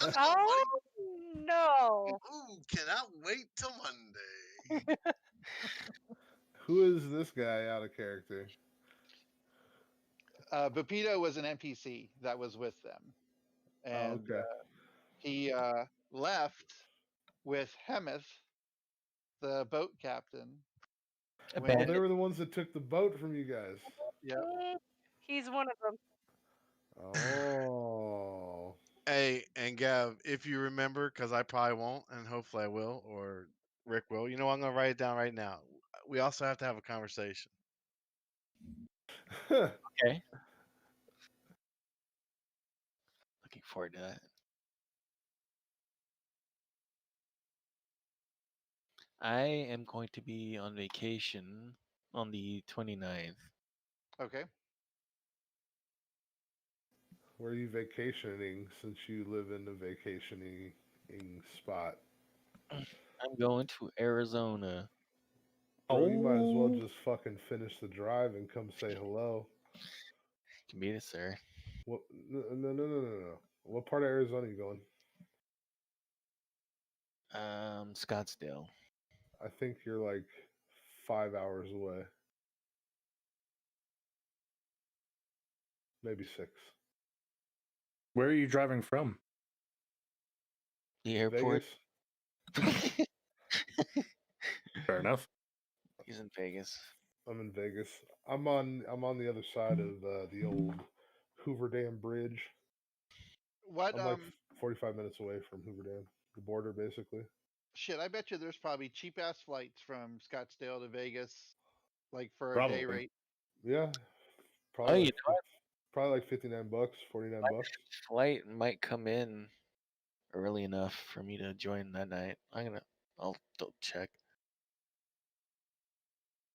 Speaker 6: How's it
Speaker 5: Oh
Speaker 6: going,
Speaker 5: no!
Speaker 6: buddy? Ooh, cannot wait till Monday.
Speaker 1: Who is this guy out of character?
Speaker 3: Bupito was an NPC that was with them,
Speaker 1: Oh,
Speaker 3: and
Speaker 1: okay.
Speaker 3: he left with Hemeth, the boat captain.
Speaker 1: Oh,
Speaker 4: Abandoned.
Speaker 1: they were the ones that took the boat from you guys.
Speaker 3: Yeah.
Speaker 5: He's one of them.
Speaker 1: Oh.
Speaker 6: Hey, and Gav, if you remember, because I probably won't, and hopefully I will, or Rick will. You know, what, I'm gonna write it down right now. We also have to have a conversation.
Speaker 4: Okay. Looking forward to that. I am going to be on vacation on the 29th.
Speaker 3: Okay.
Speaker 1: Where are you vacationing since you live in the vacationing spot?
Speaker 4: I'm going to Arizona.
Speaker 1: Bro, you might as well
Speaker 2: Oh.
Speaker 1: just fucking finish the drive and come say hello.
Speaker 4: Can beat it, sir.
Speaker 1: What? No. What part of Arizona are you going?
Speaker 4: Scottsdale.
Speaker 1: I think you're like 5 hours away. Maybe 6.
Speaker 2: Where are you driving from?
Speaker 4: The airport.
Speaker 1: Vegas?
Speaker 2: Fair enough.
Speaker 4: He's in Vegas.
Speaker 1: I'm in Vegas. I'm on the other side of the old Hoover Dam Bridge.
Speaker 3: What?
Speaker 1: I'm like 45 minutes away from Hoover Dam, the border basically.
Speaker 3: Shit, I bet you there's probably cheap ass flights from Scottsdale to Vegas, like for a day
Speaker 2: Probably.
Speaker 3: rate.
Speaker 1: Yeah,
Speaker 4: Oh,
Speaker 1: probably
Speaker 4: you
Speaker 1: like
Speaker 4: know,
Speaker 1: probably like $59, $49.
Speaker 4: flight might come in early enough for me to join that night. I'll double check.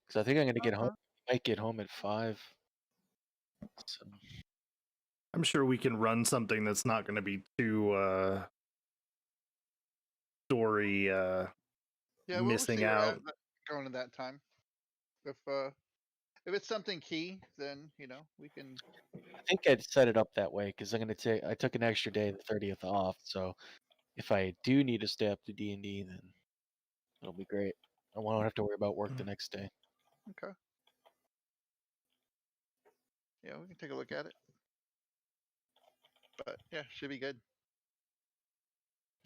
Speaker 4: Because I think I'm gonna get home. Might get home at 5. So
Speaker 2: I'm sure we can run something that's not going to be too story
Speaker 3: Yeah, we'll
Speaker 2: missing
Speaker 3: see where
Speaker 2: out.
Speaker 3: going at that time. If it's something key, then we can.
Speaker 4: I think I'd set it up that way because I took an extra day, the 30th off. So if I do need to stay up to D&D, then it'll be great. I won't have to worry about work the next day.
Speaker 3: Okay. Yeah, we can take a look at it. But yeah, should be good.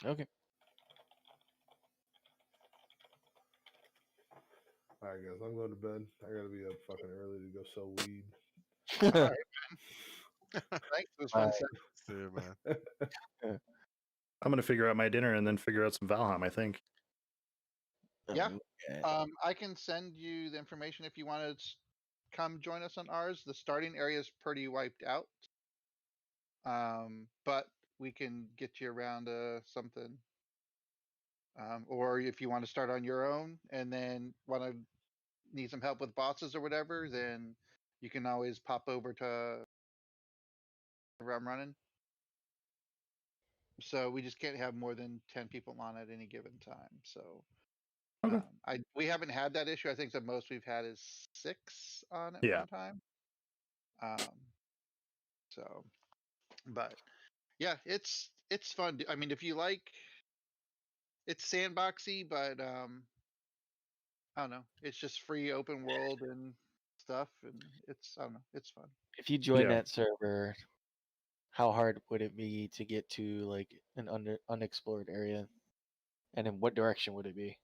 Speaker 4: Okay.
Speaker 1: All right, guys, I'm going to bed. I gotta be up fucking early to go sell weed.
Speaker 3: All right, man. Thanks. It was fun.
Speaker 4: Bye.
Speaker 6: See you, man.
Speaker 2: I'm going to figure out my dinner and then figure out some Valheim, I think.
Speaker 3: Yeah.
Speaker 4: Okay.
Speaker 3: I can send you the information if you want to come join us on ours. The starting area is pretty wiped out. But we can get you around something. Or if you want to start on your own and then need some help with bosses or whatever, then you can always pop over to where I'm running. So we just can't have more than 10 people on at any given time. So
Speaker 2: Okay.
Speaker 3: we haven't had that issue. I think the most we've had is 6 on at
Speaker 2: Yeah.
Speaker 3: one time. So, but yeah, it's fun. I mean, if you like, it's sandboxy, but I don't know. It's just free open world and stuff, and I don't know. It's fun.
Speaker 4: If you join
Speaker 2: Yeah.
Speaker 4: that server, how hard would it be to get to like an unexplored area? And in what direction would it be?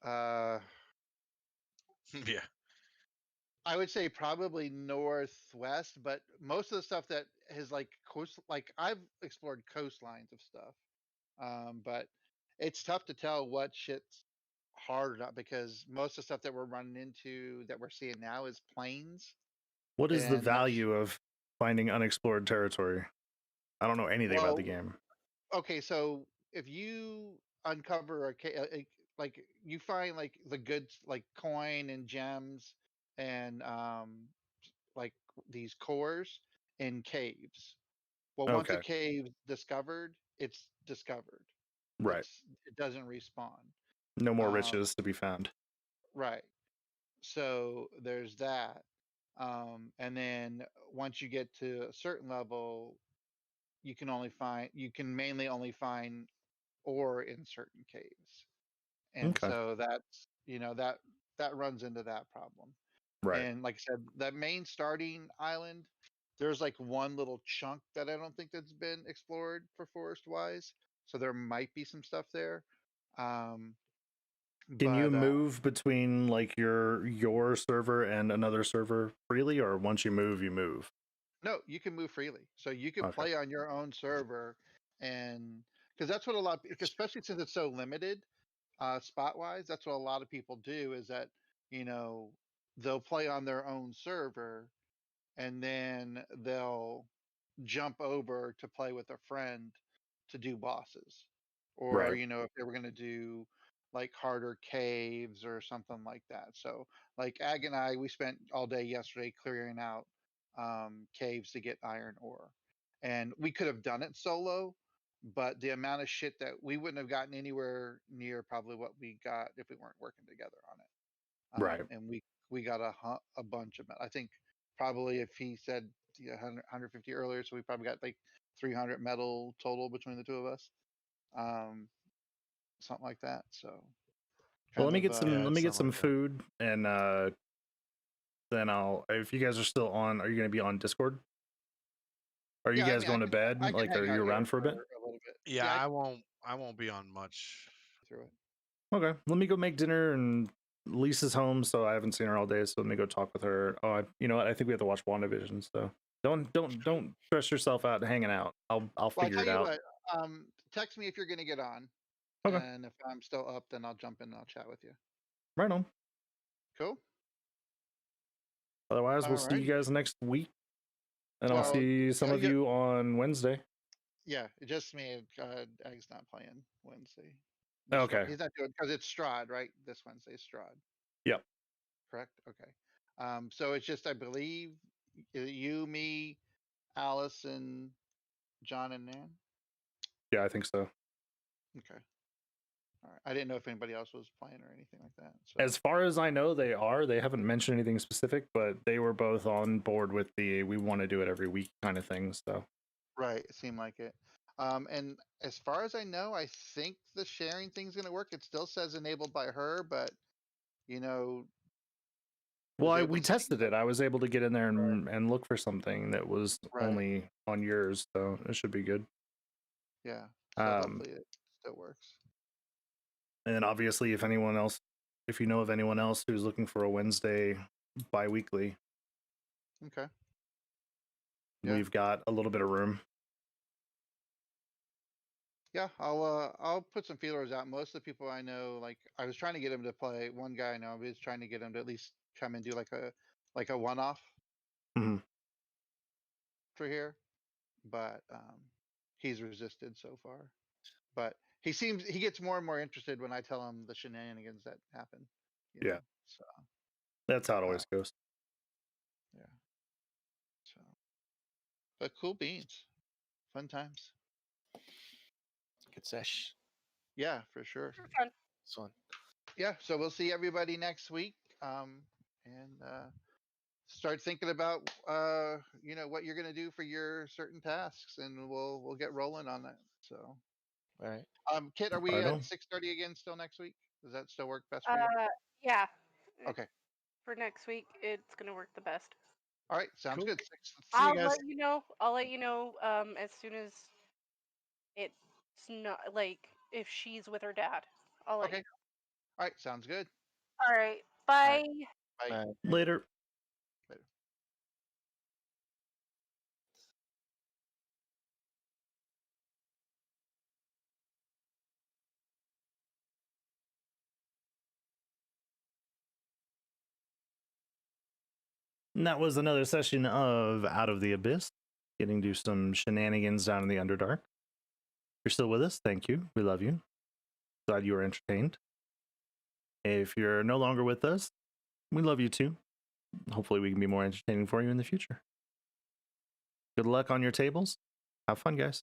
Speaker 3: Uh,
Speaker 6: Yeah.
Speaker 3: I would say probably northwest, but most of the stuff that is like coast, like I've explored coastlines of stuff, but it's tough to tell what shit's hard or not because most of the stuff that we're running into that we're seeing now is plains.
Speaker 2: What is the
Speaker 3: And that's
Speaker 2: value of finding unexplored territory? I don't know anything about the
Speaker 3: well,
Speaker 2: game.
Speaker 3: okay. So if you uncover like you find like the goods like coin and gems and like these cores in caves. Well, once a
Speaker 2: Okay.
Speaker 3: cave's discovered, it's discovered.
Speaker 2: Right.
Speaker 3: It doesn't respawn.
Speaker 2: No more
Speaker 3: Um,
Speaker 2: riches to be found.
Speaker 3: right. So there's that. And then once you get to a certain level, you can mainly only find ore in certain caves. And
Speaker 2: Okay.
Speaker 3: so that's, that that runs into that problem.
Speaker 2: Right.
Speaker 3: And like I said, that main starting island, there's like one little chunk that I don't think that's been explored for forest wise. So there might be some stuff there.
Speaker 2: Can you
Speaker 3: But
Speaker 2: move between like your server and another server freely, or once you move, you move?
Speaker 3: no, you can move freely. So you can
Speaker 2: Okay.
Speaker 3: play on your own server, and because that's what a lot, especially since it's so limited, spot wise, that's what a lot of people do. Is that they'll play on their own server, and then they'll jump over to play with a friend to do bosses, or
Speaker 2: Right.
Speaker 3: if they were going to do like harder caves or something like that. So like Ag and I, we spent all day yesterday clearing out caves to get iron ore, and we could have done it solo, but the amount of shit that we wouldn't have gotten anywhere near probably what we got if we weren't working together on it.
Speaker 2: Right.
Speaker 3: And we got a bunch of it. I think probably if he said 150 earlier, so we probably got like 300 metal total between the two of us, something like that. So
Speaker 2: Well, let
Speaker 3: kind
Speaker 2: me
Speaker 3: of
Speaker 2: get some.
Speaker 6: Yeah,
Speaker 2: Let me get
Speaker 6: something
Speaker 2: some
Speaker 6: like that.
Speaker 2: food, and then I'll. If you guys are still on, are you going to be on Discord? Are you
Speaker 3: yeah. I
Speaker 2: guys
Speaker 3: mean,
Speaker 2: going to bed?
Speaker 3: I can
Speaker 2: Like, are
Speaker 3: hang
Speaker 2: you
Speaker 3: out here
Speaker 2: around for a
Speaker 3: for
Speaker 2: bit?
Speaker 3: a little bit.
Speaker 6: Yeah,
Speaker 3: I
Speaker 6: I won't be on much.
Speaker 3: through it.
Speaker 2: Okay, let me go make dinner, and Lisa's home, so I haven't seen her all day. So let me go talk with her. Oh, you know what? I think we have to watch WandaVision. So don't stress yourself out hanging out. I'll
Speaker 3: Well, I
Speaker 2: figure
Speaker 3: tell
Speaker 2: it
Speaker 3: you
Speaker 2: out.
Speaker 3: what, text me if you're going to get on,
Speaker 2: Okay,
Speaker 3: and if I'm still up, then I'll jump in and I'll chat with you.
Speaker 2: right on.
Speaker 3: Cool.
Speaker 2: Otherwise, we'll
Speaker 3: All
Speaker 2: see you
Speaker 3: righty.
Speaker 2: guys next week, and I'll
Speaker 3: Well,
Speaker 2: see some of
Speaker 3: yeah,
Speaker 2: you on Wednesday.
Speaker 3: yeah, just me. Egg's not playing Wednesday.
Speaker 2: Okay.
Speaker 3: He's not doing because it's Strahd, right? This Wednesday is Strahd.
Speaker 2: Yep.
Speaker 3: Correct. Okay. So it's just I believe you, me, Allison, John, and Nan.
Speaker 2: Yeah, I think so.
Speaker 3: Okay. All right. I didn't know if anybody else was playing or anything like that. So
Speaker 2: As far as I know, they are. They haven't mentioned anything specific, but they were both on board with the we want to do it every week kind of thing. So
Speaker 3: right, it seemed like it. And as far as I know, I think the sharing thing's gonna work. It still says enabled by her, but you know,
Speaker 2: well,
Speaker 3: was able
Speaker 2: we
Speaker 3: to see
Speaker 2: tested it. I was able to get in there and look for something that was
Speaker 3: right.
Speaker 2: only on yours, so it should be good.
Speaker 3: Yeah. So hopefully it still works.
Speaker 2: And then obviously, if you know of anyone else who's looking for a Wednesday bi-weekly,
Speaker 3: Okay. Yeah.
Speaker 2: we've got a little bit of room.
Speaker 3: Yeah, I'll put some feelers out. Most of the people I know, like I was trying to get him to play. One guy I know, I was trying to get him to at least come and do like a one off
Speaker 2: Mhm.
Speaker 3: for here, but he's resisted so far. But he gets more and more interested when I tell him the shenanigans that happen.
Speaker 2: Yeah.
Speaker 3: So
Speaker 2: That's how it always goes.
Speaker 3: yeah. So but cool beans. Fun times.
Speaker 4: Good sesh.
Speaker 3: Yeah, for sure.
Speaker 5: Fun.
Speaker 4: This one.
Speaker 3: Yeah, so we'll see everybody next week. And start thinking about what you're going to do for your certain tasks, and we'll get rolling on that. So
Speaker 4: All right.
Speaker 3: Kit, are we
Speaker 2: Right
Speaker 3: at
Speaker 2: on.
Speaker 3: 6:30 again still next week? Does that still work best for you?
Speaker 5: Yeah.
Speaker 3: Okay.
Speaker 5: For next week, it's gonna work the best.
Speaker 3: All right, sounds
Speaker 6: Cool.
Speaker 3: good.
Speaker 6: See you
Speaker 5: I'll
Speaker 6: guys.
Speaker 5: let you know. I'll let you know as soon as it's not like if she's with her dad. I'll let
Speaker 3: Okay.
Speaker 5: you
Speaker 3: All right, sounds good.
Speaker 5: know. All right.
Speaker 3: All
Speaker 5: Bye.
Speaker 3: right. Bye.
Speaker 4: All right.
Speaker 2: Later.
Speaker 3: Later.
Speaker 2: And that was another session of Out of the Abyss, getting to some shenanigans down in the Underdark. If you're still with us, thank you. We love you. Glad you were entertained. If you're no longer with us, we love you too. Hopefully we can be more entertaining for you in the future. Good luck on your tables. Have fun, guys.